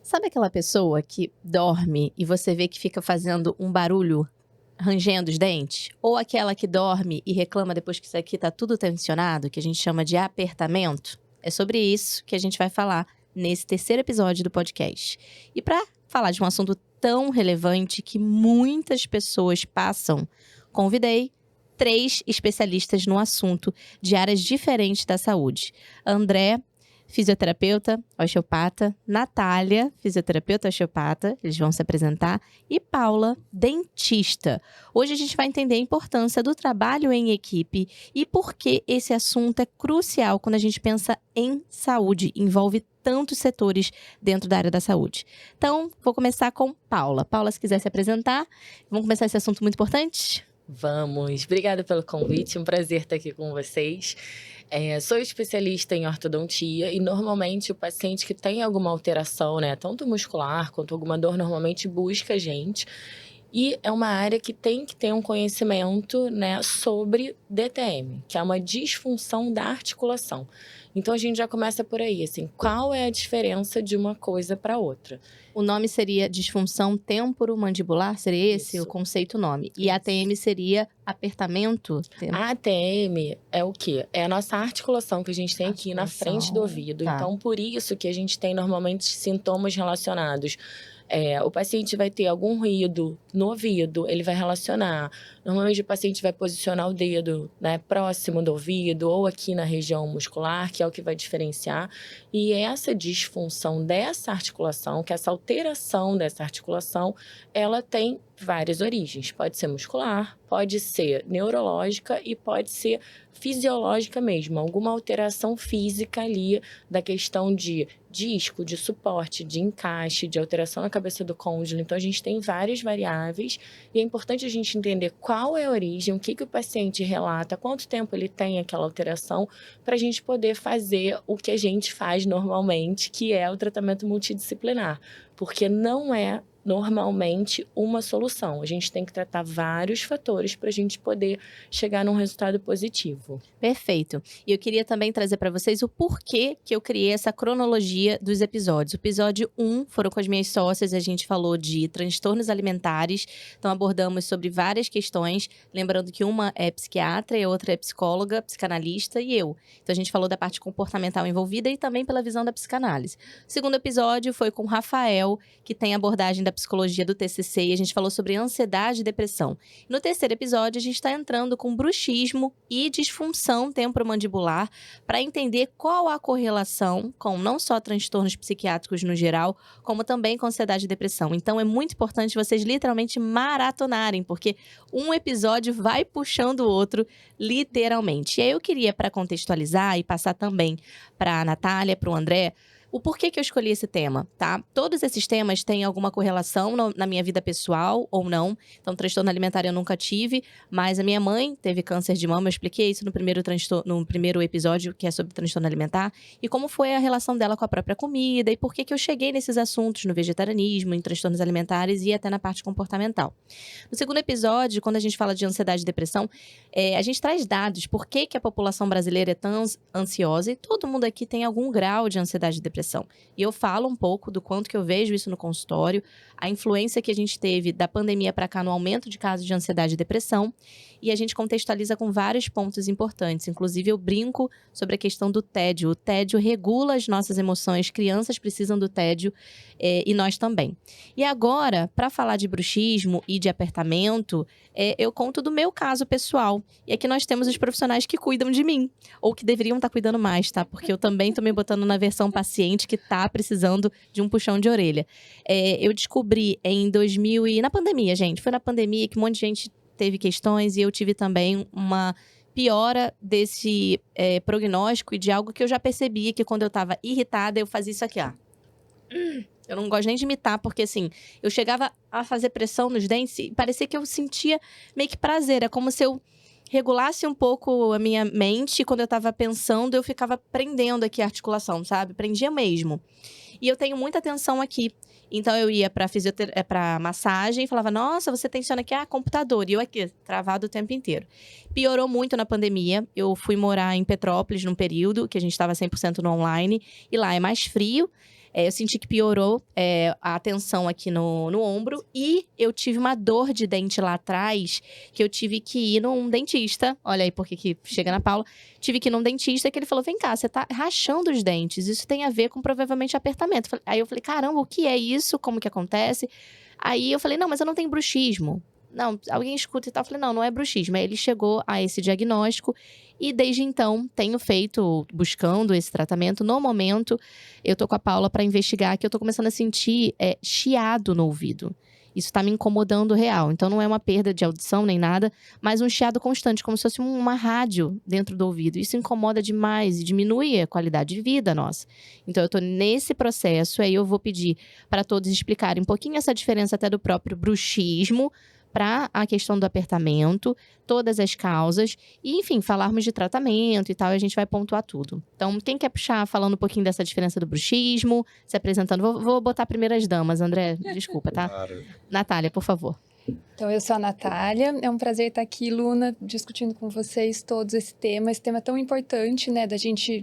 Sabe aquela pessoa que dorme e você vê que fica fazendo um barulho, rangendo os dentes? Ou aquela que dorme e reclama depois que isso aqui tá tudo tensionado, que a gente chama de apertamento? É sobre isso que a gente vai falar nesse terceiro episódio do podcast. E para falar de um assunto tão relevante que muitas pessoas passam, convidei 3 especialistas no assunto de áreas diferentes da saúde. André, fisioterapeuta, osteopata, Natália, fisioterapeuta, osteopata, eles vão se apresentar, e Paula, dentista. Hoje a gente vai entender a importância do trabalho em equipe e por que esse assunto é crucial quando a gente pensa em saúde, envolve tantos setores dentro da área da saúde. Então, vou começar com Paula. Paula, se quiser se apresentar, vamos começar esse assunto muito importante? Vamos! Obrigada pelo convite, um prazer estar aqui com vocês. Sou especialista em ortodontia e normalmente o paciente que tem alguma alteração, né, tanto muscular quanto alguma dor, normalmente busca a gente. E é uma área que tem que ter um conhecimento, né, sobre DTM, que é uma disfunção da articulação. Então a gente já começa por aí, assim, qual é a diferença de uma coisa para outra? O nome seria disfunção temporomandibular, seria esse o Isso. conceito nome. E Isso. ATM seria apertamento? A ATM é o quê? É a nossa articulação que a gente tem aqui na frente do ouvido. Tá. Então, por isso que a gente tem normalmente sintomas relacionados. O paciente vai ter algum ruído no ouvido, ele vai relacionar. Normalmente o paciente vai posicionar o dedo, né, próximo do ouvido ou aqui na região muscular, que é o que vai diferenciar. E essa disfunção dessa articulação, que essa alteração dessa articulação, ela tem várias origens. Pode ser muscular, pode ser neurológica e pode ser fisiológica mesmo. Alguma alteração física ali da questão de disco, de suporte, de encaixe, de alteração na cabeça do côndilo. Então, a gente tem várias variáveis e é importante a gente entender qual é a origem, o que o paciente relata, quanto tempo ele tem aquela alteração, para a gente poder fazer o que a gente faz normalmente, que é o tratamento multidisciplinar. Porque não é normalmente uma solução. A gente tem que tratar vários fatores para a gente poder chegar num resultado positivo. Perfeito. E eu queria também trazer para vocês o porquê que eu criei essa cronologia dos episódios. O episódio 1 foram com as minhas sócias, a gente falou de transtornos alimentares, então abordamos sobre várias questões, lembrando que uma é psiquiatra e a outra é psicóloga, psicanalista e eu. Então a gente falou da parte comportamental envolvida e também pela visão da psicanálise. O segundo episódio foi com o Rafael, que tem a abordagem da psicologia do TCC, e a gente falou sobre ansiedade e depressão. No terceiro episódio, a gente está entrando com bruxismo e disfunção temporomandibular para entender qual a correlação com não só transtornos psiquiátricos no geral, como também com ansiedade e depressão. Então, é muito importante vocês literalmente maratonarem, porque um episódio vai puxando o outro, literalmente. E aí eu queria, para contextualizar e passar também para a Natália, para o André, o porquê que eu escolhi esse tema, tá? Todos esses temas têm alguma correlação na minha vida pessoal ou não. Então, transtorno alimentar eu nunca tive, mas a minha mãe teve câncer de mama. Eu expliquei isso no primeiro episódio, que é sobre transtorno alimentar. E como foi a relação dela com a própria comida e por que eu cheguei nesses assuntos no vegetarianismo, em transtornos alimentares e até na parte comportamental. No segundo episódio, quando a gente fala de ansiedade e depressão, a gente traz dados. Por que a população brasileira é tão ansiosa? E todo mundo aqui tem algum grau de ansiedade e depressão. E eu falo um pouco do quanto que eu vejo isso no consultório, a influência que a gente teve da pandemia para cá no aumento de casos de ansiedade e depressão, e a gente contextualiza com vários pontos importantes. Inclusive, eu brinco sobre a questão do tédio. O tédio regula as nossas emoções, crianças precisam do tédio e nós também. E agora, para falar de bruxismo e de apertamento, eu conto do meu caso pessoal. E aqui nós temos os profissionais que cuidam de mim, ou que deveriam estar cuidando mais, tá? Porque eu também tô me botando na versão paciente que tá precisando de um puxão de orelha. Eu descobri em 2000 na pandemia, gente. Foi na pandemia que um monte de gente teve questões e eu tive também uma piora desse prognóstico e de algo que eu já percebia que quando eu tava irritada, eu fazia isso aqui, ó. Eu não gosto nem de imitar, porque assim, eu chegava a fazer pressão nos dentes e parecia que eu sentia meio que prazer. É como se eu regulasse um pouco a minha mente, quando eu tava pensando, eu ficava prendendo aqui a articulação, sabe? Prendia mesmo. E eu tenho muita tensão aqui. Então, eu ia pra massagem e falava, nossa, você tensiona aqui, computador. E eu aqui, travado o tempo inteiro. Piorou muito na pandemia. Eu fui morar em Petrópolis num período que a gente estava 100% no online. E lá é mais frio. eu senti que piorou a tensão aqui no ombro. E eu tive uma dor de dente lá atrás, que eu tive que ir num dentista. Olha aí porque que chega na Paula. Tive que ir num dentista que ele falou, vem cá, você tá rachando os dentes. Isso tem a ver com provavelmente apertamento. Aí eu falei, caramba, o que é isso? Como que acontece? Aí eu falei, não, mas eu não tenho bruxismo. Não, alguém escuta e tal. Eu falei, não é bruxismo. Aí ele chegou a esse diagnóstico e desde então tenho buscando esse tratamento. No momento, eu tô com a Paula pra investigar, que eu tô começando a sentir chiado no ouvido. Isso tá me incomodando real. Então não é uma perda de audição nem nada, mas um chiado constante, como se fosse uma rádio dentro do ouvido. Isso incomoda demais e diminui a qualidade de vida nossa. Então eu tô nesse processo, aí eu vou pedir para todos explicarem um pouquinho essa diferença até do próprio bruxismo, para a questão do apertamento, todas as causas, e enfim, falarmos de tratamento e tal, e a gente vai pontuar tudo. Então, quem quer puxar falando um pouquinho dessa diferença do bruxismo, se apresentando? Vou botar primeiro as damas, André, desculpa, tá? Claro. Natália, por favor. Então, eu sou a Natália, é um prazer estar aqui, Luna, discutindo com vocês todos esse tema tão importante, né, da gente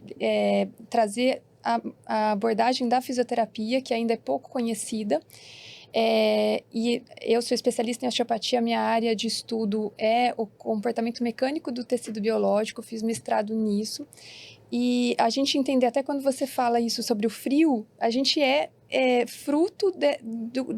trazer a abordagem da fisioterapia, que ainda é pouco conhecida. E eu sou especialista em osteopatia, minha área de estudo é o comportamento mecânico do tecido biológico, fiz mestrado nisso. E a gente entender, até quando você fala isso sobre o frio, a gente é fruto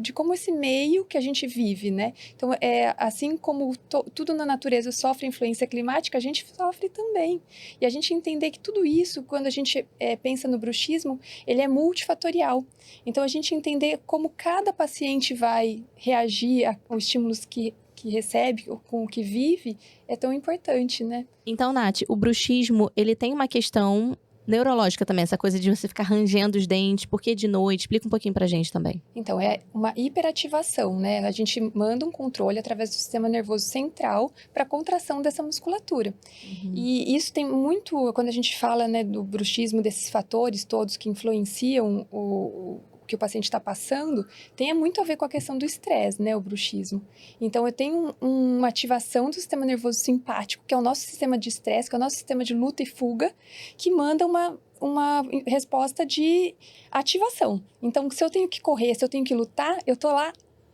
de como esse meio que a gente vive, né? Então, assim como tudo na natureza sofre influência climática, a gente sofre também. E a gente entender que tudo isso, quando a gente pensa no bruxismo, ele é multifatorial. Então, a gente entender como cada paciente vai reagir aos estímulos que recebe, com o que vive, é tão importante, né? Então, Nath, o bruxismo, ele tem uma questão neurológica também, essa coisa de você ficar rangendo os dentes, por que de noite? Explica um pouquinho pra gente também. Então, é uma hiperativação, né? A gente manda um controle através do sistema nervoso central para a contração dessa musculatura. Uhum. E isso tem muito, quando a gente fala, né, do bruxismo, desses fatores todos que influenciam o que o paciente está passando, tem muito a ver com a questão do estresse, né, o bruxismo. Então, eu tenho uma ativação do sistema nervoso simpático, que é o nosso sistema de estresse, que é o nosso sistema de luta e fuga, que manda uma resposta de ativação. Então, se eu tenho que correr, se eu tenho que lutar, eu tô lá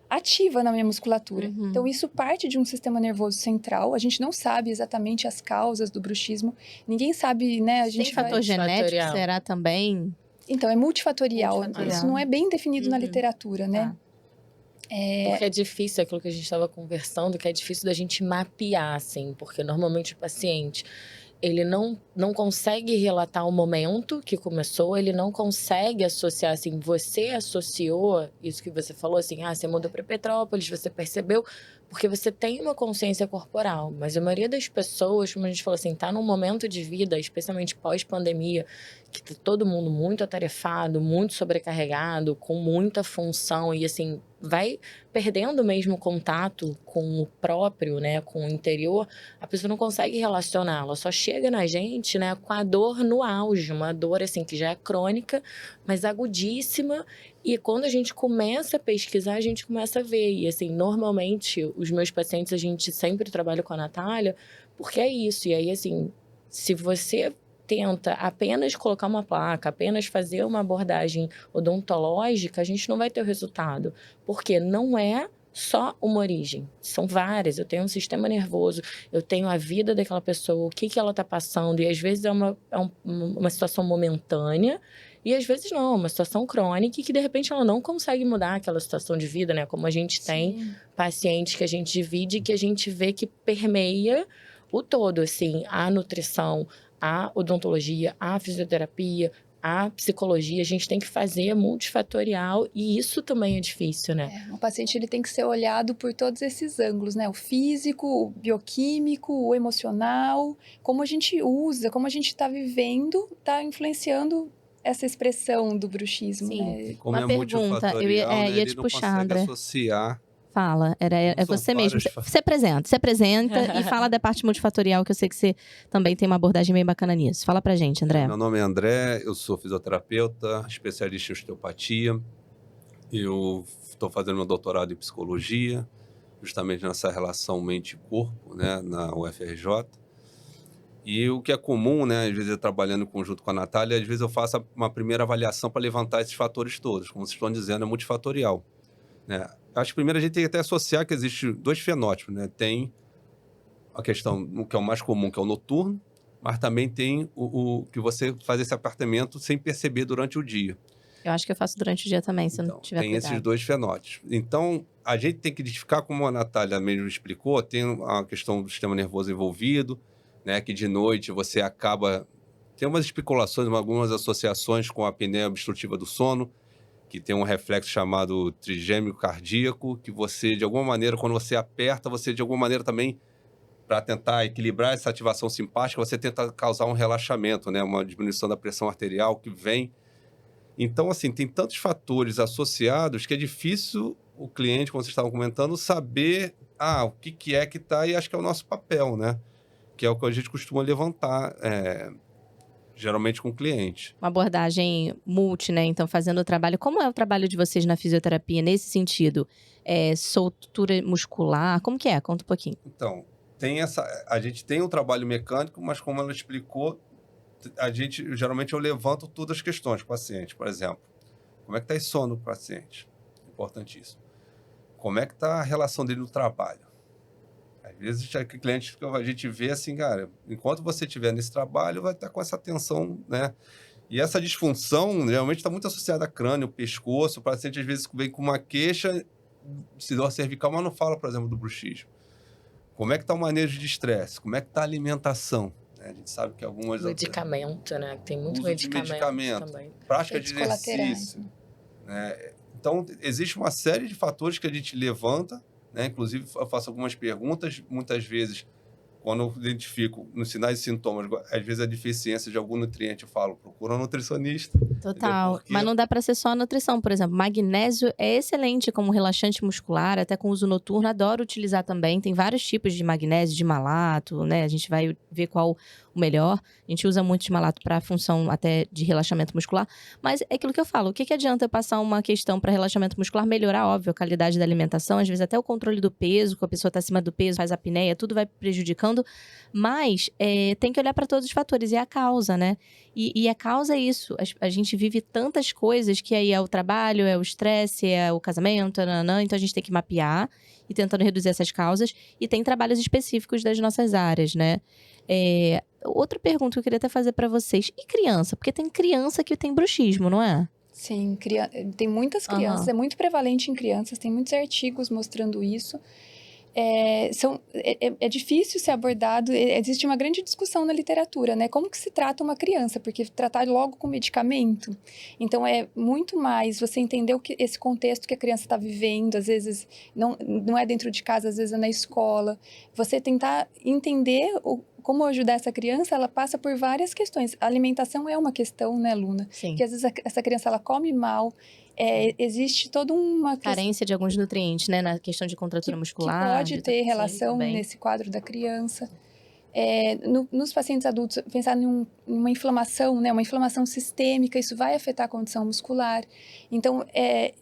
ativa na minha musculatura. Uhum. Então, isso parte de um sistema nervoso central. A gente não sabe exatamente as causas do bruxismo. Ninguém sabe, né? A gente tem fator genético, será também? Então, é multifatorial. Isso não é bem definido na literatura, né? Porque é difícil, aquilo que a gente estava conversando, que é difícil da gente mapear, assim. Porque normalmente o paciente, ele não consegue relatar o momento que começou, ele não consegue associar, assim, você associou isso que você falou, assim, você mudou para Petrópolis, você percebeu, porque você tem uma consciência corporal, mas a maioria das pessoas, como a gente falou assim, tá num momento de vida, especialmente pós-pandemia, que tá todo mundo muito atarefado, muito sobrecarregado, com muita função e, assim, vai perdendo mesmo contato com o próprio, né, com o interior, a pessoa não consegue relacionar, ela só chega na gente, né, com a dor no auge, uma dor, assim, que já é crônica, mas agudíssima, e quando a gente começa a pesquisar, a gente começa a ver, e assim, normalmente, os meus pacientes, a gente sempre trabalha com a Natália, porque é isso, e aí, assim, se você tenta apenas colocar uma placa, apenas fazer uma abordagem odontológica, a gente não vai ter o resultado. Porque não é só uma origem. São várias. Eu tenho um sistema nervoso, eu tenho a vida daquela pessoa, o que ela está passando. E às vezes é uma situação momentânea, e às vezes não, uma situação crônica e que de repente ela não consegue mudar aquela situação de vida, né? Como a gente tem pacientes que a gente divide e que a gente vê que permeia o todo, assim, a nutrição, a odontologia, a fisioterapia, a psicologia, a gente tem que fazer multifatorial e isso também é difícil, né? O paciente ele tem que ser olhado por todos esses ângulos, né? O físico, o bioquímico, o emocional, como a gente usa, como a gente está vivendo, está influenciando essa expressão do bruxismo, Sim. né? Como Uma pergunta, eu ia te puxar, André. Associar. Fala, é você mesmo. vários Se apresenta e fala da parte multifatorial, que eu sei que você também tem uma abordagem bem bacana nisso. Fala pra gente, André. Meu nome é André, eu sou fisioterapeuta, especialista em osteopatia. Eu estou fazendo meu doutorado em psicologia, justamente nessa relação mente-corpo, né, na UFRJ. E o que é comum, né, às vezes eu trabalhando em conjunto com a Natália, às vezes eu faço uma primeira avaliação para levantar esses fatores todos. Como vocês estão dizendo, é multifatorial, né? Acho que primeiro a gente tem que até associar que existem 2 fenótipos, né? Tem a questão, o que é o mais comum, que é o noturno, mas também tem o que você faz esse apartamento sem perceber durante o dia. Eu acho que eu faço durante o dia também, se eu não Então, tiver tem esses cuidado. 2 fenótipos. Então, a gente tem que identificar, como a Natália mesmo explicou, tem a questão do sistema nervoso envolvido, né, que de noite você acaba... Tem umas especulações, algumas associações com a apneia obstrutiva do sono, que tem um reflexo chamado trigêmeo cardíaco, que você, de alguma maneira, quando você aperta, você, de alguma maneira, também, para tentar equilibrar essa ativação simpática, você tenta causar um relaxamento, né, uma diminuição da pressão arterial que vem. Então, assim, tem tantos fatores associados que é difícil o cliente, como vocês estavam comentando, saber o que é que está, e acho que é o nosso papel, né? Que é o que a gente costuma levantar, geralmente com o cliente. Uma abordagem multi, né? Então, fazendo o trabalho. Como é o trabalho de vocês na fisioterapia nesse sentido? Soltura muscular? Como que é? Conta um pouquinho. Então, a gente tem um trabalho mecânico, mas como ela explicou, geralmente eu levanto todas as questões do paciente. Por exemplo, como é que está esse sono do paciente? Importantíssimo. Como é que está a relação dele no trabalho? Às vezes, o cliente que a gente vê assim, cara, enquanto você estiver nesse trabalho, vai estar com essa tensão, né? E essa disfunção, geralmente, está muito associada a crânio, pescoço. O paciente, às vezes, vem com uma queixa de dor cervical, mas não fala, por exemplo, do bruxismo. Como é que está o manejo de estresse? Como é que está a alimentação? A gente sabe que algumas... Medicamento, né? Tem muito uso de medicamento também. Prática de Efeitos colaterais, exercício, né? Então, existe uma série de fatores que a gente levanta, né? Inclusive, eu faço algumas perguntas, muitas vezes, quando eu identifico nos sinais e sintomas, às vezes a deficiência de algum nutriente, eu falo, procura um nutricionista. Total. Porque... Mas não dá para ser só a nutrição. Por exemplo, magnésio é excelente como relaxante muscular, até com uso noturno. Adoro utilizar também. Tem vários tipos de magnésio, de malato, né? A gente vai ver qual o melhor. A gente usa muito de malato para função até de relaxamento muscular. Mas é aquilo que eu falo. O que adianta eu passar uma questão para relaxamento muscular? Melhorar, óbvio, a qualidade da alimentação. Às vezes até o controle do peso, que a pessoa está acima do peso, faz apneia, tudo vai prejudicando. Mas tem que olhar para todos os fatores. E a causa, né? E a causa é isso. A gente vive tantas coisas que aí é o trabalho, é o estresse, é o casamento, nananã. Então a gente tem que mapear e tentando reduzir essas causas. E tem trabalhos específicos das nossas áreas, né? Outra pergunta que eu queria até fazer pra vocês. E criança? Porque tem criança que tem bruxismo, não é? Sim, tem muitas crianças, é muito prevalente em crianças, tem muitos artigos mostrando isso. É difícil ser abordado, existe uma grande discussão na literatura, né? Como que se trata uma criança? Porque tratar logo com medicamento. Então, é muito mais você entender esse contexto que a criança está vivendo, às vezes não é dentro de casa, às vezes é na escola. Você tentar entender como ajudar essa criança, ela passa por várias questões. A alimentação é uma questão, né, Luna? Sim. Que às vezes essa criança, ela come mal, existe toda uma carência de alguns nutrientes, né? Na questão de contratura muscular. Que pode ter relação nesse quadro da criança. Nos pacientes adultos, pensar em uma inflamação, né? Uma inflamação sistêmica, isso vai afetar a condição muscular. Então,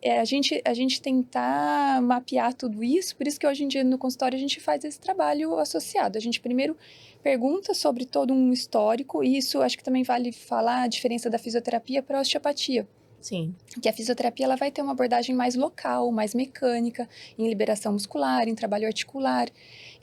a gente tentar mapear tudo isso, por isso que hoje em dia no consultório a gente faz esse trabalho associado. A gente primeiro pergunta sobre todo um histórico, e isso acho que também vale falar a diferença da fisioterapia para a osteopatia. Sim. Que a fisioterapia ela vai ter uma abordagem mais local, mais mecânica, em liberação muscular, em trabalho articular.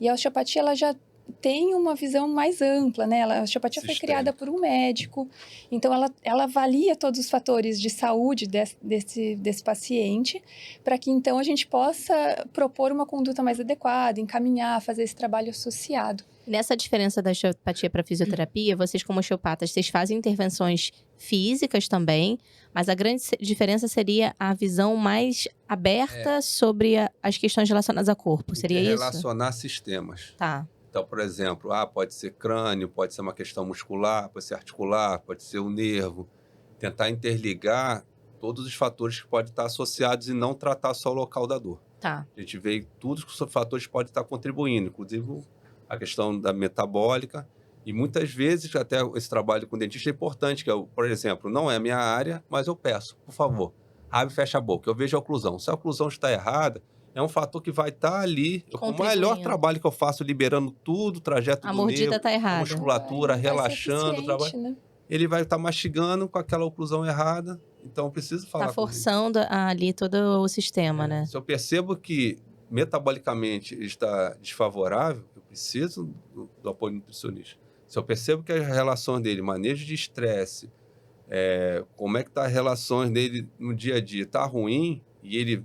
E a osteopatia ela já tem uma visão mais ampla, né? A osteopatia foi criada por um médico, então ela avalia todos os fatores de saúde desse paciente, para que então a gente possa propor uma conduta mais adequada, encaminhar, fazer esse trabalho associado. Nessa diferença da osteopatia para fisioterapia, vocês como osteopatas, vocês fazem intervenções físicas também, mas a grande diferença seria a visão mais aberta sobre as questões relacionadas ao corpo, seria isso? Relacionar sistemas. Tá. Então, por exemplo, pode ser crânio, pode ser uma questão muscular, pode ser articular, pode ser o nervo. Tentar interligar todos os fatores que podem estar associados e não tratar só o local da dor. Tá. A gente vê todos os fatores que podem estar contribuindo, inclusive a questão da metabólica. E muitas vezes até esse trabalho com o dentista é importante, que por exemplo, não é a minha área, mas eu peço, por favor, abre e fecha a boca. Eu vejo a oclusão. Se a oclusão está errada, é um fator que vai estar ali. O melhor Contribuindo. trabalho que eu faço, liberando tudo, o trajeto A do mordida nervo, tá a errada. musculatura, Vai ser relaxando, eficiente, né? ele vai estar mastigando com aquela oclusão errada. Então, eu preciso falar Tá com ele. forçando ali todo o sistema, né? Se eu percebo que metabolicamente ele está desfavorável, eu preciso do apoio nutricionista. Se eu percebo que as relações dele, manejo de estresse, como é que tá as relações dele no dia a dia, tá ruim, e ele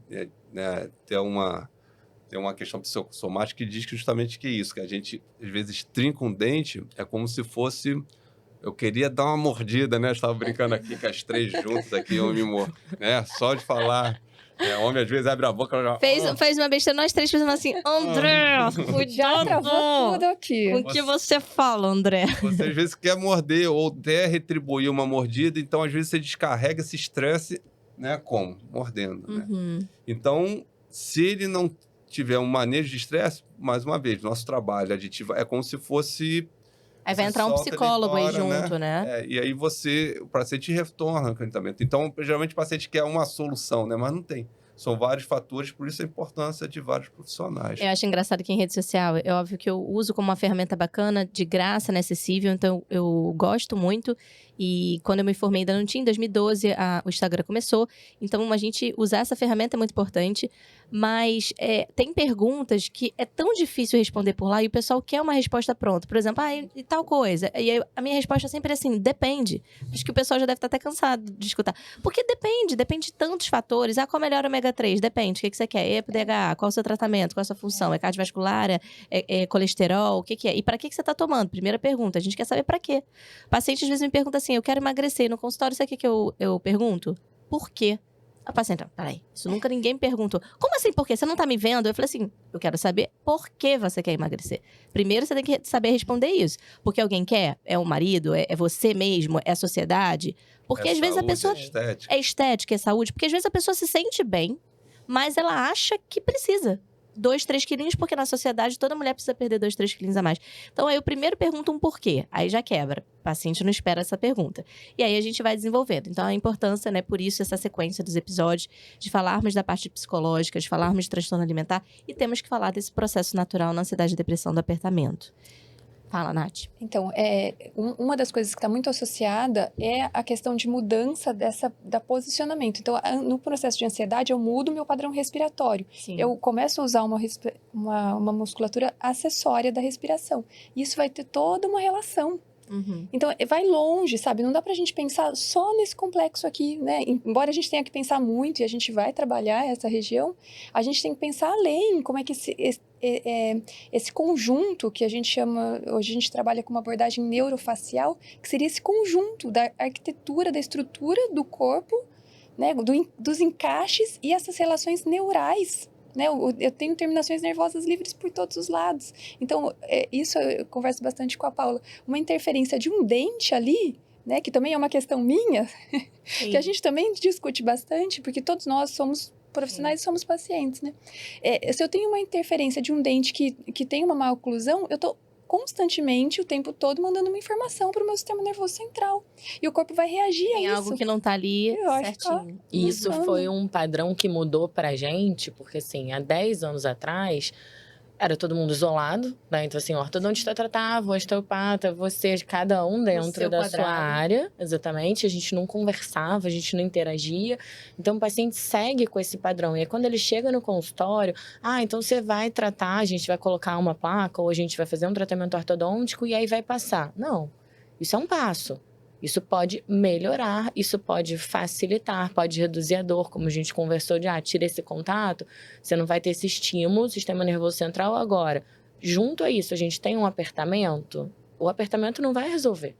né, tem uma questão psicossomática que diz que justamente que é isso, que a gente às vezes trinca um dente, é como se fosse... Eu queria dar uma mordida, né? Eu estava brincando aqui com as três juntas aqui, né? Só de falar. Homem às vezes abre a boca e já... Fez uma besteira, nós três fizemos assim, André, Já travou cuidado tudo aqui. com o que você fala, André. Você às vezes quer morder ou até retribuir uma mordida, então às vezes você descarrega esse estresse, né? Como? Mordendo, né? Uhum. Então, se ele não tiver um manejo de estresse, mais uma vez, nosso trabalho aditivo é como se fosse... Aí vai Você entrar um solta ele psicólogo aí fora, junto, né? E aí o paciente retorna ao tratamento. Então, geralmente o paciente quer uma solução, né? Mas não tem. São vários fatores, por isso a importância de vários profissionais. Eu acho engraçado que em rede social, é óbvio que eu uso como uma ferramenta bacana, de graça, né, acessível, então eu gosto muito. E quando eu me formei ainda não tinha, em 2012 o Instagram começou. Então a gente usar essa ferramenta é muito importante. Mas tem perguntas que é tão difícil responder por lá e o pessoal quer uma resposta pronta. Por exemplo, e tal coisa. E aí, a minha resposta sempre é assim, depende. Acho que o pessoal já deve estar até cansado de escutar. Porque depende de tantos fatores. Qual melhor ômega 3? Depende. O que você quer? EPA, DHA? Qual o seu tratamento? Qual a sua função? É cardiovascular? É colesterol? O que é? E para que você está tomando? Primeira pergunta. A gente quer saber para quê. O paciente às vezes me pergunta assim, eu quero emagrecer. No consultório, sabe o que eu pergunto? Por quê? A paciente, peraí, isso nunca ninguém me perguntou. Como assim, por quê? Você não tá me vendo? Eu falei assim, eu quero saber por que você quer emagrecer. Primeiro, você tem que saber responder isso. Porque alguém quer? É o marido? É você mesmo? É a sociedade? Porque às vezes a pessoa... Estética. É estética, é saúde. Porque às vezes a pessoa se sente bem, mas ela acha que precisa. 2, 3 quilinhos, porque na sociedade toda mulher precisa perder 2, 3 quilinhos a mais. Então, aí eu primeiro pergunto um porquê. Aí já quebra. O paciente não espera essa pergunta. E aí a gente vai desenvolvendo. Então, a importância, né, por isso, essa sequência dos episódios, de falarmos da parte psicológica, de falarmos de transtorno alimentar, e temos que falar desse processo natural na ansiedade, depressão, do apertamento. Fala, Nath. Então, uma das coisas que está muito associada é a questão de mudança da posicionamento. Então, no processo de ansiedade, eu mudo meu padrão respiratório. Sim. Eu começo a usar uma musculatura acessória da respiração. Isso vai ter toda uma relação. Uhum. Então, vai longe, sabe? Não dá pra gente pensar só nesse complexo aqui, né? Embora a gente tenha que pensar muito e a gente vai trabalhar essa região, a gente tem que pensar além, como é que esse conjunto que a gente chama, hoje a gente trabalha com uma abordagem neurofacial, que seria esse conjunto da arquitetura, da estrutura do corpo, né? Dos encaixes e essas relações neurais, né? Eu tenho terminações nervosas livres por todos os lados. Então, isso eu converso bastante com a Paula. Uma interferência de um dente ali, né? Que também é uma questão minha, que a gente também discute bastante, porque todos nós somos profissionais e somos pacientes, né? Se eu tenho uma interferência de um dente que tem uma má oclusão, eu tô constantemente, o tempo todo, mandando uma informação para o meu sistema nervoso central. E o corpo vai reagir a Tem isso. algo que não tá ali certinho. E isso foi um padrão que mudou pra gente, porque assim, há 10 anos atrás, era todo mundo isolado, né? Então assim, o ortodontista tratava, o osteopata, você, cada um dentro da sua área, exatamente. A gente não conversava, a gente não interagia. Então o paciente segue com esse padrão. E aí, quando ele chega no consultório, então você vai tratar, a gente vai colocar uma placa, ou a gente vai fazer um tratamento ortodôntico e aí vai passar. Não, isso é um passo. Isso pode melhorar, isso pode facilitar, pode reduzir a dor, como a gente conversou de, tira esse contato, você não vai ter esse estímulo, sistema nervoso central agora. Junto a isso, a gente tem um apertamento, o apertamento não vai resolver.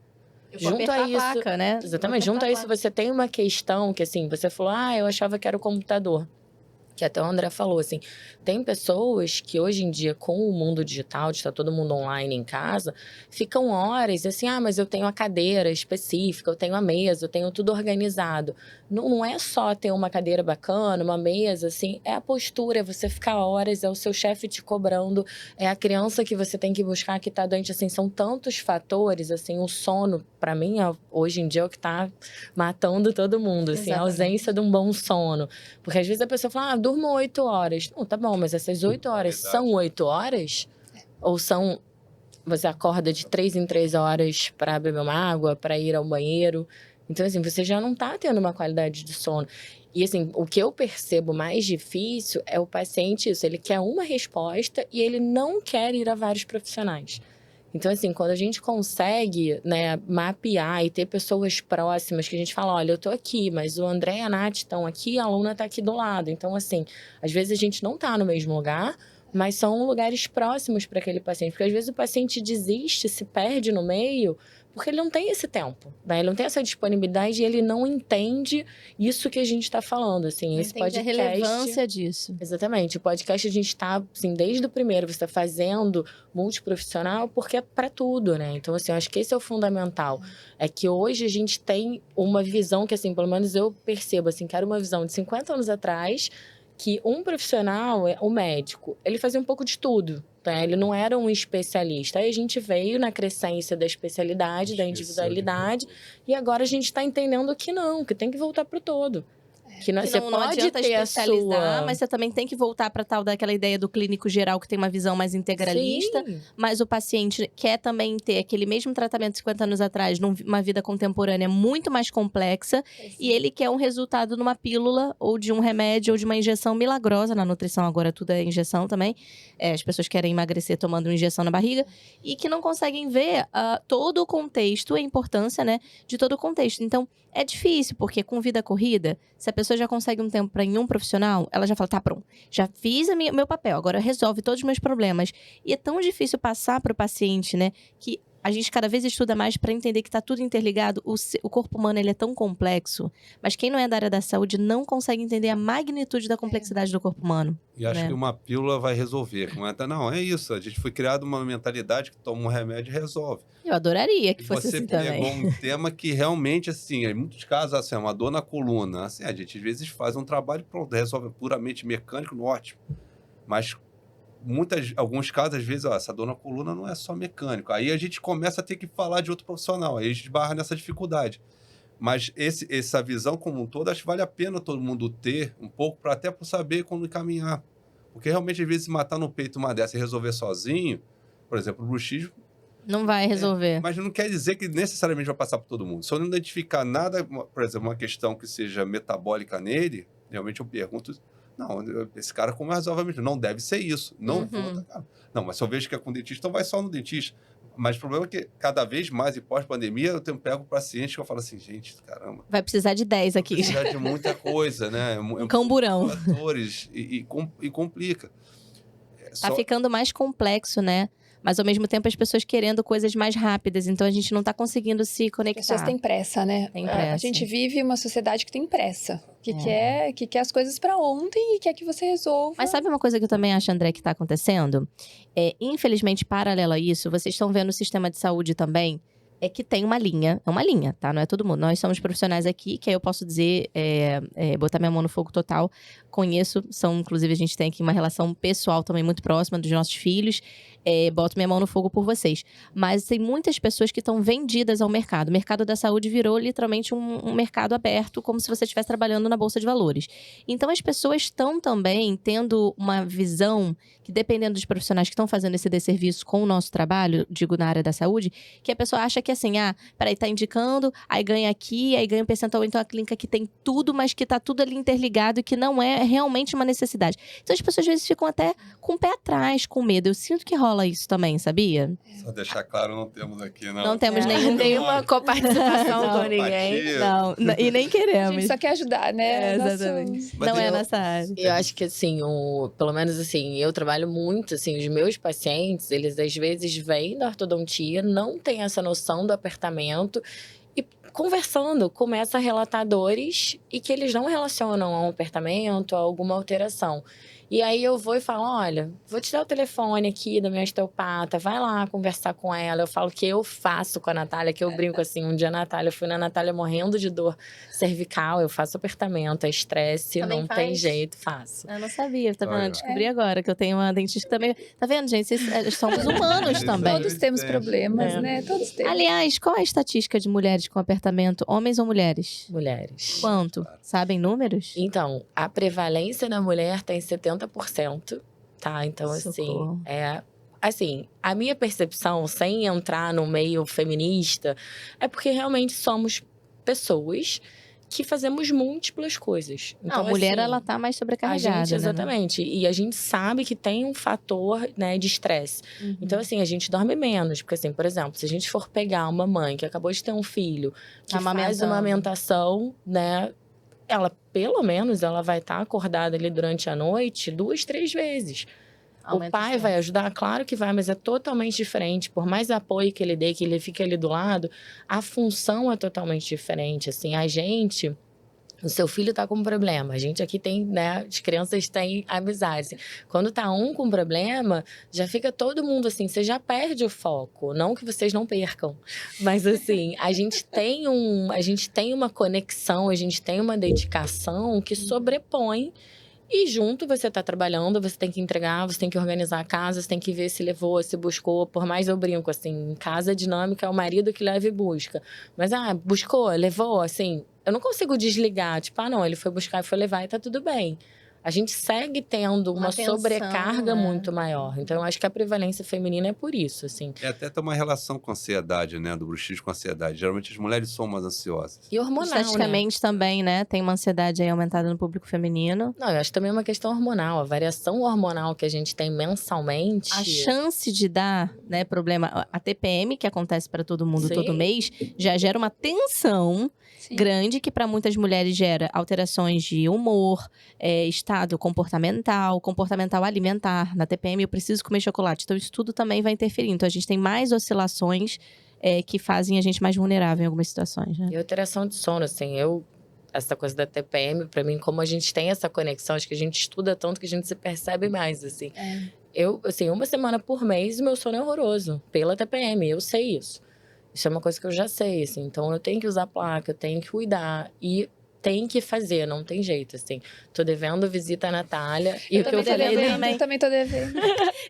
Junto a isso, placa, né? Exatamente, junto a isso você tem uma questão que assim, você falou, eu achava que era o computador. Que até o André falou, assim, tem pessoas que hoje em dia, com o mundo digital, de estar todo mundo online em casa, ficam horas, assim, mas eu tenho a cadeira específica, eu tenho a mesa, eu tenho tudo organizado. Não é só ter uma cadeira bacana, uma mesa, assim, é a postura, é você ficar horas, é o seu chefe te cobrando, é a criança que você tem que buscar que tá doente, assim, são tantos fatores, assim, o sono, para mim, hoje em dia, é o que tá matando todo mundo, assim, a ausência de um bom sono. Porque às vezes a pessoa fala, durmo 8 horas. Não, tá bom, mas essas 8 horas são 8 horas? Ou são... Você acorda de 3 em 3 horas para beber uma água, para ir ao banheiro. Então, assim, você já não tá tendo uma qualidade de sono. E, assim, o que eu percebo mais difícil é o paciente isso. Ele quer uma resposta e ele não quer ir a vários profissionais. Então, assim, quando a gente consegue, né, mapear e ter pessoas próximas que a gente fala, olha, eu tô aqui, mas o André e a Nath estão aqui, a aluna tá aqui do lado. Então, assim, às vezes a gente não tá no mesmo lugar, mas são lugares próximos para aquele paciente. Porque às vezes o paciente desiste, se perde no meio, porque ele não tem esse tempo, né? Ele não tem essa disponibilidade e ele não entende isso que a gente está falando, assim. Esse Entende podcast... a relevância disso. Exatamente. O podcast a gente está, assim, desde o primeiro, você está fazendo multiprofissional, porque é para tudo, né? Então, assim, eu acho que esse é o fundamental. É que hoje a gente tem uma visão que, assim, pelo menos eu percebo, assim, que era uma visão de 50 anos atrás, que um profissional, o médico, ele fazia um pouco de tudo, né? Ele não era um especialista. Aí a gente veio na crescência da especialidade, da individualidade, e agora a gente está entendendo que não, que tem que voltar para o todo. Que não, você não pode adianta ter a especializar, sua... mas você também tem que voltar para tal daquela ideia do clínico geral que tem uma visão mais integralista. Sim. Mas o paciente quer também ter aquele mesmo tratamento 50 anos atrás, numa vida contemporânea muito mais complexa. E ele quer um resultado numa pílula, ou de um remédio, ou de uma injeção milagrosa. Na nutrição agora tudo é injeção também. As pessoas querem emagrecer tomando uma injeção na barriga. E que não conseguem ver todo o contexto, a importância, né, de todo o contexto. Então, é difícil, porque com vida corrida, se a pessoa já consegue um tempo para ir em um profissional, ela já fala, tá, pronto, já fiz o meu papel, agora resolve todos os meus problemas. E é tão difícil passar para o paciente, né, que a gente cada vez estuda mais para entender que está tudo interligado. O corpo humano, ele é tão complexo, mas quem não é da área da saúde não consegue entender a magnitude da complexidade do corpo humano. E acho né? que uma pílula vai resolver. Não, é isso. A gente foi criado uma mentalidade que toma um remédio e resolve. Eu adoraria que E fosse você assim pegou também. um tema que realmente, assim, em muitos casos, assim, uma dor na coluna. Assim, a gente às vezes faz um trabalho pronto, resolve puramente mecânico, ótimo. Mas alguns casos, às vezes, essa dor na coluna não é só mecânico. Aí a gente começa a ter que falar de outro profissional. Aí a gente esbarra nessa dificuldade. Mas essa visão como um todo, acho que vale a pena todo mundo ter um pouco, até para saber como encaminhar. Porque realmente, às vezes, matar no peito uma dessa e resolver sozinho, por exemplo, o bruxismo, Não vai resolver. mas não quer dizer que necessariamente vai passar por todo mundo. Se eu não identificar nada, por exemplo, uma questão que seja metabólica nele, realmente eu pergunto, não, esse cara como resolve mesmo? Não deve ser isso. Não vou. Não, mas se eu vejo que é com dentista, então vai só no dentista. Mas o problema é que cada vez mais, e pós-pandemia, eu pego pacientes que eu falo assim, gente, caramba. Vai precisar de 10 aqui. Vai precisar de muita coisa, né? Um camburão. Fatores e complica. Tá ficando mais complexo, né? Mas, ao mesmo tempo, as pessoas querendo coisas mais rápidas. Então, a gente não tá conseguindo se conectar. As pessoas têm pressa, né? Tem pressa. A gente vive uma sociedade que tem pressa. Que quer as coisas para ontem e quer que você resolva. Mas sabe uma coisa que eu também acho, André, que tá acontecendo? Infelizmente, paralelo a isso, vocês estão vendo o sistema de saúde também, é que tem uma linha. É uma linha, tá? Não é todo mundo. Nós somos profissionais aqui, que aí eu posso dizer, botar minha mão no fogo total. Conheço, inclusive, a gente tem aqui uma relação pessoal também muito próxima dos nossos filhos. Boto minha mão no fogo por vocês. Mas tem muitas pessoas que estão vendidas ao mercado. O mercado da saúde virou literalmente um mercado aberto, como se você estivesse trabalhando na Bolsa de Valores. Então, as pessoas estão também tendo uma visão que, dependendo dos profissionais que estão fazendo esse desserviço com o nosso trabalho, digo, na área da saúde, que a pessoa acha que assim, peraí, tá indicando, aí ganha aqui, aí ganha um percentual, então a clínica que tem tudo, mas que tá tudo ali interligado e que não é realmente uma necessidade. Então, as pessoas às vezes ficam até com o pé atrás, com medo. Eu sinto que rola isso também, sabia? Só deixar claro, não temos aqui, não. Não temos nenhuma coparticipação com ninguém. Não, e nem A queremos. gente só quer ajudar, né? Exatamente. Mas Não é a eu- nossa área. Eu acho que, assim, pelo menos, assim, eu trabalho muito, assim, os meus pacientes, eles, às vezes, vêm da ortodontia, não têm essa noção do apertamento e, conversando, começa a relatar dores e que eles não relacionam a um apertamento, a alguma alteração. E aí eu vou e falo, olha, vou te dar o telefone aqui da minha osteopata, vai lá conversar com ela. Eu falo que eu faço com a Natália, que eu brinco assim, um dia eu fui na Natália morrendo de dor cervical, eu faço apertamento, é estresse, Também não faz? tem jeito, faço. Eu não sabia, tá vendo? Olha. Eu descobri agora que eu tenho uma dentista que também. Tá vendo, gente? Vocês somos humanos também. Todos temos problemas, É. né? Todos temos. Aliás, qual é a estatística de mulheres com apertamento? comportamento, homens ou mulheres? Mulheres. Quanto? Sabem números? Então, a prevalência na mulher tem 70%, tá? Então, Socorro. assim, a minha percepção, sem entrar no meio feminista, é porque realmente somos pessoas que fazemos múltiplas coisas. Não, a Então, mulher, assim, ela tá mais a sobrecarregada, gente, né? exatamente. E a gente sabe que tem um fator, né, de estresse. Uhum. Então, assim, a gente dorme menos. Porque, assim, por exemplo, se a gente for pegar uma mãe que acabou de ter um filho, que faz Amamentando. uma amamentação, né? Ela, pelo menos, ela vai estar acordada ali durante a noite 2, 3 vezes. Aumenta O pai estresse. vai ajudar? Claro que vai, mas é totalmente diferente. Por mais apoio que ele dê, que ele fique ali do lado, a função é totalmente diferente. Assim, a gente... O seu filho tá com um problema. A gente aqui tem, né? As crianças têm amizade. Quando tá um com problema, já fica todo mundo assim, você já perde o foco. Não que vocês não percam. Mas assim, a gente tem uma conexão, a gente tem uma dedicação que sobrepõe. E junto você tá trabalhando, você tem que entregar, você tem que organizar a casa, você tem que ver se levou, se buscou. Por mais eu brinco, assim, em casa a dinâmica é o marido que leva e busca. Mas, buscou, levou, assim, eu não consigo desligar. Tipo, não, ele foi buscar e foi levar e tá tudo bem. A gente segue tendo uma tensão, sobrecarga né? muito maior. Então, eu acho que a prevalência feminina é por isso, assim. É até ter uma relação com a ansiedade, né? Do bruxismo com a ansiedade. Geralmente as mulheres são mais ansiosas. E hormonal, né? Estatisticamente também, né? Tem uma ansiedade aí aumentada no público feminino. Não, eu acho também uma questão hormonal. A variação hormonal que a gente tem mensalmente... A chance de dar, né, problema... A TPM, que acontece para todo mundo Sim. todo mês, já gera uma tensão Sim. grande que para muitas mulheres gera alterações de humor, estado comportamental alimentar. Na TPM eu preciso comer chocolate. Então isso tudo também vai interferir. Então a gente tem mais oscilações que fazem a gente mais vulnerável em algumas situações, né? E alteração de sono, assim, essa coisa da TPM, pra mim, como a gente tem essa conexão, acho que a gente estuda tanto que a gente se percebe mais, assim. Eu, assim, uma semana por mês, o meu sono é horroroso, pela TPM, eu sei isso. Isso é uma coisa que eu já sei, assim. Então, eu tenho que usar placa, eu tenho que cuidar. E tem que fazer, não tem jeito, assim. Tô devendo visita à Natália. E o que eu falei... Eu também tô devendo.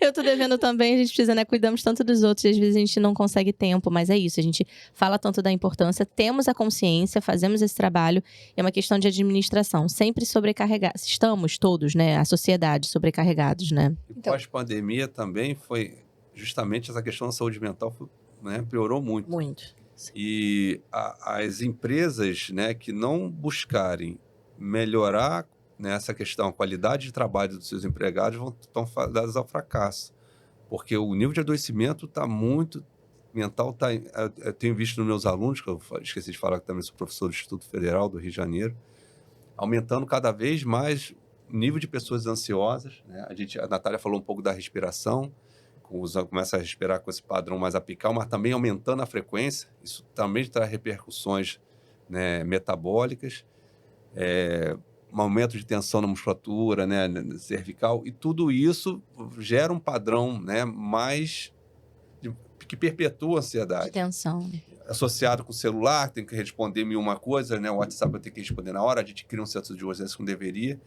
Eu tô devendo também, a gente precisa, né? Cuidamos tanto dos outros e às vezes a gente não consegue tempo, mas é isso. A gente fala tanto da importância, temos a consciência, fazemos esse trabalho. É uma questão de administração. Sempre sobrecarregados. Estamos todos, né? A sociedade sobrecarregados, né? E Então- pós-pandemia também foi justamente essa questão da saúde mental, né? Piorou muito. Muito. E as empresas, né, que não buscarem melhorar, né, essa questão, a qualidade de trabalho dos seus empregados, estão fadadas ao fracasso. Porque o nível de adoecimento está muito... mental está... Eu tenho visto nos meus alunos, que eu esqueci de falar que também sou professor do Instituto Federal do Rio de Janeiro, aumentando cada vez mais o nível de pessoas ansiosas, né? A Natália falou um pouco da respiração, começa a respirar com esse padrão mais apical, mas também aumentando a frequência. Isso também traz repercussões, né, metabólicas, um aumento de tensão na musculatura, né, cervical, e tudo isso gera um padrão, né, que perpetua a De ansiedade. tensão. Associado com o celular, tem que responder mil uma coisa, né, o WhatsApp vai ter que responder na hora, a gente cria um certo de urgência que não deveria.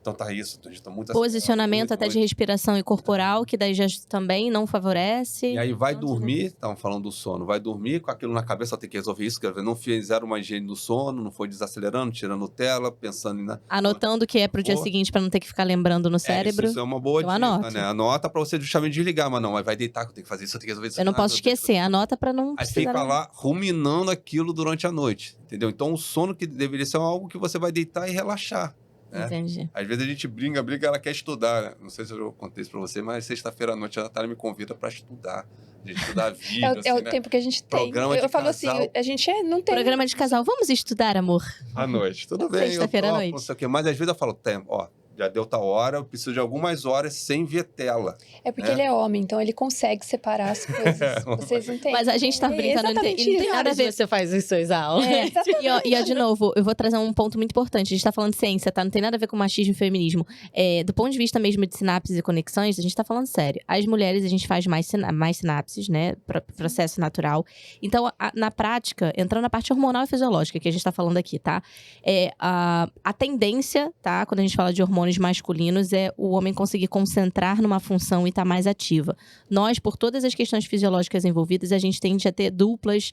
Então tá isso, a gente tá muito Posicionamento acelerado, até de respiração e corporal, que daí já também não favorece. E aí vai Então, dormir, estavam falando do sono, vai dormir com aquilo na cabeça, tem que resolver isso, quer dizer, não fizeram uma higiene do sono, não foi desacelerando, tirando tela, pensando em... Anotando que é pro dia Pô. seguinte, pra não ter que ficar lembrando no cérebro. Isso é uma boa Eu dica, anoto. né? Anota pra você justamente desligar, mas não, vai deitar que eu tenho que fazer isso, eu tenho que resolver isso. Eu não Ah, posso meu Deus. esquecer, anota pra não Aí você tem que precisar. ficar lá ruminando aquilo durante a noite, entendeu? Então o sono que deveria ser algo que você vai deitar e relaxar. né? Entendi. Às vezes a gente briga, ela quer estudar, né? Não sei se eu contei isso pra você, mas sexta-feira à noite a Natália me convida pra estudar. A gente estudar vídeo, assim, É o né? tempo que a gente tem. Programa de Eu falo assim, casal. a gente não tem. Programa de casal, vamos estudar, amor? À noite, tudo bem. Sexta-feira à eu topo, noite. não sei o quê. Mas às vezes eu falo, ó, já deu tal hora, eu preciso de algumas horas sem ver tela. É porque ele é homem, então ele consegue separar as coisas. Vocês não têm. Mas a gente tá brincando, não tem exatamente nada a ver. Você faz as suas aulas. É, e ó, de novo, eu vou trazer um ponto muito importante. A gente tá falando de ciência, tá? Não tem nada a ver com machismo e feminismo. Do ponto de vista mesmo de sinapses e conexões, a gente tá falando sério. As mulheres, a gente faz mais sinapses, né? Processo natural. Então, na prática, entrando na parte hormonal e fisiológica, que a gente tá falando aqui, tá? A tendência, tá? Quando a gente fala de hormônio hormônios masculinos é o homem conseguir concentrar numa função e estar mais ativa. Nós, por todas as questões fisiológicas envolvidas, a gente tende a ter duplas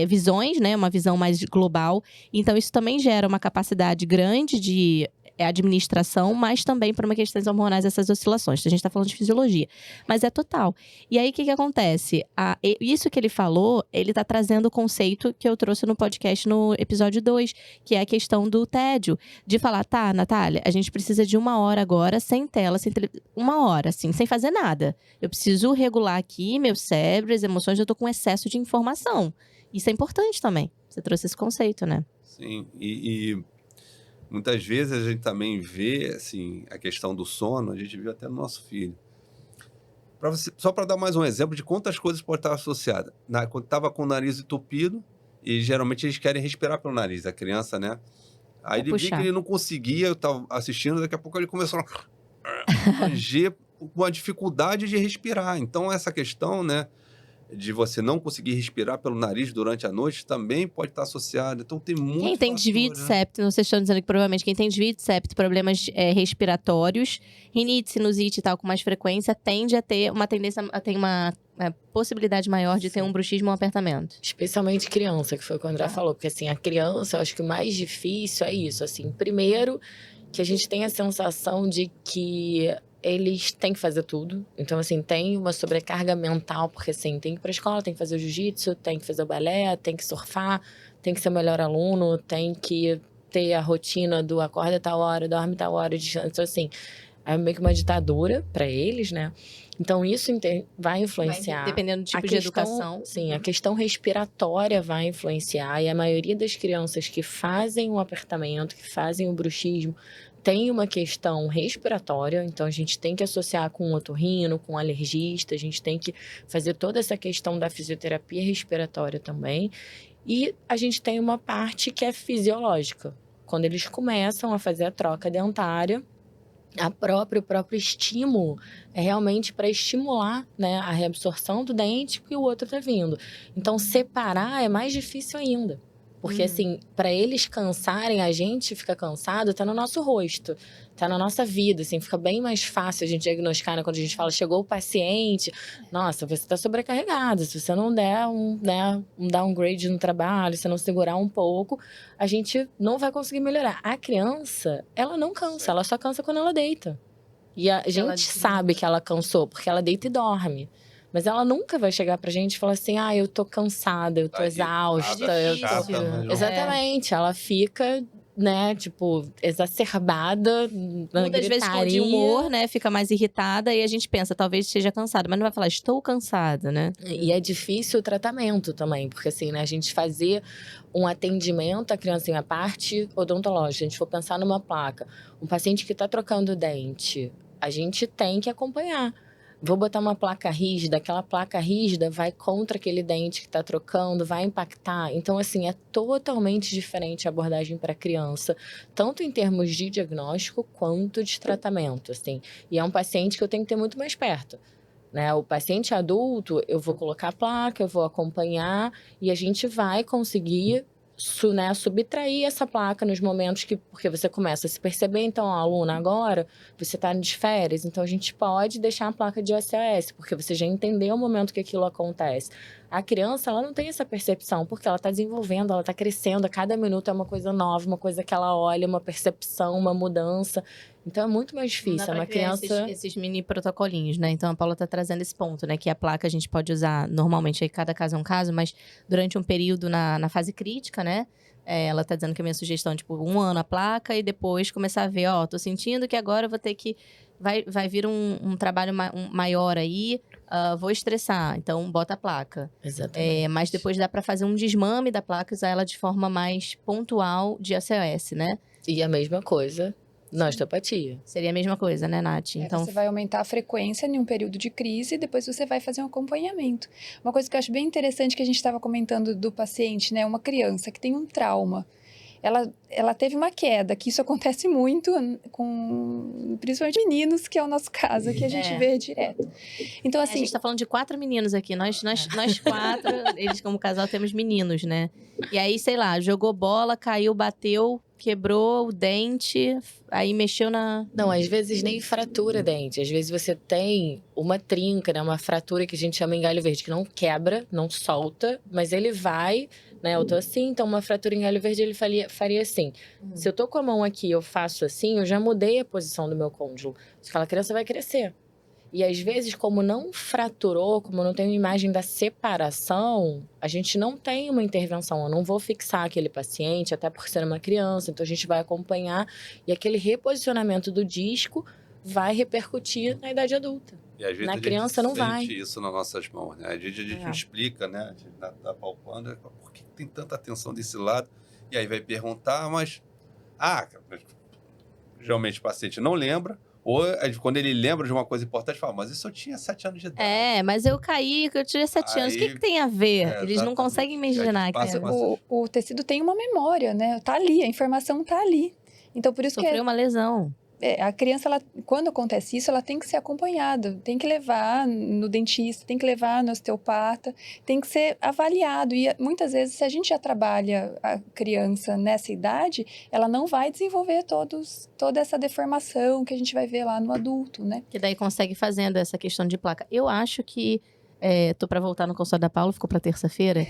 visões, né? Uma visão mais global. Então, isso também gera uma capacidade grande de administração, mas também por uma questão hormonais, essas oscilações. A gente está falando de fisiologia. Mas é total. E aí, o que acontece? Isso que ele falou, ele está trazendo o conceito que eu trouxe no podcast no episódio 2, que é a questão do tédio. De falar, tá, Natália, a gente precisa de 1 hora agora, sem tela, sem 1 hora, assim, sem fazer nada. Eu preciso regular aqui meu cérebro, as emoções, eu tô com excesso de informação. Isso é importante também. Você trouxe esse conceito, né? Sim, e muitas vezes a gente também vê, assim, a questão do sono, a gente viu até no nosso filho. Só para dar mais um exemplo de quantas coisas podem estar associadas. Quando estava com o nariz entupido, e geralmente eles querem respirar pelo nariz, a criança, né? Aí ele viu que ele não conseguia, eu estava assistindo, daqui a pouco ele começou a ranger com a dificuldade de respirar. Então, essa questão, né, de você não conseguir respirar pelo nariz durante a noite também pode estar associado. Então tem muito Quem tem desvio de septo, vocês estão dizendo que provavelmente quem tem desvio de septo, problemas respiratórios, rinite, sinusite e tal, com mais frequência, tende a ter uma tendência, tem uma possibilidade maior de ter um bruxismo ou um apertamento. Especialmente criança, que foi o que o André falou. Porque assim, a criança, eu acho que o mais difícil é isso. Assim, primeiro, que a gente tem a sensação de que eles têm que fazer tudo. Então, assim, tem uma sobrecarga mental, porque, assim, tem que ir pra escola, tem que fazer o jiu-jitsu, tem que fazer o balé, tem que surfar, tem que ser o melhor aluno, tem que ter a rotina do acorda tal hora, dorme tal hora. Então, assim, é meio que uma ditadura pra eles, né? Então, isso vai influenciar. Dependendo do tipo de educação. Sim, a questão respiratória vai influenciar. E a maioria das crianças que fazem o apertamento, que fazem o bruxismo, tem uma questão respiratória, então a gente tem que associar com o otorrino, com o alergista, a gente tem que fazer toda essa questão da fisioterapia respiratória também. E a gente tem uma parte que é fisiológica. Quando eles começam a fazer a troca dentária, o próprio estímulo é realmente para estimular, né, a reabsorção do dente que o outro está vindo. Então, separar é mais difícil ainda. Porque, assim, para eles cansarem, a gente fica cansado, tá no nosso rosto, tá na nossa vida, assim, fica bem mais fácil a gente diagnosticar, né? Quando a gente fala, chegou o paciente, nossa, você tá sobrecarregado, se você não der um downgrade no trabalho, se não segurar um pouco, a gente não vai conseguir melhorar. A criança, ela não cansa, ela só cansa quando ela deita. E a gente sabe que ela cansou, porque ela deita e dorme. Mas ela nunca vai chegar pra gente e falar assim, eu tô cansada, eu tô exausta. Exatamente, ela fica, né, tipo, exacerbada na muitas vezes de humor, né, fica mais irritada e a gente pensa, talvez esteja cansada, mas não vai falar, estou cansada, né? E é difícil o tratamento também, porque assim, né, a gente fazer um atendimento à criança, a parte odontológica, a gente for pensar numa placa, um paciente que tá trocando dente, a gente tem que acompanhar. Vou botar uma placa rígida, aquela placa rígida vai contra aquele dente que está trocando, vai impactar. Então, assim, é totalmente diferente a abordagem para criança, tanto em termos de diagnóstico quanto de tratamento, assim. E é um paciente que eu tenho que ter muito mais perto, né? O paciente adulto, eu vou colocar a placa, eu vou acompanhar e a gente vai conseguir subtrair essa placa nos momentos porque você começa a se perceber, então, aluna, agora você está de férias, então a gente pode deixar a placa de SOS, porque você já entendeu o momento que aquilo acontece. A criança, ela não tem essa percepção, porque ela está desenvolvendo, ela está crescendo, a cada minuto é uma coisa nova, uma coisa que ela olha, uma percepção, uma mudança. Então é muito mais difícil. É uma criança. Esses mini protocolinhos, né? Então a Paula tá trazendo esse ponto, né? Que a placa a gente pode usar normalmente, aí cada caso é um caso, mas durante um período na fase crítica, né? Ela tá dizendo que a minha sugestão, tipo, 1 ano a placa e depois começar a ver, tô sentindo que agora eu vou ter que. Vai vir um trabalho maior aí, vou estressar, então bota a placa. Exatamente. Mas depois dá para fazer um desmame da placa e usar ela de forma mais pontual de ACOS, né? E a mesma coisa na osteopatia. Seria a mesma coisa, né, Nath? Então, você vai aumentar a frequência em um período de crise e depois você vai fazer um acompanhamento. Uma coisa que eu acho bem interessante que a gente estava comentando do paciente, né? Uma criança que tem um trauma. Ela teve uma queda, que isso acontece muito com, principalmente meninos, que é o nosso caso, que a gente vê direto. Então, assim... A gente tá falando de 4 meninos aqui. Nós 4, eles como casal, temos meninos, né? E aí, sei lá, jogou bola, caiu, bateu, quebrou o dente, aí mexeu na... Não, às vezes nem fratura dente. Às vezes você tem uma trinca, né? Uma fratura que a gente chama em galho verde, que não quebra, não solta, mas ele vai, né? Eu tô assim, então uma fratura em galho verde ele faria assim. Se eu tô com a mão aqui, eu faço assim, eu já mudei a posição do meu côndilo. Aquela criança vai crescer. E às vezes, como não fraturou, como não tem uma imagem da separação, a gente não tem uma intervenção. Eu não vou fixar aquele paciente, até por ser uma criança. Então, a gente vai acompanhar e aquele reposicionamento do disco vai repercutir na idade adulta. E às vezes Na a gente criança não vai. sente isso nas nossas mãos, né? A gente explica, né? A gente tá palpando, por que tem tanta atenção desse lado? E aí vai perguntar, mas... geralmente o paciente não lembra, ou quando ele lembra de uma coisa importante, fala, mas isso eu tinha 7 anos de idade. Mas eu caí, eu tinha 7 anos. O que tem a ver? Eles não conseguem imaginar. O tecido tem uma memória, né? Tá ali, a informação tá ali. Então, por isso Sofreu uma lesão. A criança, quando acontece isso, ela tem que ser acompanhada. Tem que levar no dentista, tem que levar no osteopata, tem que ser avaliado. E muitas vezes, se a gente já trabalha a criança nessa idade, ela não vai desenvolver toda essa deformação que a gente vai ver lá no adulto, né? Que daí consegue fazendo essa questão de placa. Eu acho que... tô para voltar no consultório da Paula, ficou para terça-feira.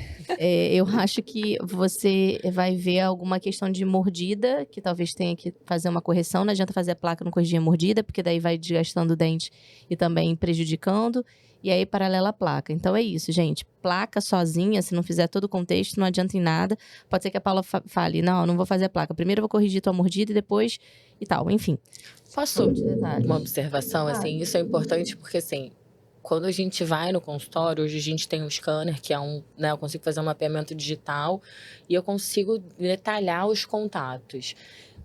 Eu acho que você vai ver alguma questão de mordida, que talvez tenha que fazer uma correção. Não adianta fazer a placa não corrigir a mordida, porque daí vai desgastando o dente e também prejudicando. E aí, paralela à placa. Então, é isso, gente. Placa sozinha, se não fizer todo o contexto, não adianta em nada. Pode ser que a Paula fale, não vou fazer a placa. Primeiro eu vou corrigir tua mordida e depois e tal. Enfim. Posso uma observação, assim? Isso é importante porque, assim... Quando a gente vai no consultório, hoje a gente tem um scanner, que é eu consigo fazer um mapeamento digital e eu consigo detalhar os contatos.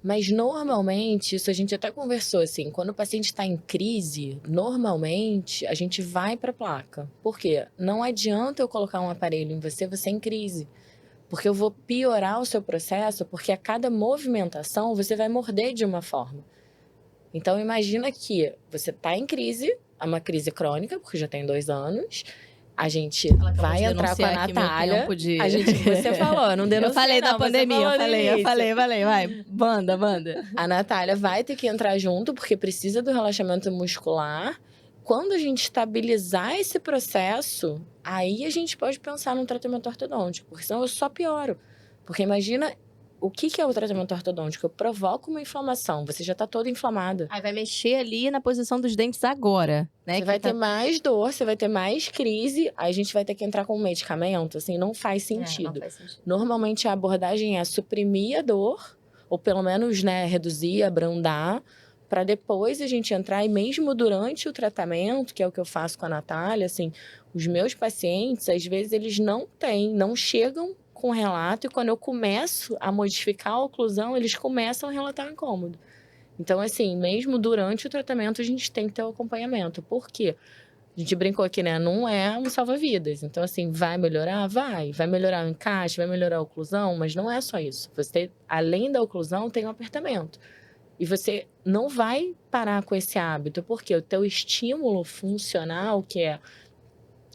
Mas, normalmente, isso a gente até conversou, assim, quando o paciente está em crise, normalmente, a gente vai para a placa. Por quê? Não adianta eu colocar um aparelho em você em crise. Porque eu vou piorar o seu processo, porque a cada movimentação você vai morder de uma forma. Então, imagina que você está em crise, é uma crise crônica, porque já tem 2 anos. A gente vai entrar com a Natália. Você falou, não denunciei. Eu falei da pandemia, eu falei, vai. Banda. A Natália vai ter que entrar junto, porque precisa do relaxamento muscular. Quando a gente estabilizar esse processo, aí a gente pode pensar num tratamento ortodôntico, porque senão eu só pioro. Porque imagina... O que é o tratamento ortodôntico? Eu provoco uma inflamação, você já está toda inflamada. Aí vai mexer ali na posição dos dentes agora, né? Você vai ter mais dor, você vai ter mais crise, aí a gente vai ter que entrar com um medicamento, assim, não faz sentido. Não faz sentido. Normalmente a abordagem é suprimir a dor, ou pelo menos, né, reduzir, abrandar, para depois a gente entrar, e mesmo durante o tratamento, que é o que eu faço com a Natália, assim, os meus pacientes, às vezes, eles não chegam com relato, e quando eu começo a modificar a oclusão, eles começam a relatar o incômodo. Então, assim, mesmo durante o tratamento, a gente tem que ter o acompanhamento. Por quê? A gente brincou aqui, né? Não é um salva-vidas. Então, assim, vai melhorar? Vai. Vai melhorar o encaixe, vai melhorar a oclusão, mas não é só isso. Você, além da oclusão, tem o apertamento. E você não vai parar com esse hábito, porque o teu estímulo funcional, que é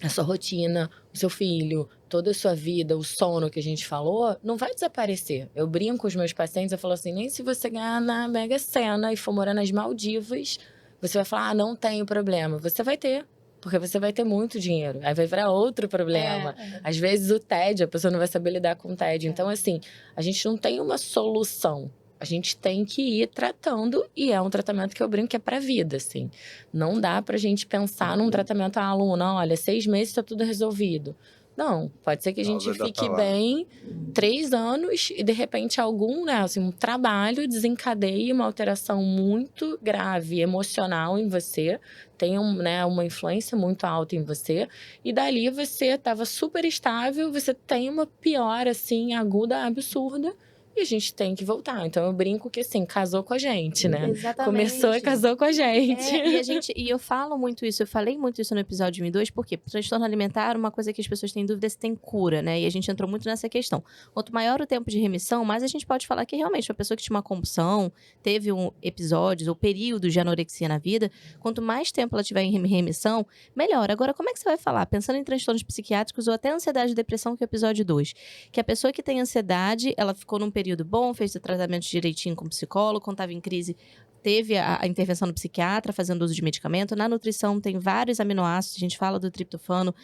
a sua rotina, o seu filho, toda a sua vida, o sono que a gente falou, não vai desaparecer. Eu brinco com os meus pacientes, eu falo assim, nem se você ganhar na Mega Sena e for morar nas Maldivas, você vai falar, não tenho problema. Você vai ter, porque você vai ter muito dinheiro. Aí vai virar outro problema. Às vezes o TED, a pessoa não vai saber lidar com o TED. Então, assim, a gente não tem uma solução. A gente tem que ir tratando, e é um tratamento que eu brinco que é pra vida, assim. Não dá pra gente pensar num tratamento, aluna, olha, 6 meses tá tudo resolvido. Não, pode ser que a gente fique bem 3 anos e, de repente, um trabalho desencadeie uma alteração muito grave, emocional em você, tenha uma influência muito alta em você, e dali você estava super estável, você tem uma piora, assim, aguda, absurda, e a gente tem que voltar. Então, eu brinco que, assim, casou com a gente, né? Exatamente. Começou e casou com a gente. E eu falo muito isso, eu falei muito isso no episódio 1 e 2, porque transtorno alimentar, uma coisa que as pessoas têm dúvida é se tem cura, né? E a gente entrou muito nessa questão. Quanto maior o tempo de remissão, mais a gente pode falar que realmente uma pessoa que tinha uma compulsão, teve episódios ou períodos de anorexia na vida, quanto mais tempo ela tiver em remissão, melhor. Agora, como é que você vai falar? Pensando em transtornos psiquiátricos ou até ansiedade e depressão, que é o episódio 2. Que a pessoa que tem ansiedade, ela ficou num período bom, fez o tratamento direitinho com o psicólogo, quando estava em crise, teve a intervenção do psiquiatra, fazendo uso de medicamento. Na nutrição tem vários aminoácidos, a gente fala do triptofano,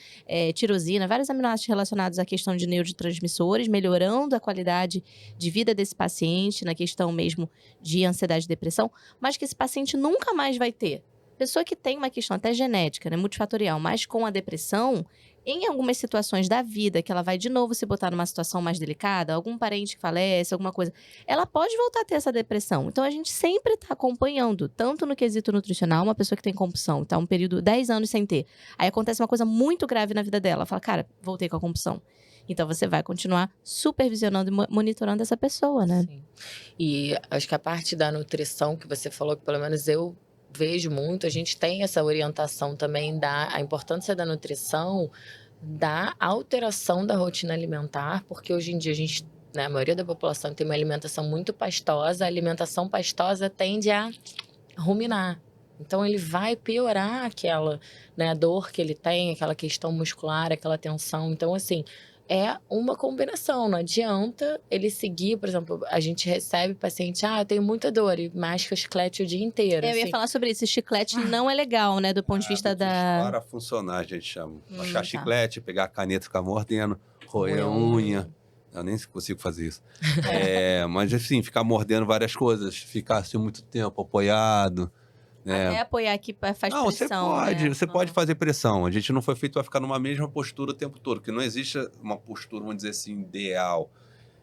tirosina, vários aminoácidos relacionados à questão de neurotransmissores, melhorando a qualidade de vida desse paciente, na questão mesmo de ansiedade e depressão, mas que esse paciente nunca mais vai ter. Pessoa que tem uma questão até genética, né, multifatorial, mas com a depressão, em algumas situações da vida, que ela vai de novo se botar numa situação mais delicada, algum parente que falece, alguma coisa, ela pode voltar a ter essa depressão. Então, a gente sempre está acompanhando, tanto no quesito nutricional, uma pessoa que tem compulsão, tá um período, 10 anos sem ter. Aí acontece uma coisa muito grave na vida dela, ela fala, cara, voltei com a compulsão. Então, você vai continuar supervisionando e monitorando essa pessoa, né? Sim. E acho que a parte da nutrição que você falou, que pelo menos eu vejo muito, a gente tem essa orientação também a importância da nutrição, da alteração da rotina alimentar, porque hoje em dia a gente, né, a maioria da população tem uma alimentação muito pastosa, a alimentação pastosa tende a ruminar. Então ele vai piorar aquela, né, dor que ele tem, aquela questão muscular, aquela tensão. Então, assim, é uma combinação, não adianta ele seguir, por exemplo, a gente recebe paciente, eu tenho muita dor e masca chiclete o dia inteiro. Eu ia falar sobre isso, chiclete não é legal, né, do ponto de vista da... Parafuncionar, a gente chama. Baixar tá. chiclete, pegar a caneta, ficar mordendo, roer a unha. Eu nem consigo fazer isso. Mas assim, ficar mordendo várias coisas, ficar assim muito tempo apoiado. Até apoiar aqui faz Não, pressão, você pode fazer pressão. A gente não foi feito para ficar numa mesma postura o tempo todo, porque não existe uma postura, vamos dizer assim, ideal.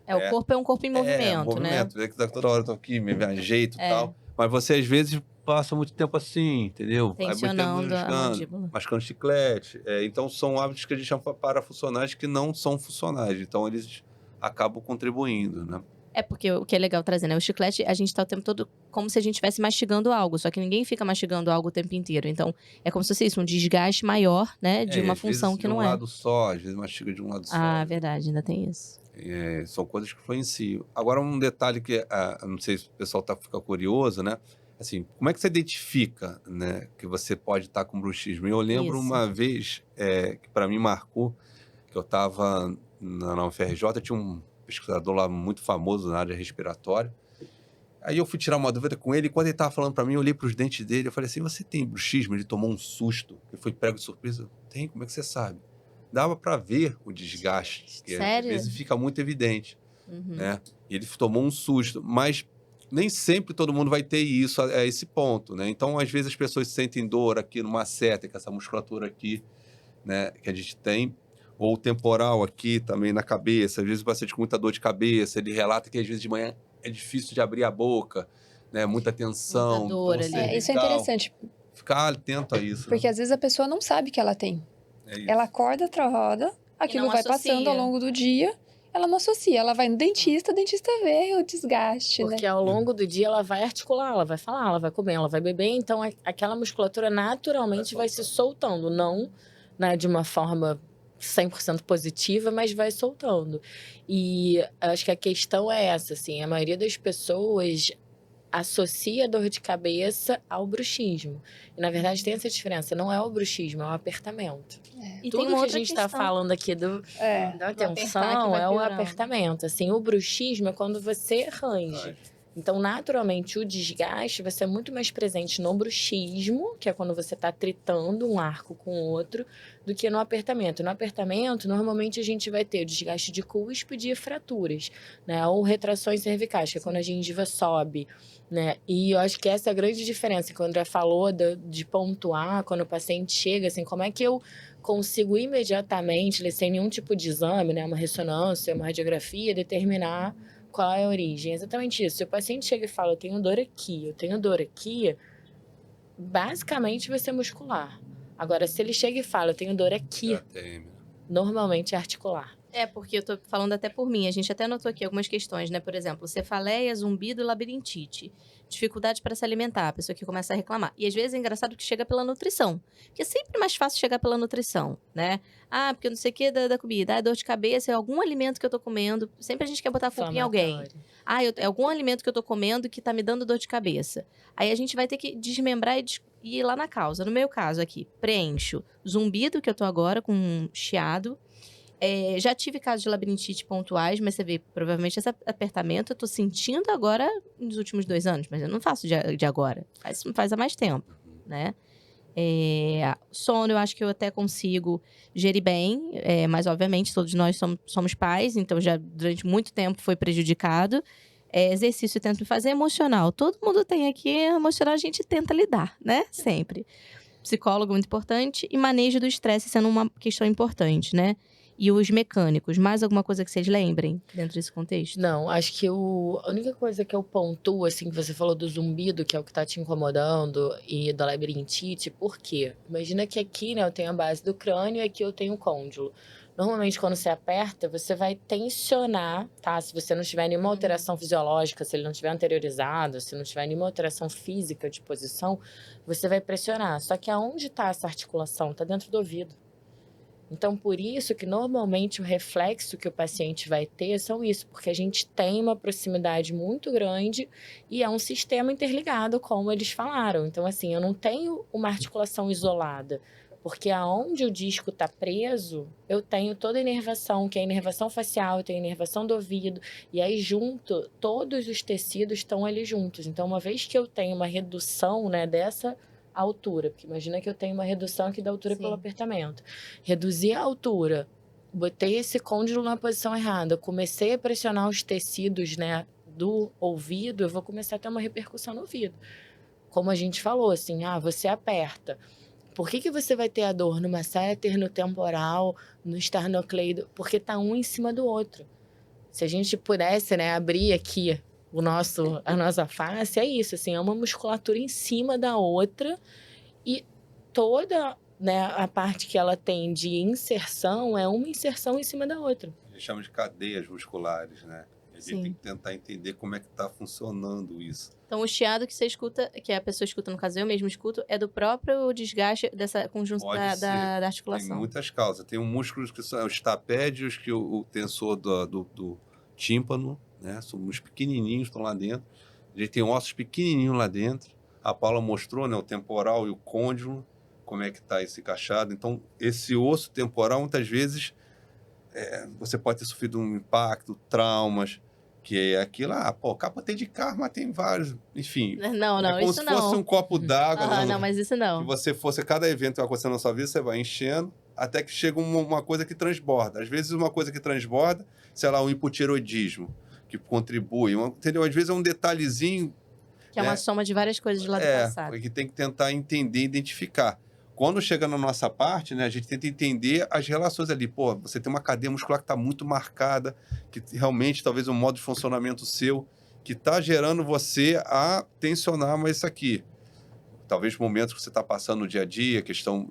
O corpo é um corpo em movimento, né? Vê que toda hora eu tô aqui, me ajeito e tal. Mas você, às vezes, passa muito tempo assim, entendeu? Tensionando a mandíbula. Mascando chiclete. Então, são hábitos que a gente chama parafuncionais que não são funcionais. Então, eles acabam contribuindo, né? Porque o que é legal trazer, né? O chiclete, a gente tá o tempo todo como se a gente estivesse mastigando algo, só que ninguém fica mastigando algo o tempo inteiro. Então, é como se fosse isso, um desgaste maior, né? De uma função que não é. De um lado só, às vezes mastiga de um lado só. Verdade, ainda tem isso. São coisas que influenciam. Agora, um detalhe que, não sei se o pessoal fica curioso, né? Assim, como é que você identifica, né, que você pode estar com bruxismo? Eu lembro uma vez, que para mim marcou, que eu estava na UFRJ, tinha um pesquisador lá muito famoso na área respiratória. Aí eu fui tirar uma dúvida com ele, e quando ele estava falando para mim, eu olhei para os dentes dele, eu falei assim, você tem bruxismo? Ele tomou um susto, ele foi pego de surpresa. Tem, como é que você sabe? Dava para ver o desgaste, que Sério? às vezes fica muito evidente, né? E ele tomou um susto, mas nem sempre todo mundo vai ter isso a esse ponto, né? Então, às vezes as pessoas sentem dor aqui numa seta, que é essa musculatura aqui, né, que a gente tem, ou temporal aqui também na cabeça. Às vezes o paciente com muita dor de cabeça, ele relata que às vezes de manhã é difícil de abrir a boca, né? Muita tensão. Muita dor ali. Isso é interessante. Ficar atento a isso. Porque às vezes a pessoa não sabe que ela tem. Ela acorda outra roda, aquilo vai passando ao longo do dia, ela não associa. Ela vai no dentista, o dentista vê o desgaste, Porque ao longo do dia ela vai articular, ela vai falar, ela vai comer, ela vai beber. Então aquela musculatura naturalmente vai se soltando. Não, né, de uma forma 100% positiva, mas vai soltando. E acho que a questão é essa, assim, a maioria das pessoas associa a dor de cabeça ao bruxismo. E, na verdade, tem essa diferença. Não é o bruxismo, é o apertamento. E tudo tem que a gente está falando aqui da tensão é o apertamento. Assim, o bruxismo é quando você range. Então, naturalmente, o desgaste vai ser muito mais presente no bruxismo, que é quando você está tritando um arco com o outro, do que no apertamento. No apertamento, normalmente a gente vai ter o desgaste de cúspide e fraturas, né? Ou retrações cervicais, que é quando a gengiva sobe, né? E eu acho que essa é a grande diferença, que o André falou de pontuar, quando o paciente chega, assim, como é que eu consigo imediatamente, sem nenhum tipo de exame, né? Uma ressonância, uma radiografia, determinar qual é a origem. Exatamente isso. Se o paciente chega e fala, eu tenho dor aqui, basicamente vai ser muscular. Agora, se ele chega e fala, eu tenho dor aqui, normalmente é articular. Porque eu tô falando até por mim. A gente até notou aqui algumas questões, né? Por exemplo, cefaleia, zumbido e labirintite. Dificuldade para se alimentar, a pessoa que começa a reclamar. E às vezes é engraçado que chega pela nutrição. Porque é sempre mais fácil chegar pela nutrição, né? Porque eu não sei o que da comida. Dor de cabeça, é algum alimento que eu tô comendo. Sempre a gente quer botar a culpa em alguém. É algum alimento que eu tô comendo que tá me dando dor de cabeça. Aí a gente vai ter que desmembrar e ir lá na causa. No meu caso aqui, preencho zumbido, que eu tô agora com chiado. Já tive casos de labirintite pontuais, mas você vê, provavelmente esse apertamento eu tô sentindo agora nos últimos 2 anos, mas eu não faço de agora. Faz há mais tempo, né? Sono, eu acho que eu até consigo gerir bem, mas obviamente todos nós somos pais, então já durante muito tempo foi prejudicado. Exercício eu tento fazer emocional. Todo mundo tem aqui emocional, a gente tenta lidar, né? Sempre. Psicólogo muito importante e manejo do estresse sendo uma questão importante, né? E os mecânicos, mais alguma coisa que vocês lembrem dentro desse contexto? Não, acho que a única coisa que eu pontuo, assim, que você falou do zumbido, que é o que tá te incomodando, e da labirintite, por quê? Imagina que aqui, né, eu tenho a base do crânio e aqui eu tenho o côndilo. Normalmente, quando você aperta, você vai tensionar, tá? Se você não tiver nenhuma alteração fisiológica, se ele não tiver anteriorizado, se não tiver nenhuma alteração física de posição, você vai pressionar. Só que aonde tá essa articulação? Tá dentro do ouvido. Então, por isso que normalmente o reflexo que o paciente vai ter são isso, porque a gente tem uma proximidade muito grande e é um sistema interligado, como eles falaram. Então, assim, eu não tenho uma articulação isolada, porque aonde o disco está preso, eu tenho toda a inervação, que é a inervação facial, eu tenho a inervação do ouvido, e aí junto, todos os tecidos estão ali juntos. Então, uma vez que eu tenho uma redução, né, dessa altura, porque imagina que eu tenho uma redução aqui da altura pelo apertamento. Reduzir a altura, botei esse côndilo na posição errada, comecei a pressionar os tecidos, né, do ouvido, eu vou começar a ter uma repercussão no ouvido. Como a gente falou, assim, você aperta. Por que você vai ter a dor no masseter, no temporal, no esternocleido? Porque tá um em cima do outro. Se a gente pudesse, né, abrir aqui a nossa face, é isso, assim, é uma musculatura em cima da outra e toda, né, a parte que ela tem de inserção é uma inserção em cima da outra. A gente chama de cadeias musculares, né? A gente tem que tentar entender como é que está funcionando isso. Então, o chiado que você escuta, que a pessoa escuta, no caso eu mesmo escuto, é do próprio desgaste dessa conjunção da articulação. Tem muitas causas. Tem músculos que são os tapédios, que o tensor do tímpano, né? São uns pequenininhos, estão lá dentro. A gente tem ossos pequenininhos lá dentro. A Paula mostrou, né, o temporal e o côndilo, como é que está esse encaixado. Então, esse osso temporal, muitas vezes, você pode ter sofrido um impacto, traumas, que é aquilo, capotei de carro, mas tem vários, enfim. Não, é como isso se fosse um copo d'água. Não, mas isso não. Que você fosse, cada evento que vai acontecendo na sua vida, você vai enchendo, até que chega uma coisa que transborda. Às vezes, uma coisa que transborda, sei lá, um hipotiroidismo, que contribui. Entendeu? Às vezes é um detalhezinho. Que é uma soma de várias coisas do lado passado. Que tem que tentar entender, identificar. Quando chega na nossa parte, né, a gente tenta entender as relações ali. Pô, você tem uma cadeia muscular que está muito marcada, que realmente talvez um modo de funcionamento seu, que está gerando você a tensionar mais isso aqui. Talvez momentos que você está passando no dia a dia, questão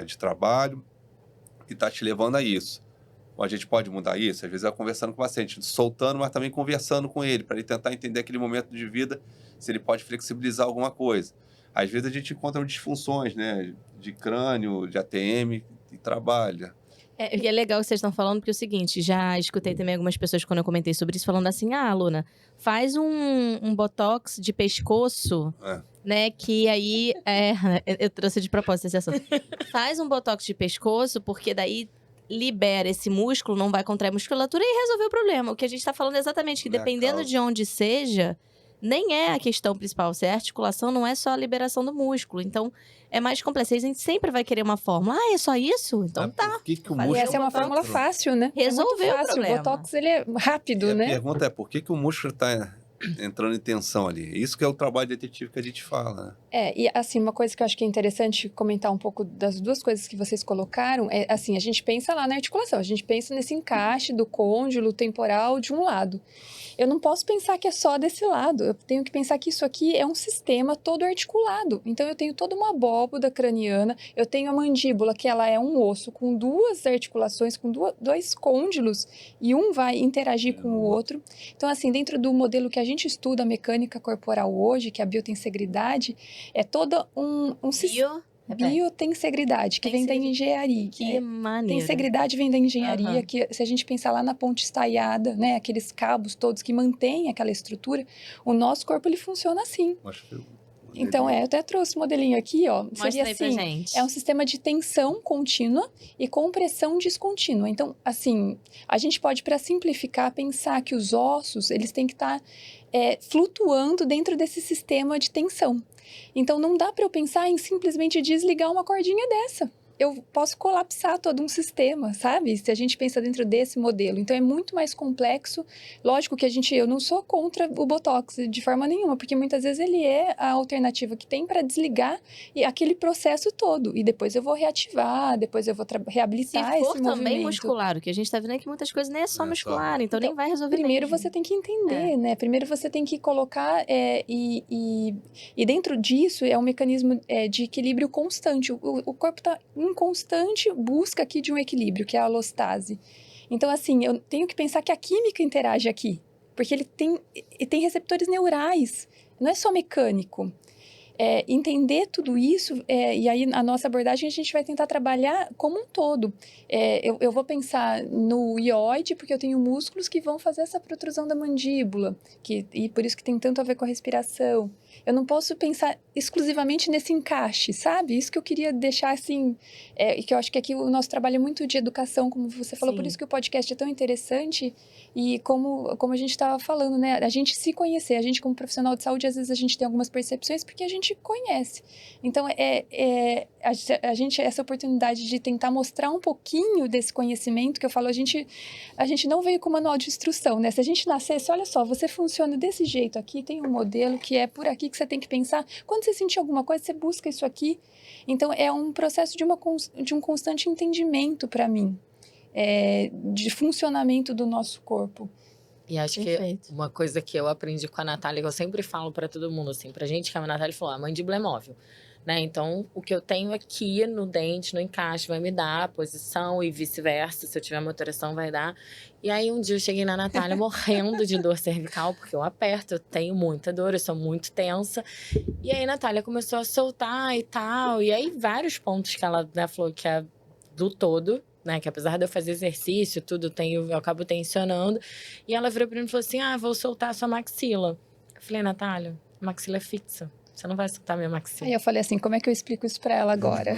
de trabalho, que está te levando a isso. Ou a gente pode mudar isso? Às vezes é conversando com o paciente, soltando, mas também conversando com ele, para ele tentar entender aquele momento de vida, se ele pode flexibilizar alguma coisa. Às vezes a gente encontra disfunções, né, de crânio, de ATM, e trabalha. E é legal que vocês estão falando, porque é o seguinte, já escutei também algumas pessoas quando eu comentei sobre isso, falando assim, Luna, faz um botox de pescoço, né, que aí, eu trouxe de propósito esse assunto. Faz um botox de pescoço, porque daí libera esse músculo, não vai contrair a musculatura e resolver o problema. O que a gente está falando é exatamente que dependendo de onde seja, nem é a questão principal. Se é a articulação, não é só a liberação do músculo. Então, é mais complexo. A gente sempre vai querer uma fórmula. É só isso? Então tá. Que o músculo... Essa é uma fórmula fácil, né? Resolveu o problema. O Botox, ele é rápido, né? A pergunta é, por que o músculo está entrando em tensão ali? Isso que é o trabalho detetive que a gente fala, né? E assim, uma coisa que eu acho que é interessante comentar um pouco das duas coisas que vocês colocaram, é assim, a gente pensa lá na articulação, a gente pensa nesse encaixe do côndilo temporal de um lado. Eu não posso pensar que é só desse lado, eu tenho que pensar que isso aqui é um sistema todo articulado. Então, eu tenho toda uma abóboda craniana, eu tenho a mandíbula, que ela é um osso com duas articulações, com dois côndilos, e um vai interagir com o outro. Então, assim, dentro do modelo que a gente estuda, a mecânica corporal hoje, que é a biotensegridade, é todo um sistema... Biotensegridade, que vem da engenharia. Que maneiro. Tensegridade vem da engenharia, que se a gente pensar lá na ponte estaiada, né, aqueles cabos todos que mantêm aquela estrutura, o nosso corpo ele funciona assim. Então, eu até trouxe o modelinho aqui, ó. Mostra Seria aí pra assim, gente. é um sistema de tensão contínua e compressão descontínua. Então, assim, a gente pode, para simplificar, pensar que os ossos, eles têm que estar flutuando dentro desse sistema de tensão. Então, não dá para eu pensar em simplesmente desligar uma cordinha dessa. Eu posso colapsar todo um sistema, sabe? Se a gente pensa dentro desse modelo. Então, é muito mais complexo. Lógico que eu não sou contra o Botox de forma nenhuma, porque muitas vezes ele é a alternativa que tem para desligar aquele processo todo. E depois eu vou reativar, depois eu vou reabilitar Se esse for também movimento. muscular, o que a gente tá vendo é que muitas coisas nem é só Não é só. muscular, então nem vai resolver Primeiro mesmo. você tem que entender, né? Primeiro você tem que colocar e dentro disso é um mecanismo de equilíbrio constante. O corpo está em constante busca aqui de um equilíbrio, que é a alostase. Então, assim, eu tenho que pensar que a química interage aqui, porque ele tem receptores neurais, não é só mecânico. Entender tudo isso, e aí a nossa abordagem a gente vai tentar trabalhar como um todo. Eu vou pensar no ióide, porque eu tenho músculos que vão fazer essa protrusão da mandíbula, e por isso que tem tanto a ver com a respiração. Eu não posso pensar exclusivamente nesse encaixe, sabe? Isso que eu queria deixar assim, e que eu acho que aqui o nosso trabalho é muito de educação, como você falou, Sim. por isso que o podcast é tão interessante, e como a gente estava falando, né? A gente se conhecer, a gente como profissional de saúde, às vezes a gente tem algumas percepções porque a gente conhece. Então, a gente, essa oportunidade de tentar mostrar um pouquinho desse conhecimento, que eu falo, a gente não veio com manual de instrução, né? Se a gente nascesse, olha só, você funciona desse jeito aqui, tem um modelo que é por aqui que você tem que pensar. Quando você sentir alguma coisa, você busca isso aqui. Então, é um processo de um constante entendimento para mim, de funcionamento do nosso corpo. E acho Perfeito. que uma coisa que eu aprendi com a Natália, que eu sempre falo pra todo mundo, assim, pra gente, que a Natália falou, a mandíbula é móvel, né? Então, o que eu tenho aqui no dente, no encaixe, vai me dar a posição e vice-versa. Se eu tiver motorização, vai dar. E aí, um dia eu cheguei na Natália morrendo de dor cervical, porque eu aperto, eu tenho muita dor, eu sou muito tensa. E aí, a Natália começou a soltar e tal. E aí, vários pontos que ela, né, falou que é do todo, né? Que apesar de eu fazer exercício, tudo, eu acabo tensionando. E ela virou pra mim e falou assim, vou soltar a sua maxila. Eu falei, Natália, a maxila é fixa. Você não vai soltar minha maxila. Aí eu falei assim, como é que eu explico isso para ela agora?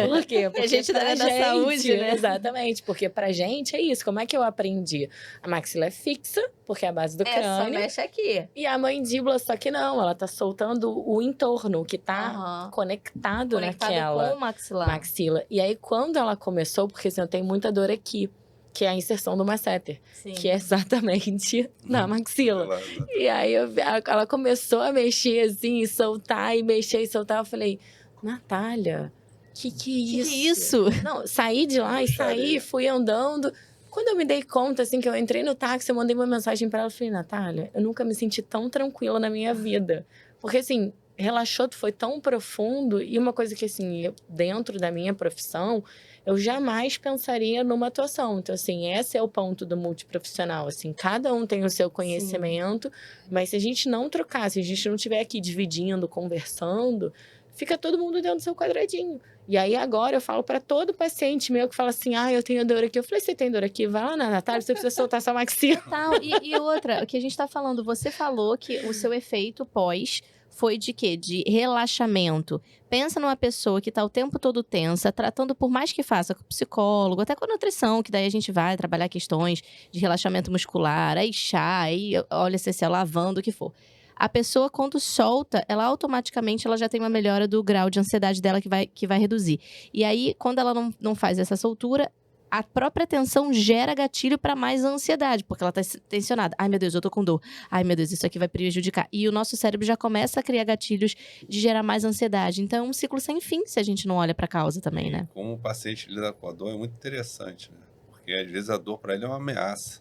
Por quê? Porque a gente tá da saúde, né? Exatamente, porque pra gente é isso. Como é que eu aprendi? A maxila é fixa, porque é a base do Só crânio. mexe aqui. E a mandíbula, só que não, ela tá soltando o entorno, o que tá conectado naquela com o maxilar. maxila. E aí, quando ela começou, porque assim, eu tenho muita dor aqui, que é a inserção do masseter, Sim. que é exatamente na maxila. E aí, ela começou a mexer assim, e soltar, e mexer e soltar. Eu falei, Natália, que é isso? Que isso? Não, saí de lá e saí, fui andando. Quando eu me dei conta, assim, que eu entrei no táxi, eu mandei uma mensagem pra ela. Eu falei, Natália, eu nunca me senti tão tranquila na minha vida. Porque, assim, relaxou, foi tão profundo. E uma coisa que, assim, dentro da minha profissão, eu jamais pensaria numa atuação. Então, assim, esse é o ponto do multiprofissional, assim. Cada um tem o seu conhecimento, mas se a gente não trocar, se a gente não estiver aqui dividindo, conversando, fica todo mundo dentro do seu quadradinho. E aí, agora, eu falo para todo paciente meu que fala assim, eu tenho dor aqui. Eu falei, você tem dor aqui? Vai lá na Natália, você precisa soltar essa maxila. Tal. E outra, o que a gente tá falando, você falou que o seu efeito pós foi de quê? De relaxamento. Pensa numa pessoa que tá o tempo todo tensa, tratando, por mais que faça com o psicólogo, até com a nutrição, que daí a gente vai trabalhar questões de relaxamento muscular, aí chá, aí óleo essencial, lavando, o que for. A pessoa, quando solta, ela automaticamente ela já tem uma melhora do grau de ansiedade dela que vai reduzir. E aí, quando ela não faz essa soltura, a própria tensão gera gatilho para mais ansiedade, porque ela tá tensionada. Ai, meu Deus, eu tô com dor. Ai, meu Deus, isso aqui vai prejudicar. E o nosso cérebro já começa a criar gatilhos de gerar mais ansiedade. Então, é um ciclo sem fim se a gente não olha pra causa também, né? Como o paciente lida com a dor é muito interessante, né? Porque às vezes a dor para ele é uma ameaça.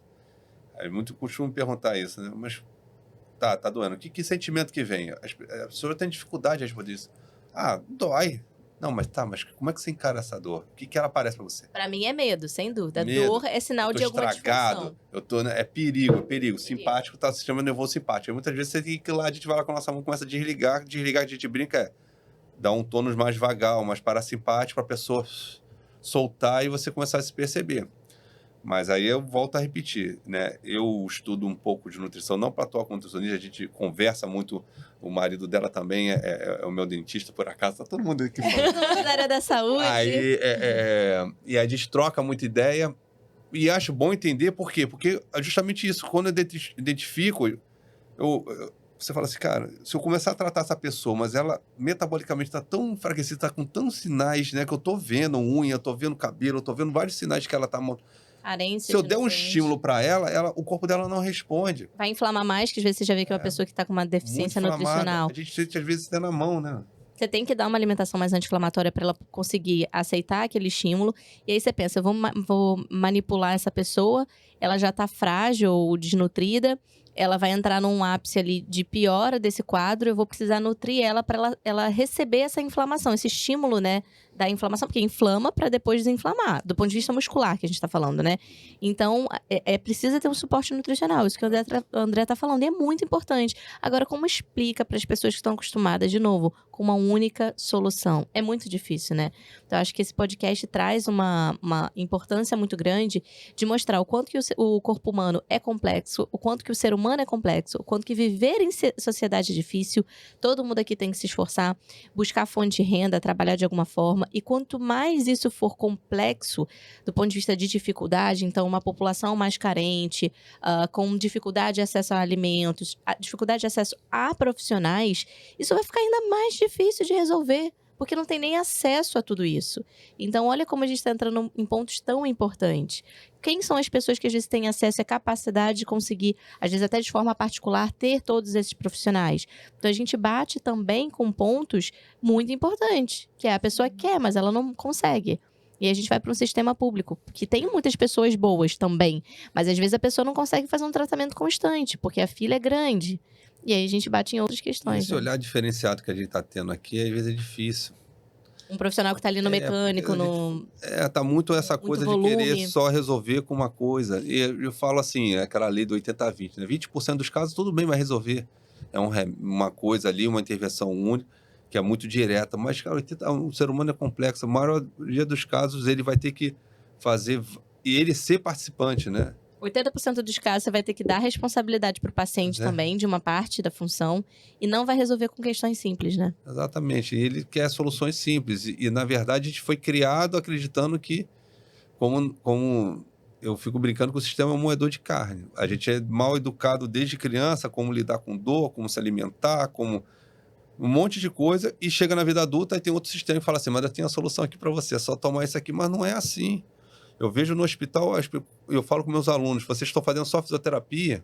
Aí muito costumo perguntar isso, né? Mas tá doendo. Que sentimento que vem? A pessoa tem dificuldade de responder isso. Dói. Não, mas como é que você encara essa dor? O que ela parece pra você? Pra mim é medo, sem dúvida. Medo. Dor é sinal de alguma estragado, disfunção. é perigo. Simpático tá se chama nervoso simpático. Aí muitas vezes você tem que ir lá, a gente vai lá com a nossa mão, começa a desligar, a gente brinca, dá um tônus mais vagal, mais parasimpático pra pessoa soltar e você começar a se perceber. Mas aí eu volto a repetir, né? Eu estudo um pouco de nutrição, não para atuar como nutricionista, a gente conversa muito, o marido dela também é o meu dentista, por acaso, tá todo mundo aqui falando. Todo mundo da área da saúde. Aí, e a gente troca muita ideia e acho bom entender por quê. Porque é justamente isso, quando eu identifico, você fala assim, cara, se eu começar a tratar essa pessoa, mas ela metabolicamente está tão enfraquecida, está com tantos sinais, né? Que eu tô vendo unha, eu tô vendo cabelo, eu tô vendo vários sinais que ela tá... Carência Se eu de der um nutrientes. estímulo para ela, o corpo dela não responde. Vai inflamar mais, que às vezes você já vê que é uma pessoa que está com uma deficiência Muito inflamada. nutricional. A gente sente, às vezes, até na mão, né? Você tem que dar uma alimentação mais anti-inflamatória para ela conseguir aceitar aquele estímulo. E aí você pensa, eu vou manipular essa pessoa, ela já tá frágil ou desnutrida, ela vai entrar num ápice ali de piora desse quadro, eu vou precisar nutrir ela para ela receber essa inflamação, esse estímulo, né, da inflamação, porque inflama para depois desinflamar, do ponto de vista muscular que a gente tá falando, né? Então, precisa ter um suporte nutricional, isso que o André tá falando, e é muito importante. Agora, como explica para as pessoas que estão acostumadas, de novo, com uma única solução? É muito difícil, né? Então, acho que esse podcast traz uma importância muito grande de mostrar o quanto que o corpo humano é complexo, o quanto que o ser humano é complexo, o quanto que viver em sociedade é difícil, todo mundo aqui tem que se esforçar, buscar fonte de renda, trabalhar de alguma forma, e quanto mais isso for complexo, do ponto de vista de dificuldade, então uma população mais carente, com dificuldade de acesso a alimentos, dificuldade de acesso a profissionais, isso vai ficar ainda mais difícil de resolver, porque não tem nem acesso a tudo isso. Então, olha como a gente está entrando em pontos tão importantes. Quem são as pessoas que às vezes têm acesso à capacidade de conseguir, às vezes até de forma particular, ter todos esses profissionais? Então, a gente bate também com pontos muito importantes, que é a pessoa quer, mas ela não consegue. E a gente vai para um sistema público, que tem muitas pessoas boas também, mas às vezes a pessoa não consegue fazer um tratamento constante, porque a fila é grande. E aí a gente bate em outras questões. Esse olhar diferenciado que a gente está tendo aqui, às vezes é difícil. Um profissional que está ali no mecânico, tá muito essa muito coisa volume. de querer só resolver com uma coisa. E eu falo assim, aquela lei do 80-20, né? 20% dos casos tudo bem, vai resolver. É uma coisa ali, uma intervenção única, que é muito direta. Mas, cara, o ser humano é complexo. A maioria dos casos ele vai ter que fazer... E ele ser participante, né? 80% dos casos você vai ter que dar responsabilidade para o paciente também, de uma parte da função, e não vai resolver com questões simples, né? Exatamente. Ele quer soluções simples. E na verdade, a gente foi criado acreditando que, como eu fico brincando que o sistema é um moedor de carne. A gente é mal educado desde criança, como lidar com dor, como se alimentar, como um monte de coisa, e chega na vida adulta e tem outro sistema que fala assim, mas eu tenho a solução aqui para você, é só tomar isso aqui. Mas não é assim. Eu vejo no hospital, eu falo com meus alunos, vocês estão fazendo só fisioterapia,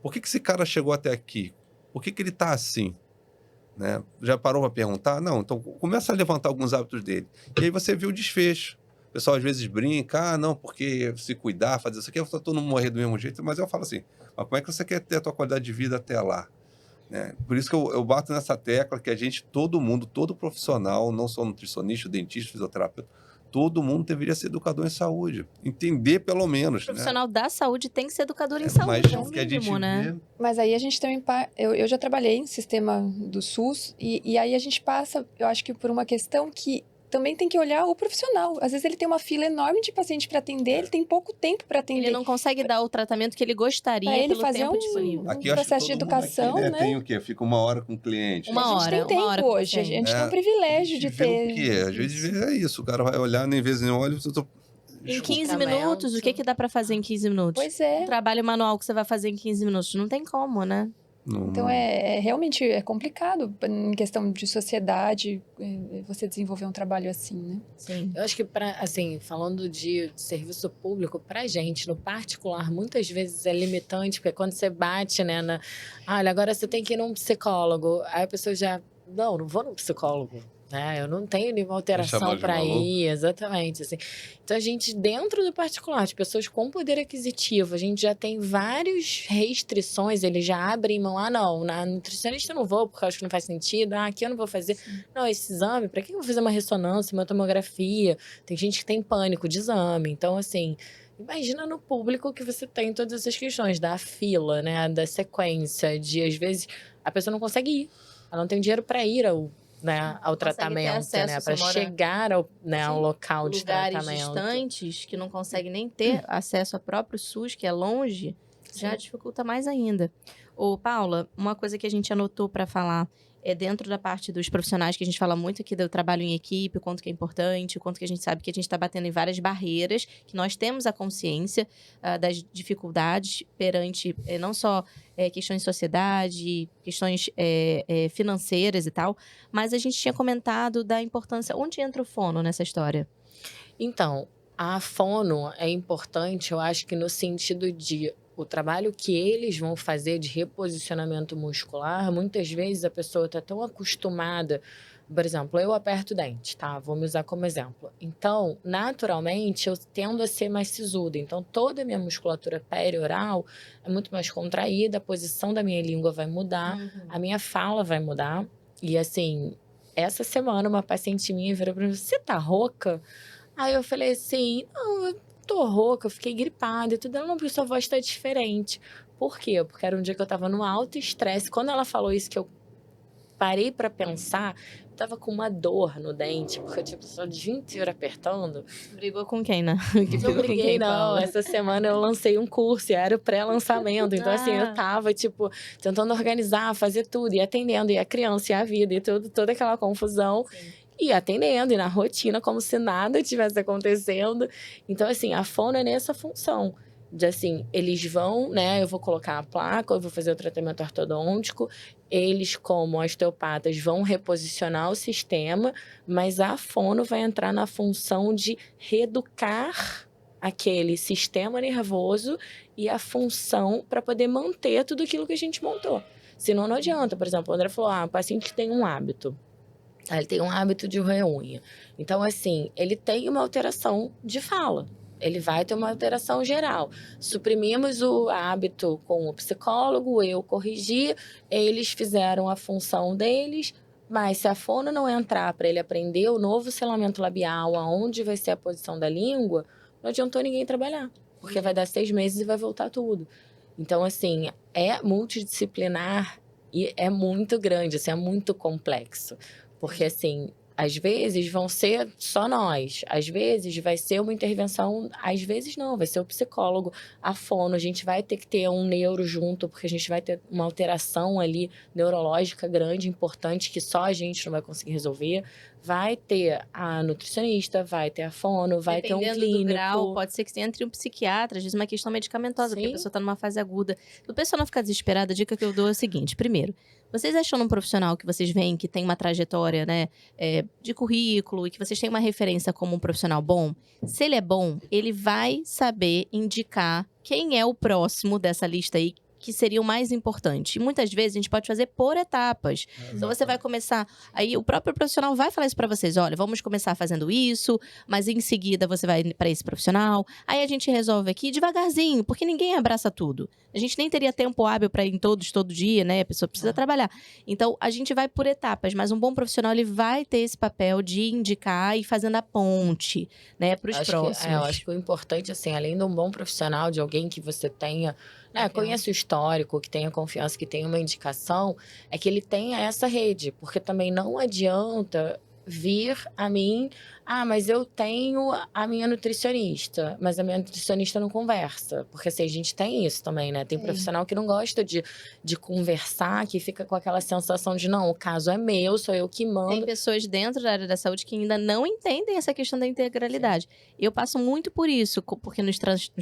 por que esse cara chegou até aqui? Por que ele está assim? Né? Já parou para perguntar? Não, então começa a levantar alguns hábitos dele. E aí você vê o desfecho. O pessoal às vezes brinca, não, porque se cuidar, fazer isso aqui, eu estou não morrer do mesmo jeito, mas eu falo assim, mas como é que você quer ter a tua qualidade de vida até lá? Né? Por isso que eu bato nessa tecla que a gente, todo mundo, todo profissional, não só nutricionista, dentista, fisioterapeuta, todo mundo deveria ser educador em saúde. Entender, pelo menos. O profissional da saúde tem que ser educador em mas saúde, é o que a gente mínimo, né? vê... Mas aí a gente também... Eu já trabalhei em sistema do SUS e aí a gente passa, eu acho que por uma questão que também tem que olhar o profissional. Às vezes ele tem uma fila enorme de paciente para atender, ele tem pouco tempo para atender. Ele não consegue dar o tratamento que ele gostaria pra ele pelo fazer tempo disponível. Aqui, processo de acho que todo mundo educação, aqui, né? Tem o quê? Fica 1 hora com o cliente. Uma a gente hora, tem 1 tempo hora com o hoje, a paciente. gente tem o privilégio de vê ter... o quê? Às vezes é isso, o cara vai olhar, nem vezes nem olha, Em 15 Tratamento. minutos, o que dá pra fazer em 15 minutos? Pois é. Um trabalho manual que você vai fazer em 15 minutos, não tem como, né? Então, realmente é complicado em questão de sociedade você desenvolver um trabalho assim, né? Sim. Eu acho que, assim, falando de serviço público, pra gente, no particular, muitas vezes é limitante, porque quando você bate, né, olha, agora você tem que ir num psicólogo, aí a pessoa já, não vou num psicólogo. Eu não tenho nenhuma alteração para ir, exatamente, assim. Então, a gente, dentro do particular, as pessoas com poder aquisitivo, a gente já tem várias restrições, eles já abrem mão, não, na nutricionista eu não vou, porque eu acho que não faz sentido, aqui eu não vou fazer. Sim. Não, esse exame, para que eu vou fazer uma ressonância, uma tomografia? Tem gente que tem pânico de exame, então, assim... Imagina no público que você tem todas essas questões da fila, né, da sequência, de, às vezes, a pessoa não consegue ir, ela não tem dinheiro para ir ao né, ao Consegue ter tratamento, acesso, né, você para mora chegar ao, né, ao Sim, local de lugares tratamento. distantes que não conseguem nem ter acesso ao próprio SUS, que é longe, já Sim. dificulta mais ainda. Ô, Paula, uma coisa que a gente anotou para falar é dentro da parte dos profissionais, que a gente fala muito aqui do trabalho em equipe, o quanto que é importante, o quanto que a gente sabe que a gente está batendo em várias barreiras, que nós temos a consciência das dificuldades perante não só questões de sociedade, questões financeiras e tal, mas a gente tinha comentado da importância. Onde entra o fono nessa história? Então, a fono é importante, eu acho que no sentido de o trabalho que eles vão fazer de reposicionamento muscular, muitas vezes a pessoa está tão acostumada. Por exemplo, eu aperto o dente, tá? Vou me usar como exemplo. Então, naturalmente, eu tendo a ser mais sisuda. Então, toda a minha musculatura perioral é muito mais contraída, a posição da minha língua vai mudar, a minha fala vai mudar. E assim, essa semana uma paciente minha virou para mim: "Você tá rouca?" Aí eu falei assim: "Não, eu tô rouca, eu fiquei gripada e tudo." Ela: "Não, porque sua voz tá diferente." Por quê? Porque era um dia que eu estava no alto estresse. Quando ela falou isso, que eu parei pra pensar, eu estava com uma dor no dente, porque eu, tipo, só o dia inteiro apertando. Brigou com quem, né? Que Não brigou com briguei, quem, não. Paula? Essa semana eu lancei um curso e era o pré-lançamento. Então, assim, eu tava, tipo, tentando organizar, fazer tudo, e atendendo, e a criança, e a vida, e tudo, toda aquela confusão. Sim. E atendendo, e na rotina, como se nada tivesse acontecendo. Então, assim, a fono é nessa função. De, assim, eles vão, né? Eu vou colocar a placa, eu vou fazer o tratamento ortodôntico. Eles, como osteopatas, vão reposicionar o sistema. Mas a fono vai entrar na função de reeducar aquele sistema nervoso e a função para poder manter tudo aquilo que a gente montou. Senão não adianta. Por exemplo, o André falou: o paciente tem um hábito. Ele tem um hábito de roer unha. Então, assim, ele tem uma alteração de fala. Ele vai ter uma alteração geral. Suprimimos o hábito com o psicólogo, eu corrigi, eles fizeram a função deles, mas se a fono não entrar para ele aprender o novo selamento labial, aonde vai ser a posição da língua, não adiantou ninguém trabalhar, porque vai dar 6 meses e vai voltar tudo. Então, assim, é multidisciplinar e é muito grande, assim, é muito complexo. Porque, assim, às vezes vão ser só nós, às vezes vai ser uma intervenção, às vezes não, vai ser o psicólogo, a fono, a gente vai ter que ter um neuro junto, porque a gente vai ter uma alteração ali neurológica grande, importante, que só a gente não vai conseguir resolver. Vai ter a nutricionista, vai ter a fono, vai ter um Dependendo clínico. do grau, pode ser que entre um psiquiatra, às vezes uma questão medicamentosa, porque a Sim. pessoa está numa fase aguda. Se o pessoal não ficar desesperada, a dica que eu dou é o seguinte: primeiro, vocês acham num profissional que vocês veem que tem uma trajetória, né, de currículo e que vocês têm uma referência como um profissional bom? Se ele é bom, ele vai saber indicar quem é o próximo dessa lista aí que seria o mais importante. E muitas vezes a gente pode fazer por etapas. Então você vai começar, aí o próprio profissional vai falar isso para vocês: olha, vamos começar fazendo isso, mas em seguida você vai para esse profissional. Aí a gente resolve aqui devagarzinho, porque ninguém abraça tudo. A gente nem teria tempo hábil para ir em todos todo dia, né? A pessoa precisa trabalhar. Então a gente vai por etapas, mas um bom profissional ele vai ter esse papel de indicar e fazendo a ponte, né, para os próximos. Eu acho que o importante, assim, além de um bom profissional, de alguém que você tenha, né, conheça o histórico, que tenha confiança, que tenha uma indicação, é que ele tenha essa rede. Porque também não adianta vir a mim: mas eu tenho a minha nutricionista, mas a minha nutricionista não conversa. Porque, assim, a gente tem isso também, né? Tem profissional que não gosta de conversar, que fica com aquela sensação de: não, o caso é meu, sou eu que mando. Tem pessoas dentro da área da saúde que ainda não entendem essa questão da integralidade. Eu passo muito por isso, porque nos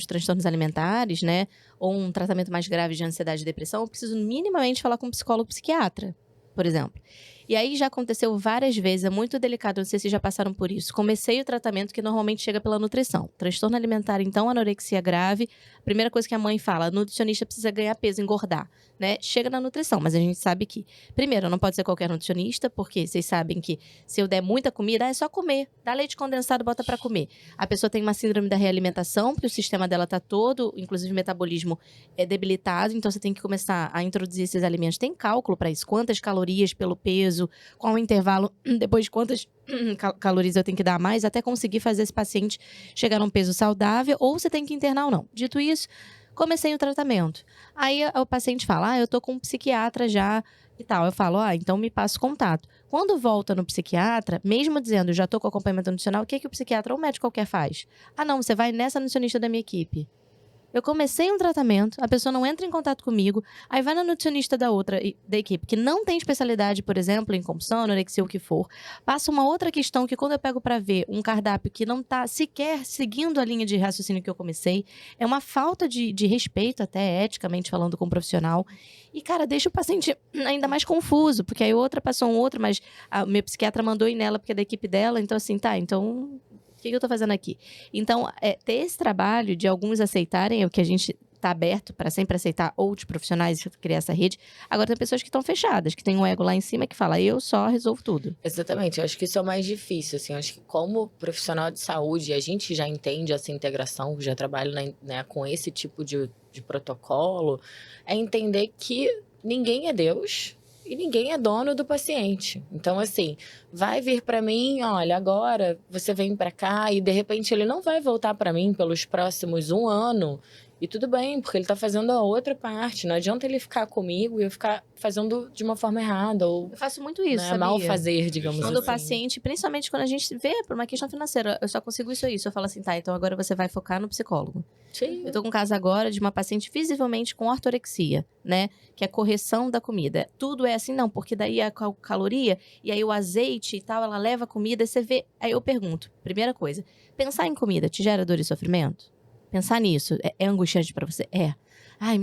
transtornos alimentares, né, ou um tratamento mais grave de ansiedade e depressão, eu preciso minimamente falar com um psicólogo psiquiatra, por exemplo. E aí já aconteceu várias vezes, é muito delicado, não sei se já passaram por isso. Comecei o tratamento que normalmente chega pela nutrição. Transtorno alimentar, então, anorexia grave. A primeira coisa que a mãe fala: a nutricionista precisa ganhar peso, engordar, né? Chega na nutrição, mas a gente sabe que, primeiro, não pode ser qualquer nutricionista, porque vocês sabem que se eu der muita comida, é só comer. Dá leite condensado, bota pra comer. A pessoa tem uma síndrome da realimentação, porque o sistema dela tá todo, inclusive o metabolismo, é debilitado, então você tem que começar a introduzir esses alimentos. Tem cálculo para isso: quantas calorias pelo peso, qual o intervalo, depois de quantas calorias eu tenho que dar a mais, até conseguir fazer esse paciente chegar a um peso saudável, ou você tem que internar ou não. Dito isso, comecei o tratamento. Aí o paciente fala: eu tô com um psiquiatra já e tal. Eu falo: então me passa o contato. Quando volta no psiquiatra, mesmo dizendo, já tô com acompanhamento nutricional, o que o psiquiatra ou o médico qualquer faz? Ah, não, você vai nessa nutricionista da minha equipe. Eu comecei um tratamento, a pessoa não entra em contato comigo, aí vai na nutricionista da equipe, que não tem especialidade, por exemplo, em compulsão, anorexia, o que for. Passa uma outra questão que quando eu pego pra ver um cardápio que não tá sequer seguindo a linha de raciocínio que eu comecei, é uma falta de respeito, até eticamente falando com o profissional. E, cara, deixa o paciente ainda mais confuso, porque aí outra passou um outro, mas o meu psiquiatra mandou ir nela porque é da equipe dela, então assim, tá, então o que eu tô fazendo aqui? Então, ter esse trabalho de alguns aceitarem o que a gente tá aberto para sempre aceitar outros profissionais e criar essa rede. Agora tem pessoas que estão fechadas, que tem um ego lá em cima que fala, eu só resolvo tudo. Exatamente, eu acho que isso é o mais difícil, assim, eu acho que como profissional de saúde, a gente já entende essa integração, já trabalha né, com esse tipo de protocolo, é entender que ninguém é Deus, e ninguém é dono do paciente. Então, assim, vai vir para mim, olha, agora você vem para cá e de repente ele não vai voltar para mim pelos próximos 1 ano. E tudo bem, porque ele tá fazendo a outra parte. Não adianta ele ficar comigo e eu ficar fazendo de uma forma errada ou Eu faço muito isso, né, sabia? mal fazer, digamos Quando assim. o paciente, principalmente quando a gente vê por uma questão financeira, eu só consigo isso aí. Eu falo assim, tá, então agora você vai focar no psicólogo. Sim. Eu tô com um caso agora de uma paciente visivelmente com ortorexia, né? Que é correção da comida. Tudo é assim, não, porque daí a caloria e aí o azeite e tal, ela leva a comida e você vê. Aí eu pergunto, primeira coisa, pensar em comida te gera dor e sofrimento? Pensar nisso, é angustiante pra você? É. Ai,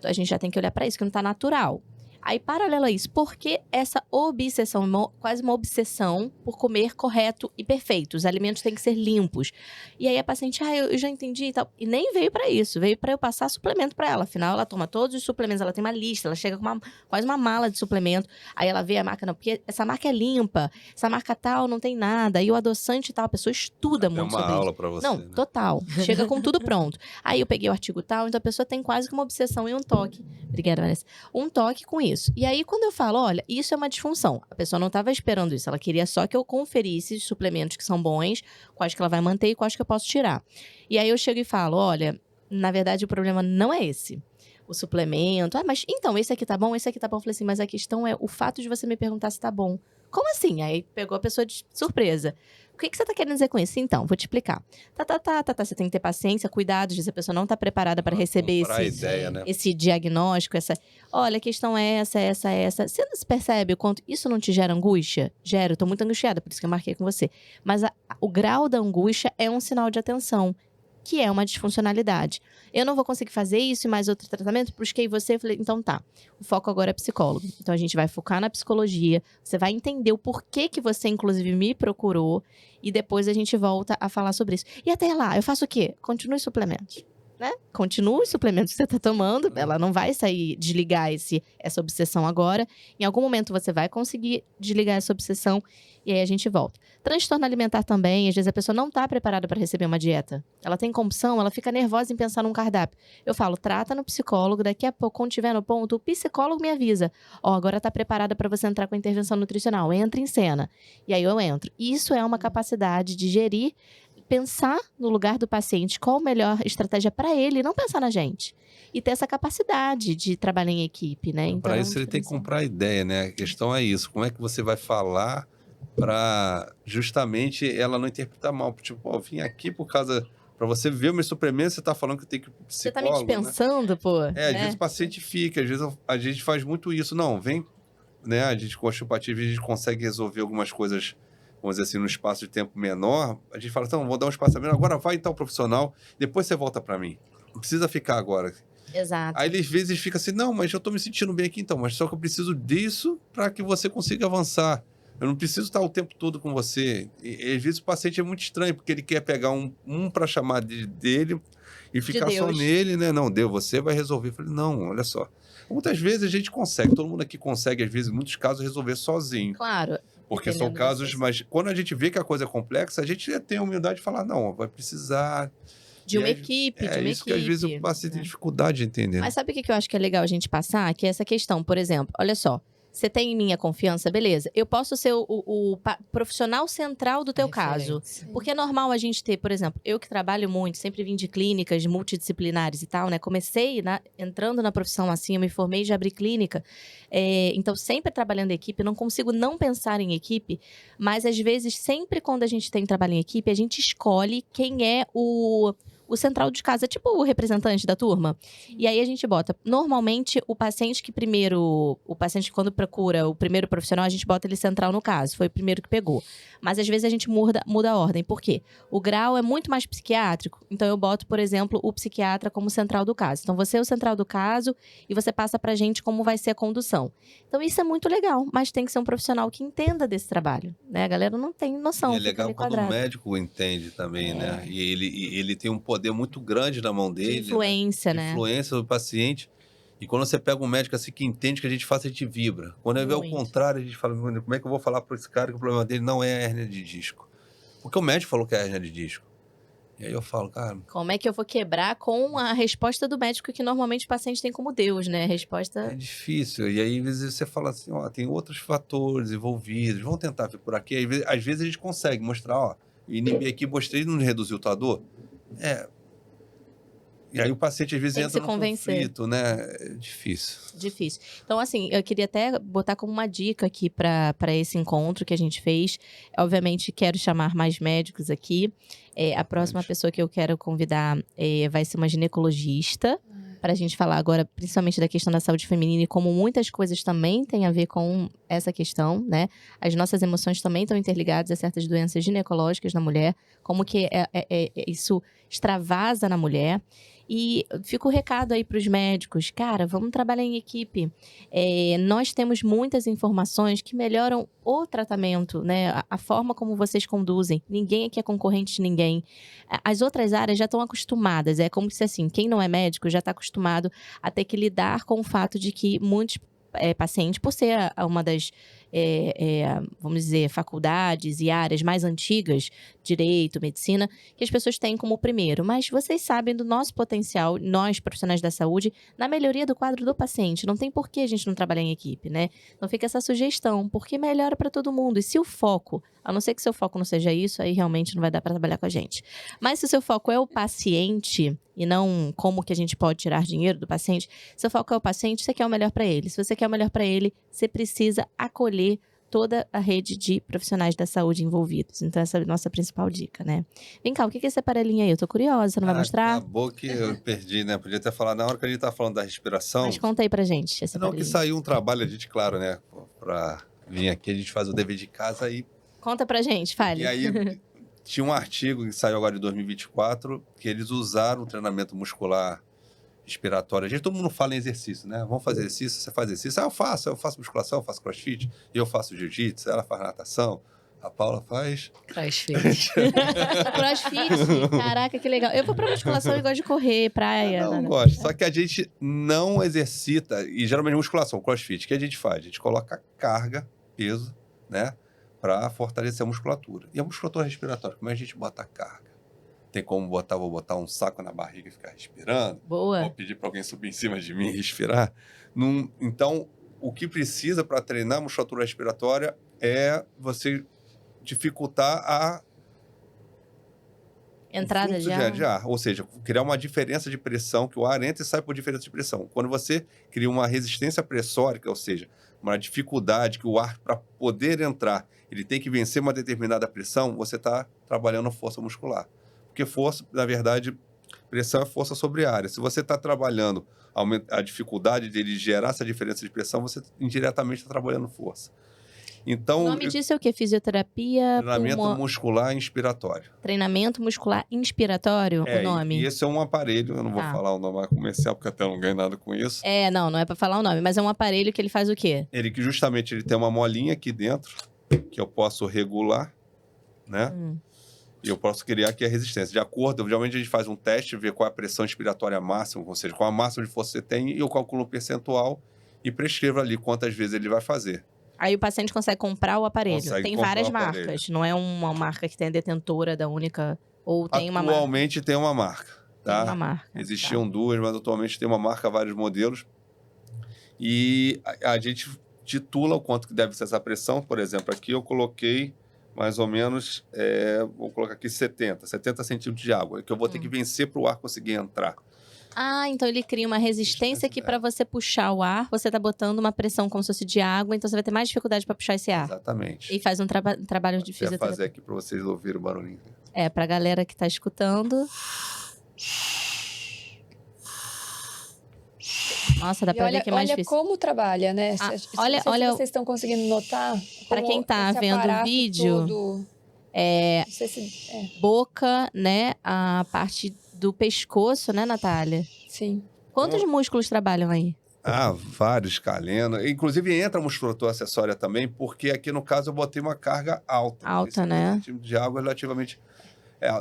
a gente já tem que olhar pra isso, que não tá natural. Aí, paralelo a isso, por que essa obsessão, quase uma obsessão por comer correto e perfeito? Os alimentos têm que ser limpos. E aí a paciente, eu já entendi e tal. E nem veio pra isso, veio pra eu passar suplemento pra ela. Afinal, ela toma todos os suplementos, ela tem uma lista, ela chega com quase uma mala de suplemento. Aí ela vê a marca, não, porque essa marca é limpa, essa marca tal não tem nada. E o adoçante tal, a pessoa estuda muito sobre isso. É uma aula pra você, Não, né? total. Chega com tudo pronto. Aí eu peguei o artigo tal, então a pessoa tem quase que uma obsessão e um toque. Obrigada, Vanessa. Um toque com isso. E aí, quando eu falo, olha, isso é uma disfunção. A pessoa não estava esperando isso. Ela queria só que eu conferisse os suplementos que são bons, quais que ela vai manter e quais que eu posso tirar. E aí eu chego e falo, olha, na verdade o problema não é esse. O suplemento. Mas então, esse aqui tá bom, esse aqui tá bom. Eu falei assim, mas a questão é o fato de você me perguntar se tá bom. Como assim? Aí pegou a pessoa de surpresa. O que você tá querendo dizer com isso? Então, vou te explicar. Você tem que ter paciência, cuidado, se a pessoa não tá preparada para receber Comprar a ideia, né? esse diagnóstico, olha, a questão é essa. Você não se percebe o quanto isso não te gera angústia? Gera, eu tô muito angustiada, por isso que eu marquei com você. Mas o grau da angústia é um sinal de atenção, que é uma disfuncionalidade. Eu não vou conseguir fazer isso e mais outro tratamento, busquei você, falei, então tá, o foco agora é psicólogo. Então a gente vai focar na psicologia, você vai entender o porquê que você, inclusive, me procurou, e depois a gente volta a falar sobre isso. E até lá, eu faço o quê? Continue os suplementos. Né? Continua os suplementos que você está tomando, ela não vai desligar essa obsessão agora. Em algum momento você vai conseguir desligar essa obsessão e aí a gente volta. Transtorno alimentar também, às vezes a pessoa não está preparada para receber uma dieta. Ela tem compulsão, ela fica nervosa em pensar num cardápio. Eu falo, trata no psicólogo, daqui a pouco, quando estiver no ponto, o psicólogo me avisa. Agora está preparada para você entrar com a intervenção nutricional, entra em cena. E aí eu entro. Isso é uma capacidade de gerir, pensar no lugar do paciente, qual a melhor estratégia para ele, não pensar na gente. E ter essa capacidade de trabalhar em equipe, né? Então, para isso ele tem que comprar a ideia, né? A questão é isso. Como é que você vai falar para justamente ela não interpretar mal? Tipo, vim aqui por causa... Para você ver o meu suplemento, você tá falando que tem que ir pro psicólogo, você tá me dispensando, né? Pô. Às vezes o paciente fica, às vezes a gente faz muito isso. Não, vem, né? A gente com osteopatia, a gente consegue resolver algumas coisas, vamos dizer assim, num espaço de tempo menor. A gente fala, então, vou dar um espaço menor, agora vai então profissional, depois você volta para mim. Não precisa ficar agora. Exato. Aí, às vezes, fica assim, não, mas eu tô me sentindo bem aqui então, mas só que eu preciso disso para que você consiga avançar. Eu não preciso estar o tempo todo com você. E às vezes o paciente é muito estranho, porque ele quer pegar um para chamar dele e ficar só nele, né? Não, você vai resolver. Eu falei, não, olha só. Muitas vezes a gente consegue, todo mundo aqui consegue, às vezes, em muitos casos, resolver sozinho. Claro. Porque são casos, mas quando a gente vê que a coisa é complexa, a gente tem a humildade de falar, não, vai precisar... De uma equipe, É isso que às vezes o paciente tem dificuldade de entender. Mas sabe o que eu acho que é legal a gente passar? Que é essa questão, por exemplo, olha só. Você tem minha confiança, beleza. Eu posso ser o profissional central do teu caso. Referência. Porque é normal a gente ter, por exemplo, eu que trabalho muito, sempre vim de clínicas multidisciplinares e tal, né? Comecei entrando na profissão assim, eu me formei, já abri clínica. Então, sempre trabalhando em equipe, não consigo não pensar em equipe, mas às vezes, sempre quando a gente tem trabalho em equipe, a gente escolhe quem é o central de casa, tipo o representante da turma. E aí a gente bota, normalmente, o paciente quando procura o primeiro profissional, a gente bota ele central no caso, foi o primeiro que pegou. Mas às vezes a gente muda a ordem, por quê? O grau é muito mais psiquiátrico, então eu boto, por exemplo, o psiquiatra como central do caso. Então você é o central do caso e você passa pra gente como vai ser a condução. Então isso é muito legal, mas tem que ser um profissional que entenda desse trabalho, né? A galera não tem noção, E é fica legal ali quando o quadrado. médico entende também, né? E ele tem um poder muito grande na mão dele. De influência, né? né? Influência do paciente. E quando você pega um médico assim que entende que a gente faz, a gente vibra. Quando é o Muito. contrário, a gente fala, como é que eu vou falar para esse cara que o problema dele não é a hérnia de disco? Porque o médico falou que é a hérnia de disco. E aí eu falo, cara, Como é que eu vou quebrar com a resposta do médico que normalmente o paciente tem como Deus, né? A é resposta... difícil. E aí, às vezes, você fala assim, ó, tem outros fatores envolvidos, vamos tentar ver por aqui. Às vezes a gente consegue mostrar, ó, inibir aqui, mostrei, não reduziu tua dor? E aí o paciente, às vezes, Tem que entra se no convencer. conflito, né? É difícil. Difícil. Então, assim, eu queria até botar como uma dica aqui para esse encontro que a gente fez. Obviamente, quero chamar mais médicos aqui. A próxima pessoa que eu quero convidar vai ser uma ginecologista, para a gente falar agora, principalmente da questão da saúde feminina e como muitas coisas também têm a ver com essa questão, né? As nossas emoções também estão interligadas a certas doenças ginecológicas na mulher, como que isso extravasa na mulher. E fica o recado aí para os médicos, cara, vamos trabalhar em equipe. Nós temos muitas informações que melhoram o tratamento, né? A forma como vocês conduzem. Ninguém aqui é concorrente de ninguém. As outras áreas já estão acostumadas. É como se, assim, quem não é médico já está acostumado a ter que lidar com o fato de que muitos pacientes, por ser uma das, vamos dizer, faculdades e áreas mais antigas, direito, medicina, que as pessoas têm como primeiro. Mas vocês sabem do nosso potencial, nós, profissionais da saúde, na melhoria do quadro do paciente. Não tem por que a gente não trabalhar em equipe, né? Então fica essa sugestão, porque melhora para todo mundo. E se o foco, a não ser que seu foco não seja isso, aí realmente não vai dar para trabalhar com a gente. Mas se o seu foco é o paciente e não como que a gente pode tirar dinheiro do paciente, se o foco é o paciente, você quer o melhor para ele. Se você quer o melhor para ele, você precisa acolher toda a rede de profissionais da saúde envolvidos. Então, essa é a nossa principal dica, né? Vem cá, o que é esse aparelhinho aí? Eu tô curiosa, você não vai mostrar? Acabou que eu perdi, né? Podia ter falado na hora que a gente tava falando da respiração. Mas conta aí pra gente, esse Não, que aparelhinho. saiu um trabalho, a gente, claro, né? Pra vir aqui, a gente faz o dever de casa aí. Conta pra gente, fale. E aí, tinha um artigo que saiu agora de 2024, que eles usaram o treinamento muscular respiratório. Todo mundo fala em exercício, né? Vamos fazer exercício, você faz exercício. Eu faço musculação, eu faço crossfit, eu faço jiu-jitsu, ela faz natação, a Paula faz... CrossFit. Crossfit, caraca, que legal. Eu vou pra musculação e gosto de correr, praia. Não nada. gosto. Só que a gente não exercita, e geralmente musculação, crossfit, o que a gente faz? A gente coloca carga, peso, né? Para fortalecer a musculatura. E a musculatura respiratória, como é que a gente bota a carga? Tem como vou botar um saco na barriga e ficar respirando? Boa. Vou pedir para alguém subir em cima de mim e respirar? Então, o que precisa para treinar a musculatura respiratória é você dificultar a Entrada fluxo de ar. Ou seja, criar uma diferença de pressão, que o ar entra e sai por diferença de pressão. Quando você cria uma resistência pressórica, ou seja, uma dificuldade que o ar, para poder entrar, ele tem que vencer uma determinada pressão, você está trabalhando força muscular. Porque força, na verdade, pressão é força sobre a área. Se você está trabalhando a dificuldade dele gerar essa diferença de pressão, você indiretamente está trabalhando força. Então, O nome disso é o quê? Fisioterapia? treinamento muscular inspiratório. Treinamento muscular inspiratório, o nome? E esse é um aparelho, eu não vou falar o nome comercial, porque até eu não ganho nada com isso. Não é pra falar o nome, mas é um aparelho que ele faz o quê? Ele que justamente ele tem uma molinha aqui dentro, que eu posso regular, né? E eu posso criar aqui a resistência. De acordo, geralmente a gente faz um teste, ver qual é a pressão inspiratória máxima, ou seja, qual a máxima de força você tem, e eu calculo um percentual e prescrevo ali quantas vezes ele vai fazer. Aí o paciente consegue comprar o aparelho. Consegue Tem comprar várias o aparelho. marcas, não é uma marca que tem a detentora da única, ou tem uma marca. Atualmente tem uma marca, tá? Tem uma marca. Existiam duas, mas atualmente tem uma marca, vários modelos. E a gente titula o quanto que deve ser essa pressão. Por exemplo, aqui eu coloquei mais ou menos, vou colocar aqui 70 centímetros de água, que eu vou ter que vencer para o ar conseguir entrar. Ah, então ele cria uma resistência que para você puxar o ar, você tá botando uma pressão como se fosse de água, então você vai ter mais dificuldade para puxar esse ar. Exatamente. E faz um trabalho de Vou fisioterapia. fazer aqui para vocês ouvirem o barulhinho. Pra galera que tá escutando. Nossa, dá E pra ver que é mais olha difícil. como trabalha, né? Ah, Não sei olha- se olha- vocês estão conseguindo notar. Pra como quem tá esse vendo o aparato vídeo, todo- É não sei se... boca, né? A parte do pescoço, né, Natália? Sim. Quantos músculos trabalham aí? Vários escaleno. Inclusive entra a musculatura acessória também, porque aqui no caso eu botei uma carga alta. Alta, Esse né? centímetro de água relativamente.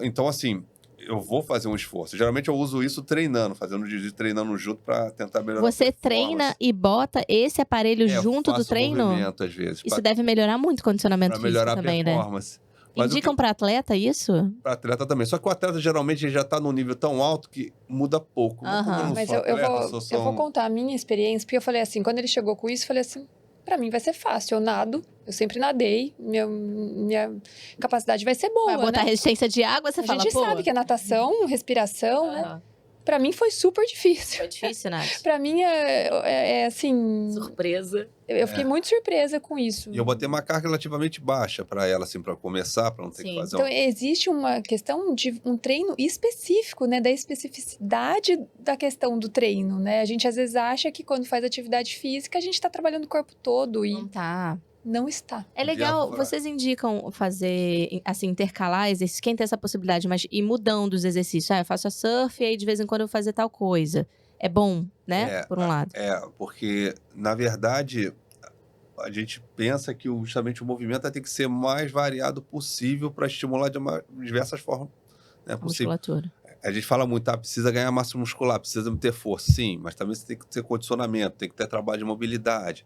Então, assim, eu vou fazer um esforço. Geralmente eu uso isso treinando, fazendo jiu-jitsu, treinando junto para tentar melhorar a Você performance. treina e bota esse aparelho junto do faço treino? movimento às vezes. Isso deve melhorar muito o condicionamento Para físico melhorar também, a né? performance. Mas o que- Indicam pra atleta isso? Para atleta também. Só que o atleta geralmente já está num nível tão alto que muda pouco. Aham. Como eu não Mas sou eu atleta, vou, sou eu vou contar a minha experiência, porque eu falei assim, quando ele chegou com isso, eu falei assim, pra mim vai ser fácil, eu nado, eu sempre nadei, minha capacidade vai ser boa, Vai botar né? resistência de água, você A fala, gente pô... sabe que é natação, respiração, né? Aham. Pra mim foi super difícil. Foi difícil, Nath? Pra mim é assim, Surpresa. eu fiquei muito surpresa com isso. E eu botei uma carga relativamente baixa para ela, assim, para começar, para não ter Sim. que fazer Então, existe uma questão de um treino específico, né? Da especificidade da questão do treino, né? A gente às vezes acha que quando faz atividade física, a gente está trabalhando o corpo todo e Não tá. não está. É legal, Diafragma. vocês indicam fazer, assim, intercalar exercícios, quem tem essa possibilidade, mas ir mudando os exercícios. Eu faço a surf e aí de vez em quando eu vou fazer tal coisa. É bom, né? Por um lado. Porque, na verdade, a gente pensa que justamente o movimento tem que ser mais variado possível para estimular de diversas formas, né, A possível. musculatura. A gente fala muito, precisa ganhar massa muscular, precisa ter força, sim, mas também você tem que ter condicionamento, tem que ter trabalho de mobilidade.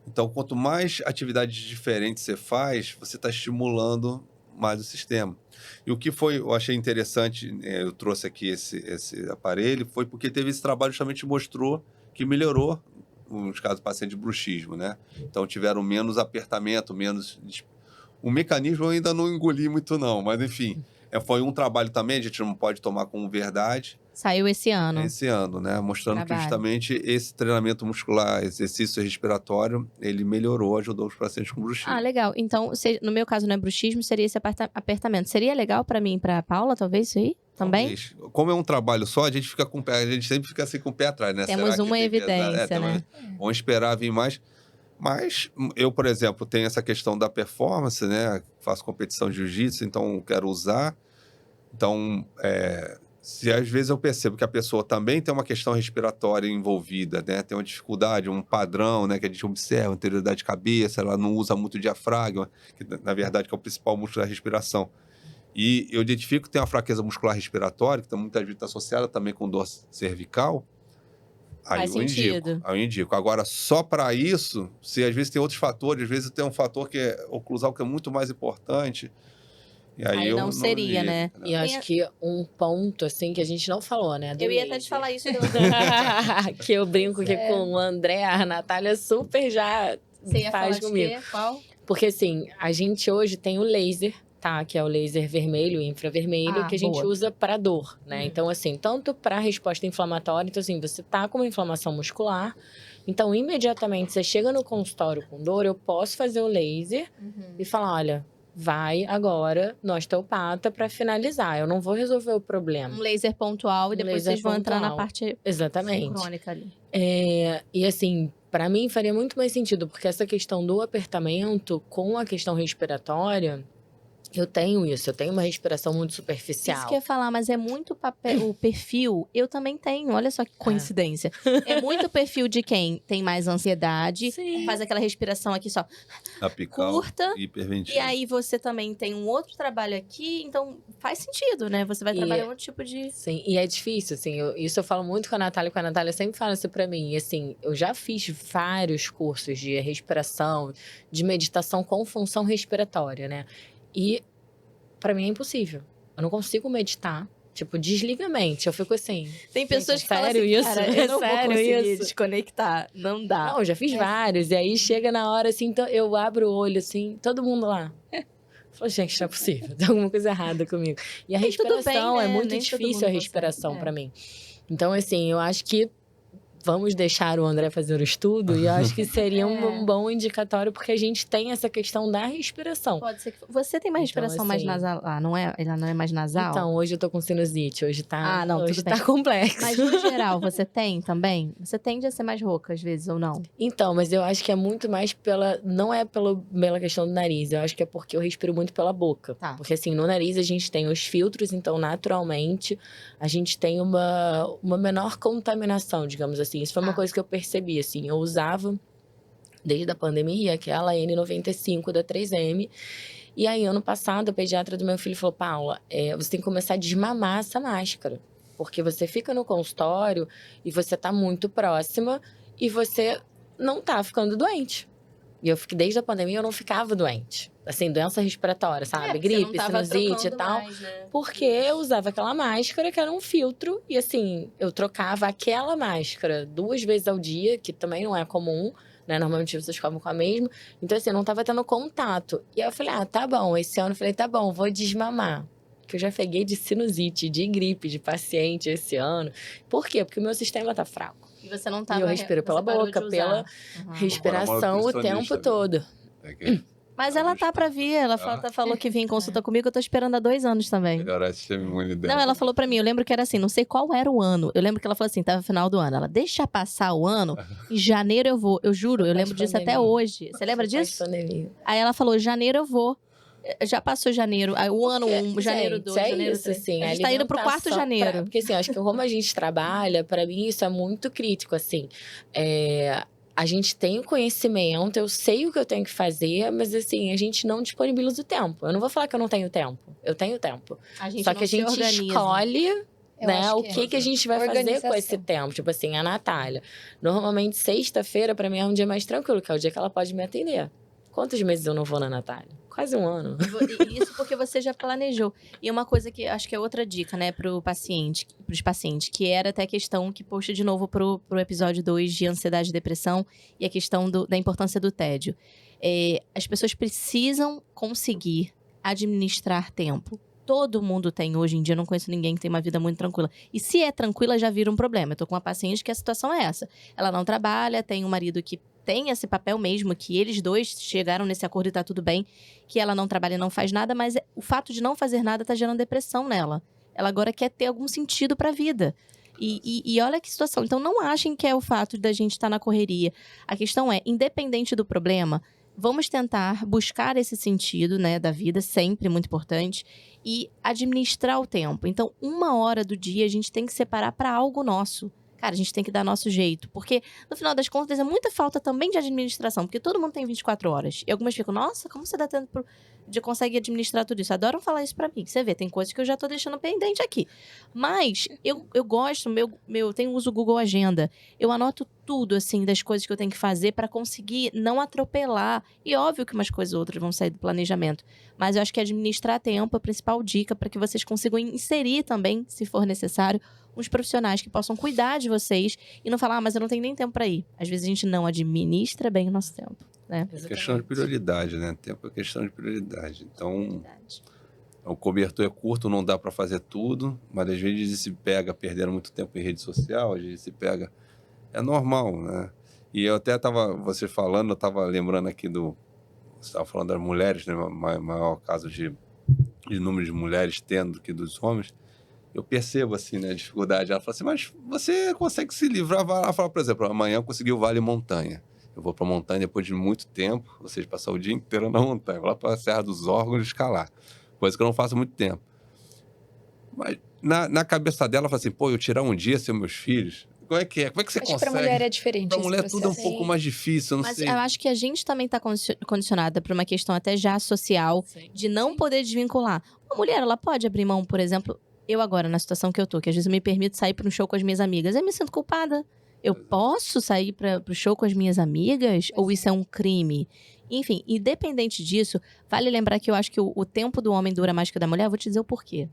Então, quanto mais atividades diferentes você faz, você está estimulando mais o sistema. E o que eu achei interessante, eu trouxe aqui esse aparelho, foi porque teve esse trabalho justamente mostrou que melhorou, nos casos do paciente de bruxismo, né? Então, tiveram menos apertamento, menos... O mecanismo eu ainda não engoli muito não, mas enfim, foi um trabalho também, a gente não pode tomar como verdade, Saiu esse ano. esse ano, né? Mostrando que Trabalho. justamente esse treinamento muscular, exercício respiratório, ele melhorou, ajudou os pacientes com bruxismo. Ah, legal. Então, no meu caso não é bruxismo, seria esse apertamento. Seria legal pra mim e pra Paula, talvez, isso aí? Também? Talvez. Como é um trabalho só, a gente sempre fica assim com o pé atrás, né? Temos Será que uma tem que exagerar? evidência, né? Vamos esperar vir mais. Mas eu, por exemplo, tenho essa questão da performance, né? Faço competição de jiu-jitsu, então quero usar. Então, se às vezes eu percebo que a pessoa também tem uma questão respiratória envolvida, né? Tem uma dificuldade, um padrão, né? Que a gente observa, anterioridade de cabeça, ela não usa muito o diafragma, que na verdade que é o principal músculo da respiração. E eu identifico que tem uma fraqueza muscular respiratória, que muitas vezes está associada também com dor cervical. Faz sentido. Aí eu indico. Agora, só para isso, se às vezes tem outros fatores, às vezes tem um fator que é oclusal, que é muito mais importante. E aí Aí eu não seria, ligo, né? entendeu? E acho que um ponto, assim, que a gente não falou, né? do Eu ia até laser. te falar isso. Que eu brinco que com o André, a Natália super já Você ia falar faz de comigo. quê? Qual? Porque assim, a gente hoje tem o laser, tá? Que é o laser vermelho e infravermelho, Ah, que a gente boa. usa para dor, né? Uhum. Então, assim, tanto para resposta inflamatória, então assim, você tá com uma inflamação muscular, então imediatamente você chega no consultório com dor, eu posso fazer o laser e falar, olha, vai agora no osteopata para finalizar. Eu não vou resolver o problema. Um laser pontual e Um depois laser vocês vão entrar na pontual. parte Exatamente. crônica ali. E assim, para mim faria muito mais sentido, porque essa questão do apertamento com a questão respiratória, eu tenho uma respiração muito superficial. Isso que eu ia falar, mas é muito o perfil. Eu também tenho, olha só que coincidência. É muito perfil de quem tem mais ansiedade, Sim. faz aquela respiração aqui só Apical, curta. hiperventila. E aí você também tem um outro trabalho aqui, então faz sentido, né? Você vai E- trabalhar outro tipo de. Sim, e é difícil, assim, isso eu falo muito com a Natália sempre fala isso pra mim. E assim, eu já fiz vários cursos de respiração, de meditação com função respiratória, né? E pra mim é impossível. Eu não consigo meditar Tipo, desliga a mente. Eu fico assim. Tem pessoas que falam sério assim, isso? cara, eu É não vou sério conseguir isso? desconectar. Não dá. Não, eu já fiz vários. E aí chega na hora, assim, então eu abro o olho, assim, todo mundo lá. Falo, gente, não é possível. Tem alguma coisa errada comigo. E a E tudo respiração, bem, é né? muito Nem todo difícil mundo a respiração consegue. pra mim. Então, assim, eu acho que vamos deixar o André fazer o estudo. E eu acho que seria um bom indicatório, porque a gente tem essa questão da respiração. Pode ser que... Você tem uma Então, respiração mais assim- nasal, não é? Ela não é mais nasal? Então, hoje eu tô com sinusite. Hoje tá, Ah, não, hoje tudo bem. tá complexo. Mas no geral, você tem também? Você tende a ser mais rouca às vezes, ou não? Então, mas eu acho que é muito mais pela... Não é pela questão do nariz. Eu acho que é porque eu respiro muito pela boca. Tá. Porque, assim, no nariz a gente tem os filtros. Então, naturalmente, a gente tem uma menor contaminação, digamos assim. Isso foi uma Ah. coisa que eu percebi, assim. Eu usava, desde a pandemia, aquela N95 da 3M. E aí, ano passado, a pediatra do meu filho falou, Paula, você tem que começar a desmamar essa máscara. Porque você fica no consultório e você tá muito próxima e você não tá ficando doente. E eu fiquei, desde a pandemia, eu não ficava doente. Assim, doença respiratória, sabe? Gripe, sinusite e tal. Porque eu usava aquela máscara que era um filtro. E assim, eu trocava aquela máscara 2 vezes ao dia, que também não é comum, né? Normalmente vocês ficam com a mesma. Então, assim, eu não tava tendo contato. E aí eu falei, tá bom. Esse ano eu falei, tá bom, vou desmamar. Que eu já peguei de sinusite, de gripe, de paciente esse ano. Por quê? Porque o meu sistema tá fraco. E você não E tava... eu respiro pela boca, pela respiração o tempo todo. Mas ela tá pra vir, ela falou que vinha em consulta comigo, eu tô esperando há 2 anos também. Melhorar esse sistema imune dela. Não, ela falou pra mim, eu lembro que era assim, não sei qual era o ano. Eu lembro que ela falou assim, tava no final do ano. Ela, deixa passar o ano, em janeiro eu vou. Eu juro, eu lembro disso até hoje. Você lembra disso? Aí ela falou, janeiro eu vou. Já passou janeiro, aí o ano 1, janeiro 2, janeiro isso, 3. assim, A gente tá indo pro 4º janeiro. Porque assim, acho que como a gente trabalha, pra mim isso é muito crítico, assim. A gente tem o conhecimento, eu sei o que eu tenho que fazer, mas assim, a gente não disponibiliza o tempo. Eu não vou falar que eu não tenho tempo. Eu tenho tempo. Só que a gente escolhe, né, o que a gente vai fazer com esse tempo. Tipo assim, a Natália. Normalmente, sexta-feira, pra mim, é um dia mais tranquilo, que é o dia que ela pode me atender. Quantos meses eu não vou na Natália? Quase 1 ano. Isso porque você já planejou. E uma coisa que acho que é outra dica, né, pros pacientes, que era até a questão que puxa de novo pro episódio 2 de ansiedade e depressão e a questão da importância do tédio. As pessoas precisam conseguir administrar tempo. Todo mundo tem hoje em dia, eu não conheço ninguém que tem uma vida muito tranquila. E se é tranquila, já vira um problema. Eu tô com uma paciente que a situação é essa. Ela não trabalha, tem um marido que tem esse papel mesmo, que eles dois chegaram nesse acordo e tá tudo bem, que ela não trabalha e não faz nada, mas o fato de não fazer nada tá gerando depressão nela. Ela agora quer ter algum sentido pra vida. E olha que situação. Então não achem que é o fato da gente estar na correria. A questão é, independente do problema, vamos tentar buscar esse sentido, né, da vida, sempre muito importante, e administrar o tempo. Então, 1 hora do dia a gente tem que separar para algo nosso. Cara, a gente tem que dar nosso jeito. Porque, no final das contas, é muita falta também de administração. Porque todo mundo tem 24 horas. E algumas ficam, nossa, como você dá tempo de conseguir administrar tudo isso? Adoram falar isso pra mim. Você vê, tem coisas que eu já tô deixando pendente aqui. Mas, eu gosto, tenho uso Google Agenda. Eu anoto tudo, assim, das coisas que eu tenho que fazer pra conseguir não atropelar. E óbvio que umas coisas ou outras vão sair do planejamento. Mas eu acho que administrar tempo é a principal dica para que vocês consigam inserir também, se for necessário, uns profissionais que possam cuidar de vocês e não falar, mas eu não tenho nem tempo para ir. Às vezes a gente não administra bem o nosso tempo, né? É questão de prioridade, né? Tempo é questão de prioridade. Então, o cobertor é curto, não dá para fazer tudo, mas às vezes se pega perdendo muito tempo em rede social, às vezes se pega... É normal, né? E eu até você falando, eu estava lembrando aqui você estava falando das mulheres, né? Maior caso de número de mulheres tendo do que dos homens. Eu percebo, assim, né, a dificuldade. Ela fala assim, mas você consegue se livrar? Ela fala, por exemplo, amanhã eu consegui o Vale Montanha. Eu vou para a montanha depois de muito tempo, ou seja, passar o dia inteiro na montanha. Vou lá para a Serra dos Órgãos escalar. Coisa que eu não faço há muito tempo. Mas na cabeça dela, ela fala assim, pô, eu tirar um dia sem meus filhos... Como é que é? Como é que você Acho consegue? que pra mulher é diferente. Pra mulher tudo é um pouco mais difícil, eu não sei. Mas eu acho que a gente também tá condicionada por uma questão até já social, de não poder desvincular. Uma mulher, ela pode abrir mão, por exemplo, eu agora, na situação que eu tô, que às vezes eu me permito sair para um show com as minhas amigas, eu me sinto culpada. Eu posso sair pro show com as minhas amigas? Ou isso é um crime? Enfim, independente disso, vale lembrar que eu acho que o tempo do homem dura mais que o da mulher. Eu vou te dizer o porquê.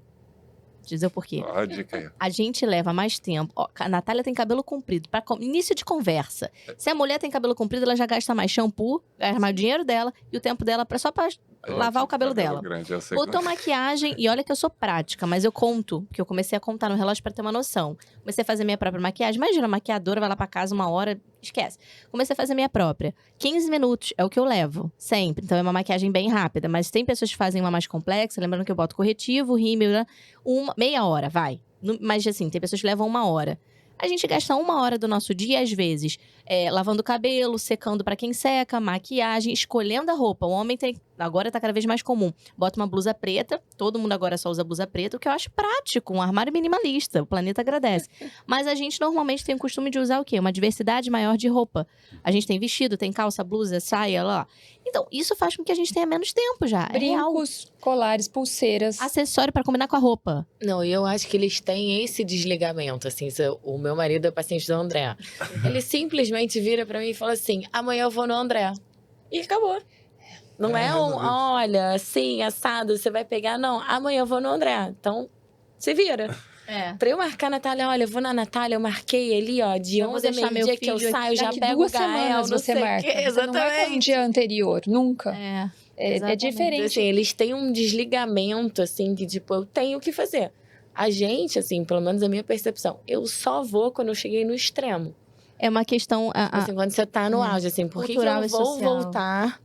Dizer o porquê. Ó, dica aí. A gente leva mais tempo. Ó, a Natália tem cabelo comprido. Início de conversa. Se a mulher tem cabelo comprido, ela já gasta mais shampoo, gasta mais o dinheiro dela e o tempo dela só pra lavar o cabelo dela. Grande, eu sei Botou maquiagem, e olha que eu sou prática, mas eu conto, porque eu comecei a contar no relógio pra ter uma noção. Comecei a fazer minha própria maquiagem. Imagina, a maquiadora vai lá pra casa 1 hora, esquece. Comecei a fazer minha própria. 15 minutos é o que eu levo, sempre. Então é uma maquiagem bem rápida, mas tem pessoas que fazem uma mais complexa, lembrando que eu boto corretivo, rímel, né? Meia hora, vai. Mas assim, tem pessoas que levam 1 hora. A gente gasta 1 hora do nosso dia, às vezes, lavando o cabelo, secando pra quem seca, maquiagem, escolhendo a roupa. O homem tem, agora tá cada vez mais comum. Bota uma blusa preta, todo mundo agora só usa blusa preta, o que eu acho prático, um armário minimalista, o planeta agradece. Mas a gente normalmente tem o costume de usar o quê? Uma diversidade maior de roupa. A gente tem vestido, tem calça, blusa, saia, lá. Então, isso faz com que a gente tenha menos tempo já. Brincos, colares, pulseiras. Acessório pra combinar com a roupa. Não, e eu acho que eles têm esse desligamento, assim. O meu marido é paciente do André. Ele simplesmente vira pra mim e fala assim, amanhã eu vou no André. E acabou. Não é olha, assim, assado, você vai pegar. Não, amanhã eu vou no André. Então, se vira. Pra eu marcar a Natália, olha, eu vou na Natália, eu marquei ali, ó, de Eu vou 11 a deixar meu meio-dia que eu filho saio, já Daqui pego o 2 Gael, semanas não você sei o marca. quê. Você não marca um dia anterior, nunca. É Exatamente. diferente. Assim, eles têm um desligamento, assim, que tipo, eu tenho o que fazer. A gente, assim, pelo menos a minha percepção, eu só vou quando eu cheguei no extremo. É uma questão... Assim, quando você tá no auge, assim, por que cultural eu e vou social. voltar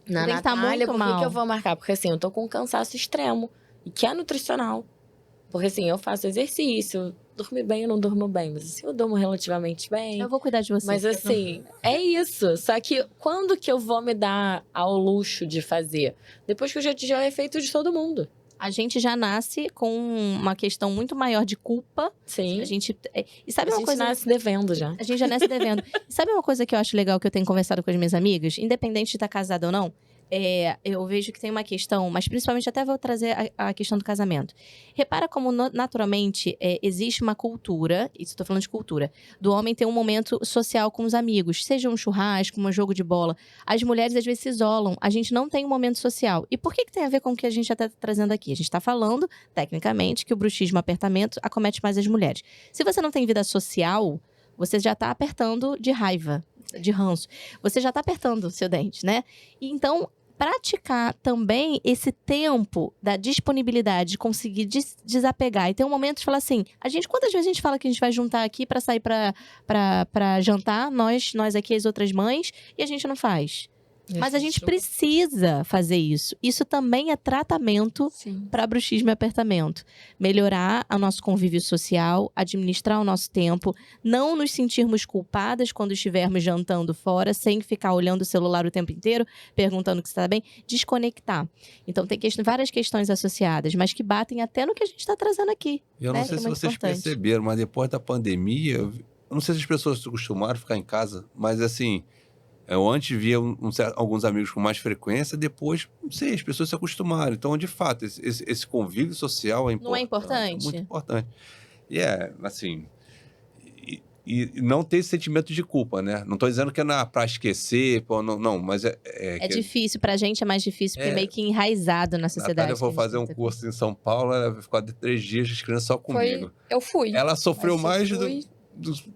na Tem que tá Natália? muito Por que mal. eu vou marcar? Porque, assim, eu tô com um cansaço extremo. E que é nutricional. Porque, assim, eu faço exercício, dormir bem, eu não durmo bem. Mas, assim, eu durmo relativamente bem. Eu vou cuidar de você. Mas, assim, é isso. Só que quando que eu vou me dar ao luxo de fazer? Depois que eu já tiver o efeito de todo mundo. A gente já nasce com uma questão muito maior de culpa. Sim. A gente... E sabe A uma gente coisa... nasce devendo já. A gente já nasce devendo. E sabe uma coisa que eu acho legal que eu tenho conversado com as minhas amigas? Independente de estar casada ou não, eu vejo que tem uma questão, mas principalmente até vou trazer a questão do casamento. Repara como naturalmente existe uma cultura, isso estou falando de cultura, do homem ter um momento social com os amigos, seja um churrasco, um jogo de bola. As mulheres às vezes se isolam, a gente não tem um momento social. E por que tem a ver com o que a gente está trazendo aqui? A gente está falando, tecnicamente, que o bruxismo, apertamento, acomete mais as mulheres. Se você não tem vida social, você já está apertando de raiva, de ranço. Você já está apertando o seu dente, né? E então, praticar também esse tempo da disponibilidade, de conseguir desapegar. E ter um momento de falar assim, quantas vezes a gente fala que a gente vai juntar aqui para sair para jantar, nós aqui, as outras mães, e a gente não faz. Mas a gente precisa fazer isso. Isso também é tratamento para bruxismo e apertamento. Melhorar o nosso convívio social, administrar o nosso tempo, não nos sentirmos culpadas quando estivermos jantando fora, sem ficar olhando o celular o tempo inteiro, perguntando se está bem, desconectar. Então tem várias questões associadas, mas que batem até no que a gente está trazendo aqui. Eu não sei se vocês perceberam, mas depois da pandemia, eu não sei se as pessoas se acostumaram a ficar em casa, mas assim... Eu antes via alguns amigos com mais frequência, depois, não sei, as pessoas se acostumaram. Então, de fato, esse convívio social é importante. Não é importante? É muito importante. E assim... E não ter esse sentimento de culpa, né? Não tô dizendo que é pra esquecer, não, mas é difícil, pra gente é mais difícil, porque é meio que enraizado na sociedade. Natália foi fazer um curso em São Paulo, ela ficou 3 dias escrevendo só comigo. Eu fui. Ela sofreu mais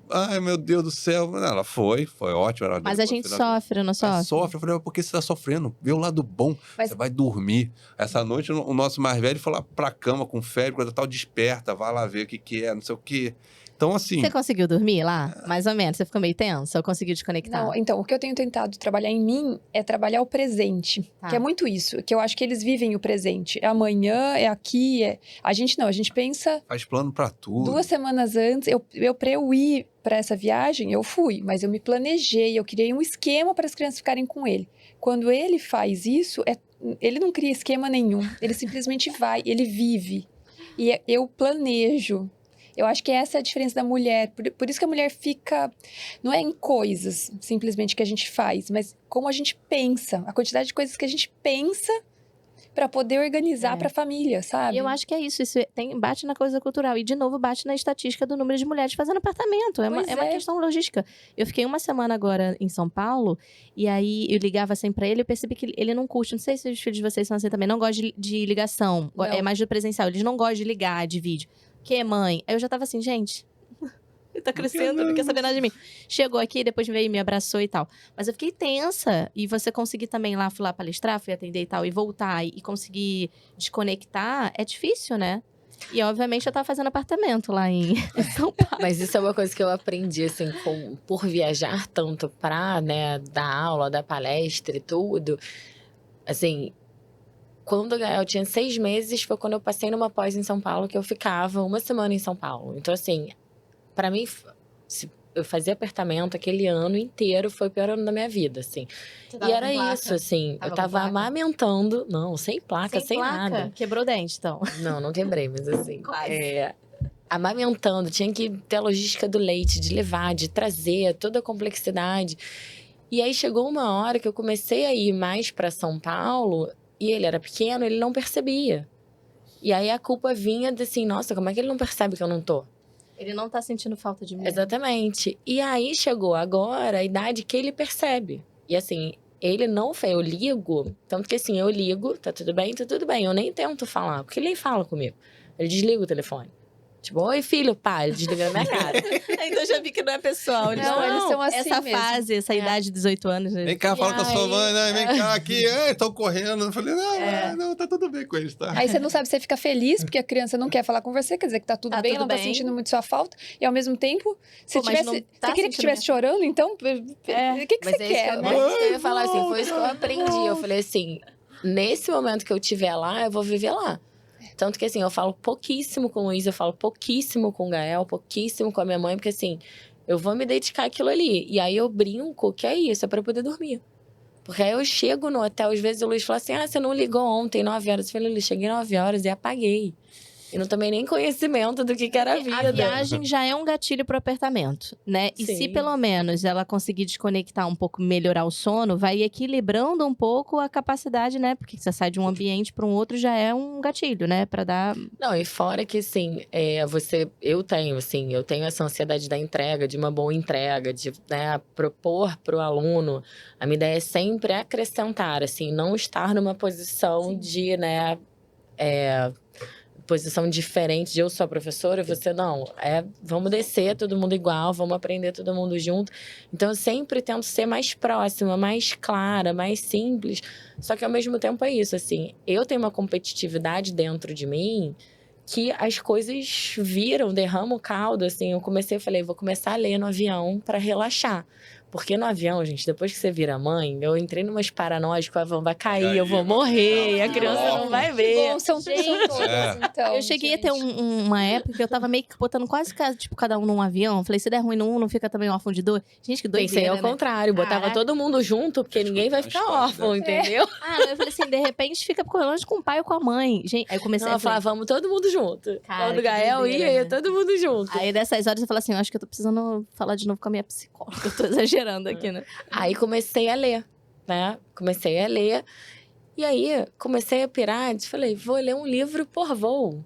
ai, meu Deus do céu. Ela foi ótimo. Mas a gente sofre, não sofre? Sofre. Eu falei, mas por que você tá sofrendo? Vê o lado bom. Você vai dormir. Essa noite, o nosso mais velho foi lá pra cama com febre, coisa tal, desperta, vai lá ver o que é, não sei o quê. Então, assim... Você conseguiu dormir lá? Mais ou menos? Você ficou meio tenso? Ou conseguiu desconectar? Não, então, o que eu tenho tentado trabalhar em mim é trabalhar o presente. Que é muito isso. Que eu acho que eles vivem o presente. É amanhã, é aqui, A gente não, a gente pensa... Faz plano pra tudo. 2 semanas antes, pra eu ir pra essa viagem, eu fui. Mas eu me planejei, eu criei um esquema para as crianças ficarem com ele. Quando ele faz isso, ele não cria esquema nenhum. Ele simplesmente vai, ele vive. E eu planejo. Eu acho que essa é a diferença da mulher. Por isso que a mulher fica... Não é em coisas, simplesmente, que a gente faz, mas como a gente pensa. A quantidade de coisas que a gente pensa para poder organizar para a família, sabe? E eu acho que é isso. Isso bate na coisa cultural. E, de novo, bate na estatística do número de mulheres fazendo apartamento. É uma questão logística. Eu fiquei uma semana agora em São Paulo. E aí, eu ligava assim pra ele. Eu percebi que ele não curte. Não sei se os filhos de vocês são assim também. Não gosta de ligação. Não. É mais do presencial. Eles não gostam de ligar, de vídeo. Que, mãe? Aí eu já tava assim, gente... Ele tá crescendo, não quer saber nada de mim. Chegou aqui, depois veio, me abraçou e tal. Mas eu fiquei tensa. E você conseguir também fui lá palestrar, fui atender e tal, e voltar e conseguir desconectar, é difícil, né? E, obviamente, eu tava fazendo apartamento lá em São Paulo. Mas isso é uma coisa que eu aprendi, assim, por viajar tanto pra, né, dar aula, dar palestra e tudo. Assim, quando eu tinha 6 meses, foi quando eu passei numa pós em São Paulo, que eu ficava uma semana em São Paulo. Então, assim, pra mim, eu fazia apartamento aquele ano inteiro, foi o pior ano da minha vida, assim. E era isso, assim, eu tava amamentando, não, sem placa, sem nada. Quebrou o dente, então. Não quebrei, mas assim, Quase. amamentando, tinha que ter a logística do leite, de levar, de trazer, toda a complexidade. E aí chegou uma hora que eu comecei a ir mais pra São Paulo, e ele era pequeno, ele não percebia. E aí a culpa vinha de assim, nossa, como é que ele não percebe que eu não tô? Ele não tá sentindo falta de mim. Exatamente. E aí chegou agora a idade que ele percebe. E assim, ele não fez, eu ligo. Tanto que assim, eu ligo, tá tudo bem, tá tudo bem. Eu nem tento falar, porque ele nem fala comigo. Ele desliga o telefone. Tipo, oi filho, pá, ele desliga na minha cara. Então já vi que não é pessoal. Eles são assim essa mesmo. fase, essa idade de 18 anos. Vem cá, fala com a sua mãe, né? Vem cá aqui. Tô correndo. Eu falei, não, tá tudo bem com eles, tá? Aí você não sabe, você fica feliz porque a criança não quer falar com você, quer dizer que tá tudo bem, ela não tá sentindo muito sua falta. E ao mesmo tempo, se tivesse, você queria que estivesse chorando, então, o que você quer, né? Mas eu ia falar assim, foi isso que eu aprendi. Eu falei assim, nesse momento que eu estiver lá, eu vou viver lá. Tanto que, assim, eu falo pouquíssimo com o Luiz, eu falo pouquíssimo com o Gael, pouquíssimo com a minha mãe, porque, assim, eu vou me dedicar àquilo ali. E aí eu brinco que é isso, é pra eu poder dormir. Porque aí eu chego no hotel, às vezes o Luiz fala assim, você não ligou ontem, 9 horas. Eu falei, Luiz, cheguei 9 horas e apaguei. E não tomei nem conhecimento do que era a vida. A viagem já é um gatilho pro apertamento, né? E se pelo menos ela conseguir desconectar um pouco, melhorar o sono, vai equilibrando um pouco a capacidade, né? Porque você sai de um ambiente para um outro já é um gatilho, né? Pra dar... Não, e fora que, assim, eu tenho essa ansiedade da entrega, de uma boa entrega, de, né, propor pro aluno. A minha ideia é sempre acrescentar, assim, não estar numa posição de, né, posição diferente de eu sou a professora, você não. Vamos descer todo mundo igual, vamos aprender todo mundo junto. Então, eu sempre tento ser mais próxima, mais clara, mais simples. Só que, ao mesmo tempo, é isso, assim. Eu tenho uma competitividade dentro de mim que as coisas derramam o caldo, assim. Eu falei, vou começar a ler no avião para relaxar. Porque no avião, gente, depois que você vira mãe, eu entrei numas paranoias que o avião vai cair, eu vou morrer, e a criança não vai ver. Bom, são todas, então. Eu cheguei a ter uma época que eu tava meio que botando quase tipo, cada um num avião. Falei, se der ruim num, não fica também órfão de dois? Gente, que doideira, Pensei ao né? contrário, botava todo mundo junto, porque ninguém vai ficar órfão, entendeu? Eu falei assim, de repente fica longe com o pai ou com a mãe. Gente, aí eu comecei a falar, vamos todo mundo junto. Cara, quando o Gael ia todo mundo junto. Aí dessas horas eu falo assim, eu acho que eu tô precisando falar de novo com a minha psicóloga. Eu tô exagerando aqui, né? Aí comecei a ler, né? E aí comecei a pirar, falei, vou ler um livro por voo.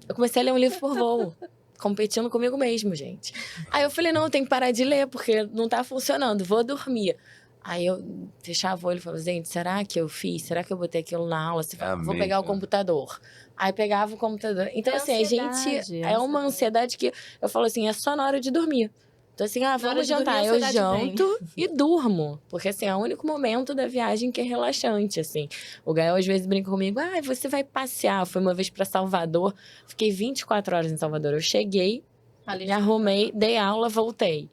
Eu comecei a ler um livro por voo. Competindo comigo mesmo, gente. Aí eu falei, não, eu tenho que parar de ler, porque não tá funcionando, vou dormir. Aí eu fechava o olho e falava, gente, será que eu fiz? Será que eu botei aquilo na aula? Vou pegar o computador. Aí pegava o computador. Então, assim, a gente... É uma ansiedade que... Eu falo assim, é só na hora de dormir. Então, assim, vamos jantar. Eu janto e durmo. Porque, assim, é o único momento da viagem que é relaxante, assim. O Gael, às vezes, brinca comigo. Você vai passear. Fui uma vez pra Salvador. Fiquei 24 horas em Salvador. Eu cheguei, me arrumei, dei aula, voltei.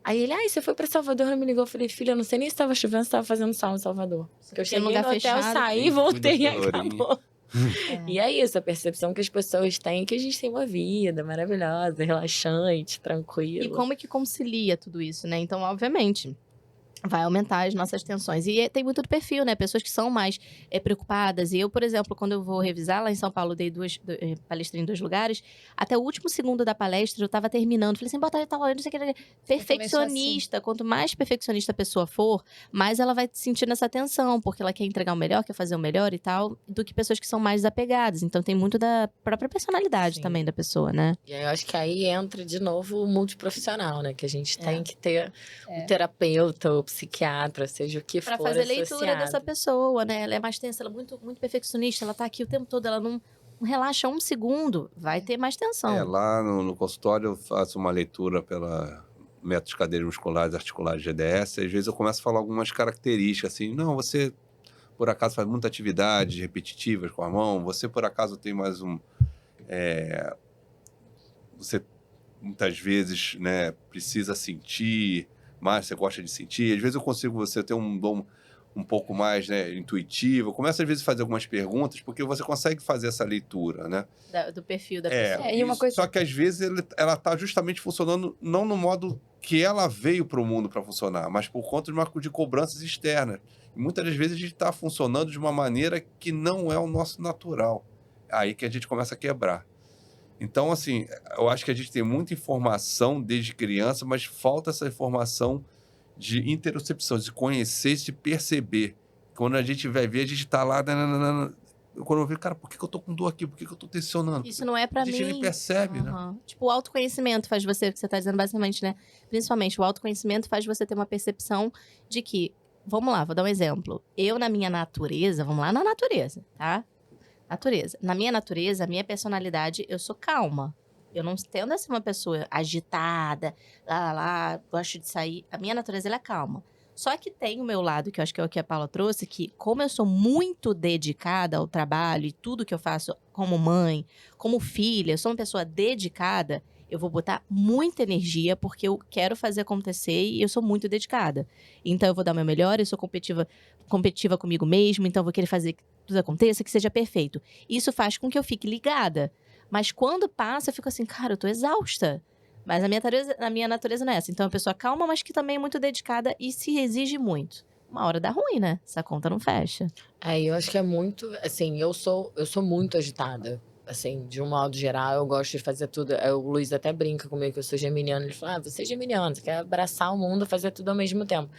Aí ele, você foi pra Salvador? Ele me ligou. Eu falei, filha, eu não sei nem se tava chovendo, se tava fazendo sol em Salvador. Porque eu cheguei no hotel, saí, voltei e acabou. E é isso, a percepção que as pessoas têm que a gente tem uma vida maravilhosa, relaxante, tranquila. E como é que concilia tudo isso, né? Então, obviamente, vai aumentar as nossas tensões. E tem muito do perfil, né? Pessoas que são mais preocupadas. E eu, por exemplo, quando eu vou revisar lá em São Paulo, dei palestra em 2 lugares. Até o último segundo da palestra, eu tava terminando. Falei assim, bota tal hora, não sei o que. Perfeccionista. Quanto mais perfeccionista a pessoa for, mais ela vai sentindo essa tensão. Porque ela quer entregar o melhor, quer fazer o melhor e tal. Do que pessoas que são mais desapegadas. Então tem muito da própria personalidade Sim. também da pessoa, né? E aí eu acho que aí entra de novo o multiprofissional, né? Que a gente tem que ter É. um terapeuta ou psiquiatra, seja o que Pra for fazer leitura associado. dessa pessoa, né? Ela é mais tensa, ela é muito, muito perfeccionista, ela tá aqui o tempo todo, ela não relaxa um segundo, vai ter mais tensão. Lá no consultório eu faço uma leitura pela métodos cadeiras musculares articulares GDS. Às vezes eu começo a falar algumas características, assim, não, você por acaso faz muita atividade repetitivas com a mão, você por acaso tem mais você muitas vezes, né, precisa sentir mais, você gosta de sentir. Às vezes eu consigo você ter um dom um pouco mais, né, intuitivo. Eu começo às vezes a fazer algumas perguntas, porque você consegue fazer essa leitura, né? Do perfil da pessoa. E uma coisa- Só que às vezes ela está justamente funcionando não no modo que ela veio para o mundo para funcionar, mas por conta de cobranças externas. E muitas das vezes a gente está funcionando de uma maneira que não é o nosso natural. Aí que a gente começa a quebrar. Então, assim, eu acho que a gente tem muita informação desde criança, mas falta essa informação de interocepção, de conhecer, e de perceber. Quando a gente vai ver, a gente tá lá... Quando eu vejo, cara, por que eu tô com dor aqui? Por que eu tô tensionando? Isso não é pra A gente mim. nem percebe, né? Uhum. Tipo, o autoconhecimento faz você, que você tá dizendo basicamente, né? Principalmente, o autoconhecimento faz você ter uma percepção de que, vamos lá, vou dar um exemplo. Eu, na minha natureza, vamos lá na natureza, tá? Natureza. Na minha natureza, a minha personalidade, eu sou calma. Eu não tendo a ser uma pessoa agitada, lá, gosto de sair. A minha natureza, ela é calma. Só que tem o meu lado, que eu acho que é o que a Paula trouxe, que como eu sou muito dedicada ao trabalho e tudo que eu faço como mãe, como filha, eu sou uma pessoa dedicada, eu vou botar muita energia porque eu quero fazer acontecer e eu sou muito dedicada. Então eu vou dar o meu melhor, eu sou competitiva comigo mesmo, então eu vou querer fazer que tudo aconteça, que seja perfeito. Isso faz com que eu fique ligada. Mas quando passa, eu fico assim, cara, eu tô exausta. Mas a minha natureza não é essa. Então é uma pessoa calma, mas que também é muito dedicada e se exige muito. Uma hora dá ruim, né? Essa conta não fecha. Eu acho que é muito, assim, eu sou muito agitada. Assim, de um modo geral, eu gosto de fazer tudo. O Luiz até brinca comigo que eu sou geminiano. Ele fala, você é geminiano, você quer abraçar o mundo, fazer tudo ao mesmo tempo.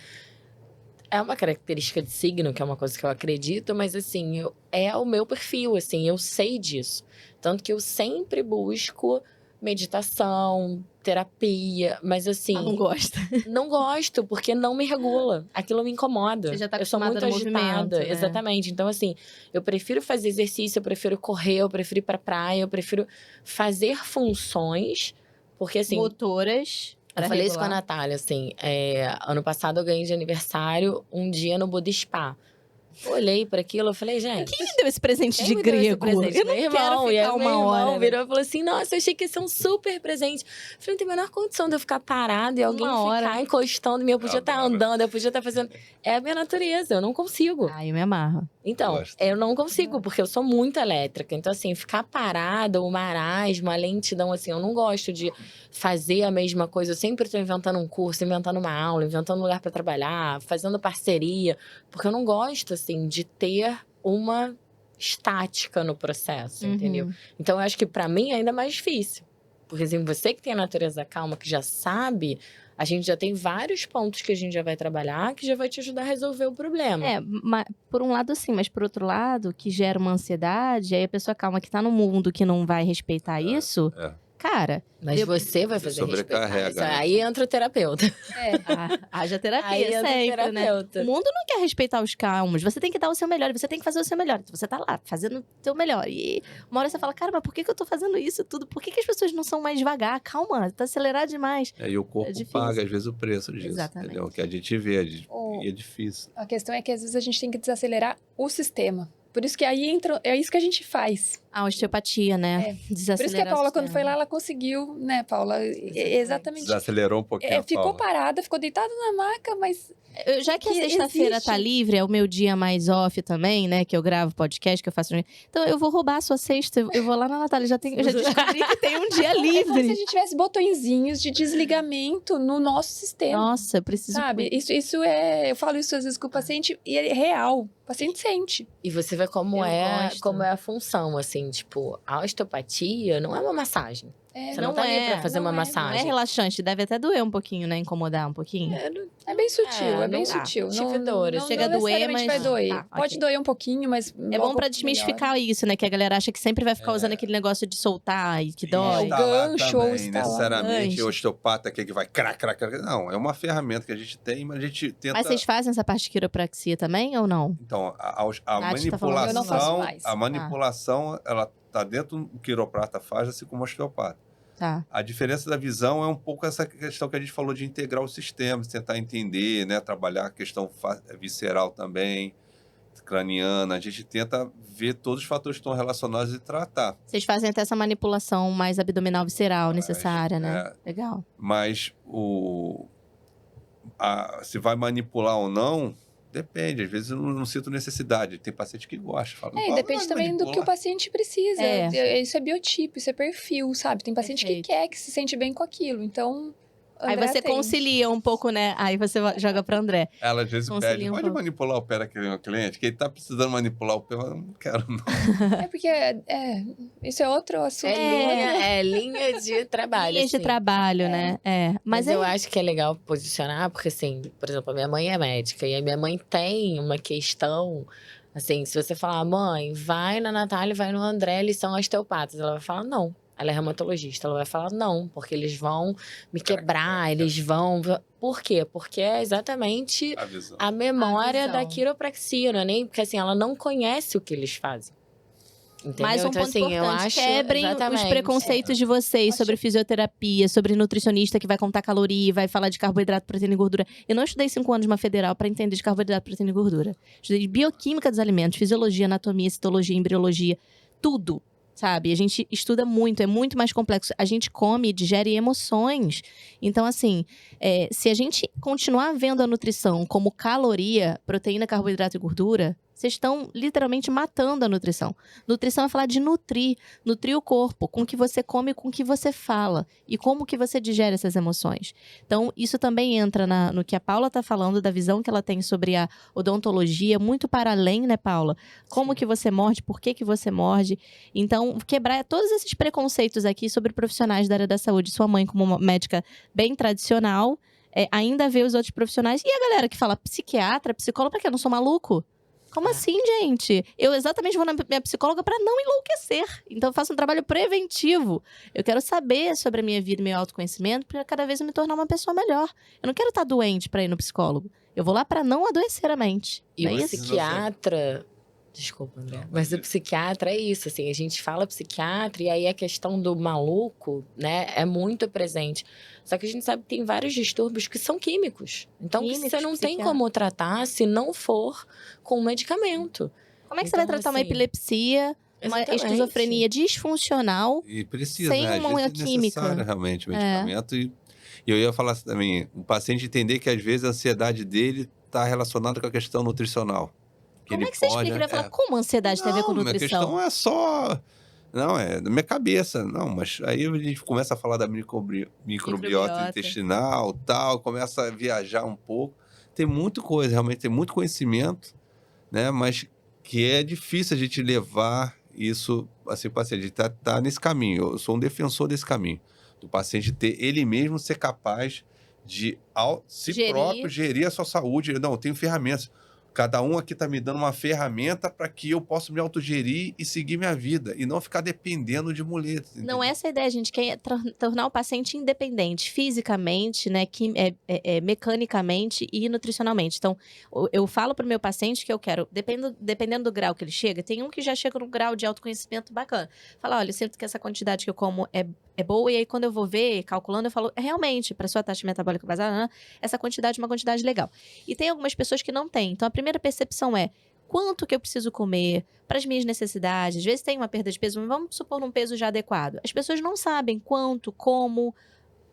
É uma característica de signo, que é uma coisa que eu acredito, mas assim, é o meu perfil, assim, eu sei disso. Tanto que eu sempre busco meditação, terapia, mas assim... Não gosta. Não gosto, porque não me regula. Aquilo me incomoda. Você já tá eu sou acostumada muito no agitada. movimento, né? Exatamente. Então, assim, eu prefiro fazer exercício, eu prefiro correr, eu prefiro ir pra praia, eu prefiro fazer funções, porque assim... Motoras. Eu falei isso com a Natália, assim, ano passado eu ganhei de aniversário um dia no Buda Spa. Olhei para aquilo, eu falei, gente... Quem me deu esse presente quem de me deu esse grego? presente? Eu não Meu quero irmão, e aí ficar meu uma hora. irmão virou e falou assim, nossa, eu achei que ia ser um super presente. Eu falei, não tem a menor condição de eu ficar parada e alguém Uma hora. ficar encostando em mim. Eu podia estar Adoro. andando, eu podia estar fazendo... É a minha natureza, eu não consigo. Ai, eu me amarro. Então, Gosto. eu não consigo, porque eu sou muito elétrica. Então, assim, ficar parada, o marasmo, a lentidão, assim, eu não gosto de fazer a mesma coisa. Eu sempre tô inventando um curso, inventando uma aula, inventando um lugar para trabalhar, fazendo parceria. Porque eu não gosto, assim, de ter uma estática no processo, entendeu? Então, eu acho que para mim é ainda mais difícil. Porque, assim, você que tem a natureza calma, que já sabe, a gente já tem vários pontos que a gente já vai trabalhar, que já vai te ajudar a resolver o problema. Por um lado sim, mas por outro lado, que gera uma ansiedade, aí a pessoa calma que tá num mundo que não vai respeitar isso, cara... Mas você vai fazer sobrecarrega, respeitar. né? Aí entra o terapeuta. Haja terapia Aí entra o sempre, né? terapeuta. O mundo não quer respeitar os calmos. Você tem que dar o seu melhor, você tem que fazer o seu melhor. Então você tá lá, fazendo o seu melhor. E uma hora você fala, cara, mas por que eu tô fazendo isso tudo? Por que as pessoas não são mais devagar? Calma, tá acelerado demais. E o corpo difícil. paga, às vezes, o preço disso. Exatamente. Entendeu? Que a gente vê, e é difícil. A questão é que às vezes a gente tem que desacelerar o sistema. Por isso que aí entra, é isso que a gente faz. A osteopatia, né? Desaceleração. Por isso que a Paula, quando foi lá, ela conseguiu, né, Paula? Exatamente. Desacelerou um pouquinho a Ficou Paula. parada, ficou deitada na maca, mas Já que a que sexta-feira existe. tá livre, é o meu dia mais off também, né? Que eu gravo podcast, que eu faço. Então eu vou roubar a sua sexta. Eu vou lá na Natália. Eu já descobri que tem um dia é como se a livre. gente tivesse botõezinhos de desligamento no nosso sistema. Nossa, eu preciso. Sabe? Isso é. Eu falo isso às vezes com o paciente e é real. O paciente sente. E você vê como Eu é, gosto. como é a função, assim, tipo, a osteopatia não é uma massagem. Você não tá ali pra fazer uma Não é massagem. relaxante, deve até doer um pouquinho, né? Incomodar um pouquinho. É bem sutil, é bem não- sutil. tive dores. Chega a doer, necessariamente mas- vai doer. tá, Pode ok. doer um pouquinho, mas É bom logo pra desmistificar melhora. isso, né? Que a galera acha que sempre vai ficar usando aquele negócio de soltar e que dói. o Instalar gancho ou também, instalar. necessariamente, Gancho. o osteopata que vai crac, crac, crac. Não, é uma ferramenta que a gente tem, mas a gente tenta... Mas vocês fazem essa parte de quiropraxia também ou não? Então, a Nath tá falando, eu não faço mais. a manipulação, ela tá dentro do que o quiroprata faz, assim como o osteopata. Tá. A diferença da visão é um pouco essa questão que a gente falou de integrar os sistemas, tentar entender, né, trabalhar a questão visceral também, craniana. A gente tenta ver todos os fatores que estão relacionados e tratar. Vocês fazem até essa manipulação mais abdominal visceral necessária, né? é. Legal. Mas se vai manipular ou não, depende. Às vezes eu não sinto necessidade. Tem paciente que gosta. Fala, E "Não, depende vai também do que o manipular." paciente precisa. É. Isso é biotipo, isso é perfil, sabe? Tem paciente Perfeito. que quer, que se sente bem com aquilo. Então, Aí André você atende. concilia um pouco, né? Aí você joga pra André. Ela às vezes Concilia pede, um pode pouco. manipular o pé daquele cliente, que ele tá precisando manipular o pé, mas eu não quero não. É porque, isso é outro assunto. É linha de trabalho, Linhas de assim. trabalho, né? É. Mas Mas eu é... acho que é legal posicionar, porque assim, por exemplo, a minha mãe é médica e a minha mãe tem uma questão, assim, se você falar, mãe, vai na Natália, vai no André, eles são osteopatas, ela vai falar não. Ela é reumatologista, ela vai falar não, porque eles vão me quebrar, eles vão... Por quê? Porque é exatamente A visão. a memória visão. da quiropraxia, não é nem porque assim, ela não conhece o que eles fazem. Entendeu? Mais um Então, ponto assim, eu importante, acho, quebrem os exatamente. preconceitos de vocês sobre fisioterapia, sobre nutricionista que vai contar caloria, vai falar de carboidrato, proteína e gordura. Eu não estudei 5 anos numa federal para entender de carboidrato, proteína e gordura. Estudei bioquímica dos alimentos, fisiologia, anatomia, citologia, embriologia, tudo. Sabe? A gente estuda muito, é muito mais complexo. A gente come e digere emoções. Então, assim, se a gente continuar vendo a nutrição como caloria, proteína, carboidrato e gordura, vocês estão literalmente matando a nutrição. Nutrição é falar de nutrir o corpo, com o que você come e com o que você fala. E como que você digere essas emoções. Então, isso também entra no que a Paula está falando, da visão que ela tem sobre a odontologia, muito para além, né, Paula? Como que você morde, por que você morde. Então, quebrar todos esses preconceitos aqui sobre profissionais da área da saúde. Sua mãe, como uma médica bem tradicional, ainda vê os outros profissionais. E a galera que fala psiquiatra, psicóloga, pra quê? Eu não sou maluco? Como assim, gente? Eu exatamente vou na minha psicóloga para não enlouquecer. Então, eu faço um trabalho preventivo. Eu quero saber sobre a minha vida e meu autoconhecimento para cada vez eu me tornar uma pessoa melhor. Eu não quero estar doente para ir no psicólogo. Eu vou lá para não adoecer a mente. E Não é o isso? psiquiatra... Desculpa, André. Mas o psiquiatra é isso, assim. A gente fala psiquiatra e aí a questão do maluco, né, é muito presente. Só que a gente sabe que tem vários distúrbios que são químicos. Então, Químicos, você não tem psiquiatra. como tratar se não for com medicamento. Como é que você vai Então, tratar uma assim, epilepsia, uma exatamente. esquizofrenia disfuncional? E precisa, Sem né? Às uma vezes é química. necessário realmente o medicamento. E eu ia falar assim também, o paciente entender que às vezes a ansiedade dele está relacionada com a questão nutricional. Como ele é que você pode, explica? Ele vai falar, como a ansiedade tem a ver com Minha nutrição? questão é só... Não, é da minha cabeça. Não, mas aí a gente começa a falar da microbiota Microbiota. intestinal, tal, começa a viajar um pouco. Tem muita coisa, realmente tem muito conhecimento, né? Mas que é difícil a gente levar isso assim, para o paciente. A gente tá nesse caminho. Eu sou um defensor desse caminho. Do paciente ter ele mesmo ser capaz de, próprio, gerir a sua saúde. Não, eu tenho ferramentas. Cada um aqui está me dando uma ferramenta para que eu possa me autogerir e seguir minha vida. E não ficar dependendo de muletas. Não é essa a ideia, a gente quer tornar o paciente independente, fisicamente, né, mecanicamente e nutricionalmente. Então, eu falo para o meu paciente que eu quero, dependendo do grau que ele chega, tem um que já chega num grau de autoconhecimento bacana. Fala, olha, eu sinto que essa quantidade que eu como é boa, e aí quando eu vou ver, calculando, eu falo, realmente, para sua taxa metabólica basal, essa quantidade é uma quantidade legal. E tem algumas pessoas que não têm. Então, a primeira percepção é, quanto que eu preciso comer para as minhas necessidades. Às vezes tem uma perda de peso, mas vamos supor num peso já adequado. As pessoas não sabem quanto, como.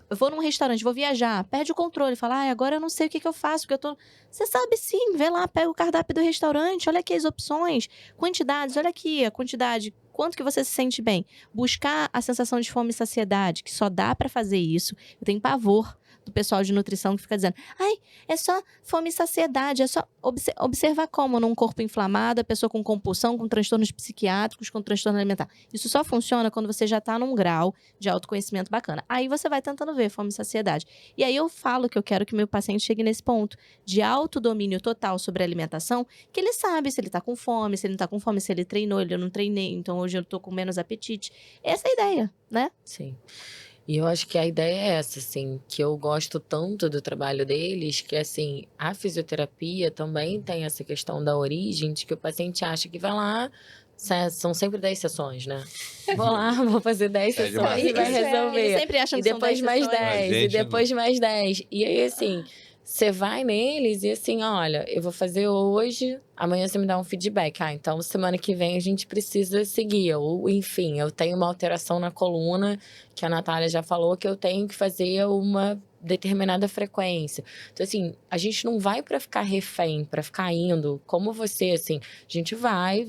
Eu vou num restaurante, vou viajar, perde o controle, fala, agora eu não sei o que eu faço, porque eu tô... Você sabe sim, vê lá, pega o cardápio do restaurante, olha aqui as opções, quantidades, olha aqui a quantidade, quanto que você se sente bem. Buscar a sensação de fome e saciedade, que só dá pra fazer isso. Eu tenho pavor do pessoal de nutrição que fica dizendo, é só fome e saciedade, é só observar como num corpo inflamado, a pessoa com compulsão, com transtornos psiquiátricos, com transtorno alimentar. Isso só funciona quando você já tá num grau de autoconhecimento bacana. Aí você vai tentando ver fome e saciedade. E aí eu falo que eu quero que meu paciente chegue nesse ponto de autodomínio total sobre a alimentação, que ele sabe se ele tá com fome, se ele não tá com fome, se ele treinou, ele não treinei, então hoje eu tô com menos apetite. Essa é a ideia, né? Sim. E eu acho que a ideia é essa, assim, que eu gosto tanto do trabalho deles, que, assim, a fisioterapia também tem essa questão da origem, de que o paciente acha que vai lá, são sempre 10 sessões, né? Vou lá, vou fazer 10 É sessões demais. e vai resolver. Eles sempre acham E que são depois 10 mais sessões. 10, e gente, depois mais 10. E aí, assim, você vai neles e assim, olha, eu vou fazer hoje, amanhã você me dá um feedback. Então semana que vem a gente precisa seguir. Ou, enfim, eu tenho uma alteração na coluna, que a Natália já falou que eu tenho que fazer uma determinada frequência. Então, assim, a gente não vai pra ficar refém, pra ficar indo, como você, assim, a gente vai,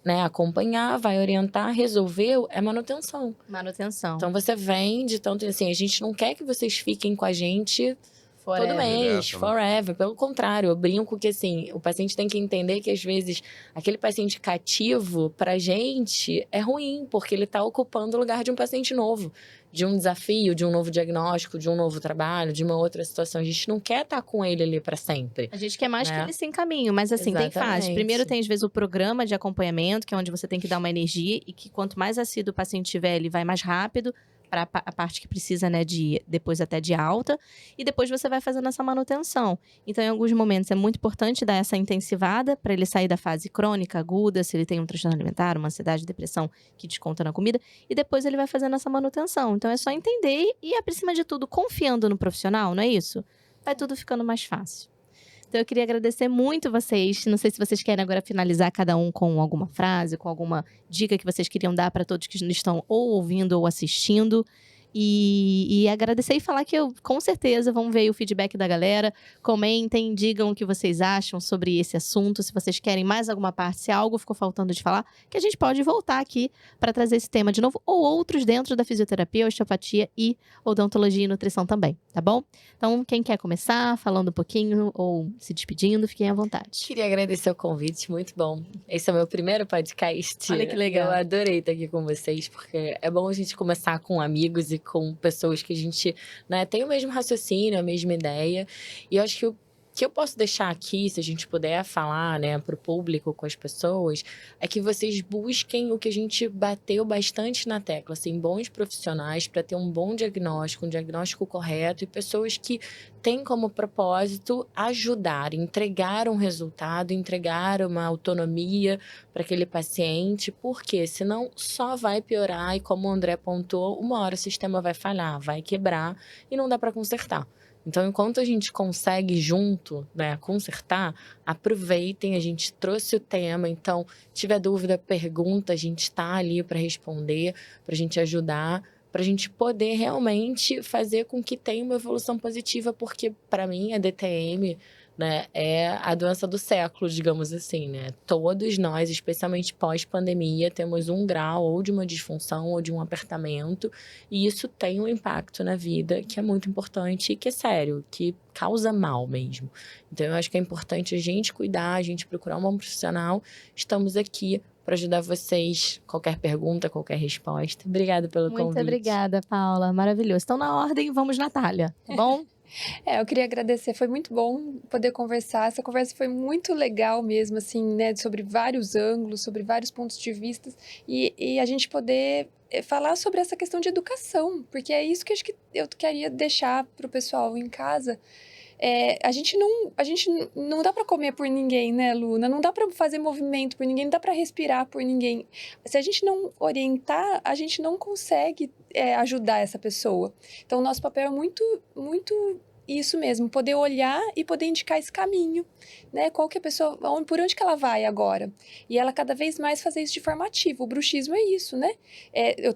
né, acompanhar, vai orientar, resolveu, é manutenção. Manutenção. Então você vende, tanto assim, a gente não quer que vocês fiquem com a gente todo Forever. mês, Direto, né? forever. Pelo contrário, eu brinco que assim, o paciente tem que entender que às vezes aquele paciente cativo, pra gente, é ruim, porque ele tá ocupando o lugar de um paciente novo, de um desafio, de um novo diagnóstico, de um novo trabalho, de uma outra situação. A gente não quer estar com ele ali pra sempre. A gente quer mais que né? ele se encaminhe, mas assim, tem fases. Exatamente. Primeiro tem, às vezes, o programa de acompanhamento, que é onde você tem que dar uma energia, e que quanto mais assíduo o paciente tiver, ele vai mais rápido para a parte que precisa, né, de depois até de alta, e depois você vai fazendo essa manutenção. Então, em alguns momentos, é muito importante dar essa intensivada para ele sair da fase crônica, aguda, se ele tem um transtorno alimentar, uma ansiedade, depressão que desconta na comida, e depois ele vai fazendo essa manutenção. Então, é só entender e, acima de tudo, confiando no profissional, não é isso? Vai tudo ficando mais fácil. Então, eu queria agradecer muito vocês. Não sei se vocês querem agora finalizar cada um com alguma frase, com alguma dica que vocês queriam dar para todos que estão ou ouvindo ou assistindo. E agradecer e falar que com certeza vamos ver o feedback da galera. Comentem, digam o que vocês acham sobre esse assunto. Se vocês querem mais alguma parte, se algo ficou faltando de falar, que a gente pode voltar aqui para trazer esse tema de novo, ou outros dentro da fisioterapia, osteopatia e odontologia e nutrição também, tá bom? Então, quem quer começar falando um pouquinho ou se despedindo, fiquem à vontade. Queria agradecer o convite, muito bom. Esse é o meu primeiro podcast. Olha que legal. Eu adorei estar aqui com vocês, porque é bom a gente começar com amigos e com pessoas que a gente, né, tem o mesmo raciocínio, a mesma ideia. E eu acho que o que eu posso deixar aqui, se a gente puder falar, né, para o público, com as pessoas, é que vocês busquem o que a gente bateu bastante na tecla, assim, bons profissionais para ter um bom diagnóstico, um diagnóstico correto e pessoas que têm como propósito ajudar, entregar um resultado, entregar uma autonomia para aquele paciente, porque senão só vai piorar e, como o André apontou, uma hora o sistema vai falhar, vai quebrar e não dá para consertar. Então, enquanto a gente consegue junto, né, consertar, aproveitem, a gente trouxe o tema. Então, tiver dúvida, pergunta, a gente está ali para responder, para a gente ajudar, para a gente poder realmente fazer com que tenha uma evolução positiva, porque, para mim, a DTM, né, é a doença do século, digamos assim, né? Todos nós, especialmente pós-pandemia, temos um grau ou de uma disfunção ou de um apertamento, e isso tem um impacto na vida que é muito importante e que é sério, que causa mal mesmo. Então, eu acho que é importante a gente cuidar, a gente procurar um bom profissional. Estamos aqui para ajudar vocês. Qualquer pergunta, qualquer resposta. Obrigada pelo convite. Muito obrigada, Paula. Maravilhoso. Então, na ordem, vamos, Natália, tá bom? Eu queria agradecer, foi muito bom poder conversar. Essa conversa foi muito legal mesmo, assim, né? Sobre vários ângulos, sobre vários pontos de vista. E a gente poder falar sobre essa questão de educação, porque é isso que eu acho que eu queria deixar para o pessoal em casa. A gente não dá para comer por ninguém, né, Luna? Não dá para fazer movimento por ninguém, não dá para respirar por ninguém. Se a gente não orientar, a gente não consegue ajudar essa pessoa. Então, o nosso papel é muito, muito Isso mesmo, poder olhar e poder indicar esse caminho, né? Qual que é a pessoa, por onde que ela vai agora? E ela cada vez mais fazer isso de forma ativa. O bruxismo é isso, né?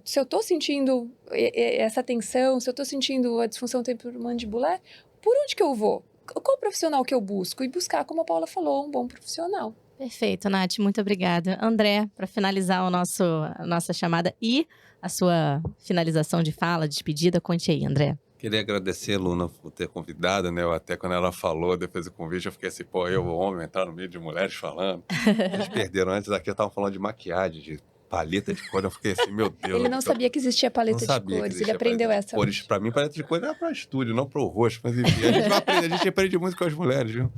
Se eu tô sentindo essa tensão, se eu tô sentindo a disfunção temporomandibular, por onde que eu vou? Qual profissional que eu busco? E buscar, como a Paula falou, um bom profissional. Perfeito, Nath, muito obrigada. André, para finalizar a nossa chamada e a sua finalização de fala, despedida, conte aí, André. Queria agradecer a Luna por ter convidado, né? Até quando ela falou, depois do convite, eu fiquei assim, pô, eu, homem, entrar no meio de mulheres falando. Eles perderam antes daqui, eu tava falando de maquiagem, de paleta de cor, eu fiquei assim, meu Deus. Ele não sabia que existia paleta de cores, ele aprendeu essa. Cores, pra mim, paleta de cores era pra estúdio, não pro rosto. Mas enfim, a gente vai aprender, a gente aprende muito com as mulheres, viu?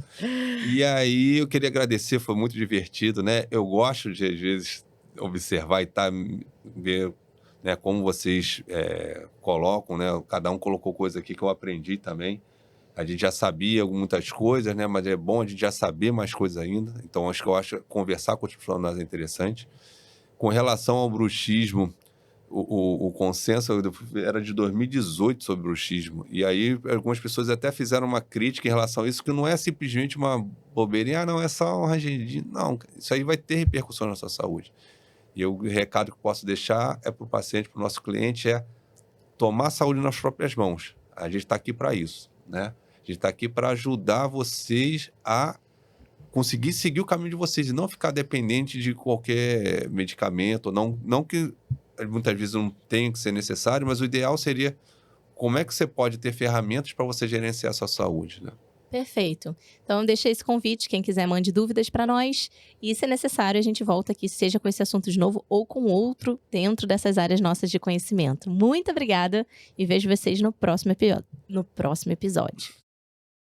E aí, eu queria agradecer, foi muito divertido, né? Eu gosto de, às vezes, observar e ver, né, como vocês colocam, né? Cada um colocou coisa aqui que eu aprendi também. A gente já sabia muitas coisas, né? Mas é bom a gente já saber mais coisas ainda. Então, acho que conversar com os profissionais é interessante. Com relação ao bruxismo, o consenso era de 2018 sobre bruxismo. E aí, algumas pessoas até fizeram uma crítica em relação a isso, que não é simplesmente uma bobeirinha, não, é só um rangedinho. Não, isso aí vai ter repercussão na sua saúde. E o recado que eu posso deixar para o paciente, para o nosso cliente, é tomar a saúde nas próprias mãos. A gente está aqui para isso, né? A gente está aqui para ajudar vocês a conseguir seguir o caminho de vocês e não ficar dependente de qualquer medicamento. Não que muitas vezes não tenha que ser necessário, mas o ideal seria como é que você pode ter ferramentas para você gerenciar a sua saúde, né? Perfeito. Então, deixa esse convite. Quem quiser, mande dúvidas para nós. E, se necessário, a gente volta aqui, seja com esse assunto de novo ou com outro dentro dessas áreas nossas de conhecimento. Muito obrigada e vejo vocês no próximo episódio.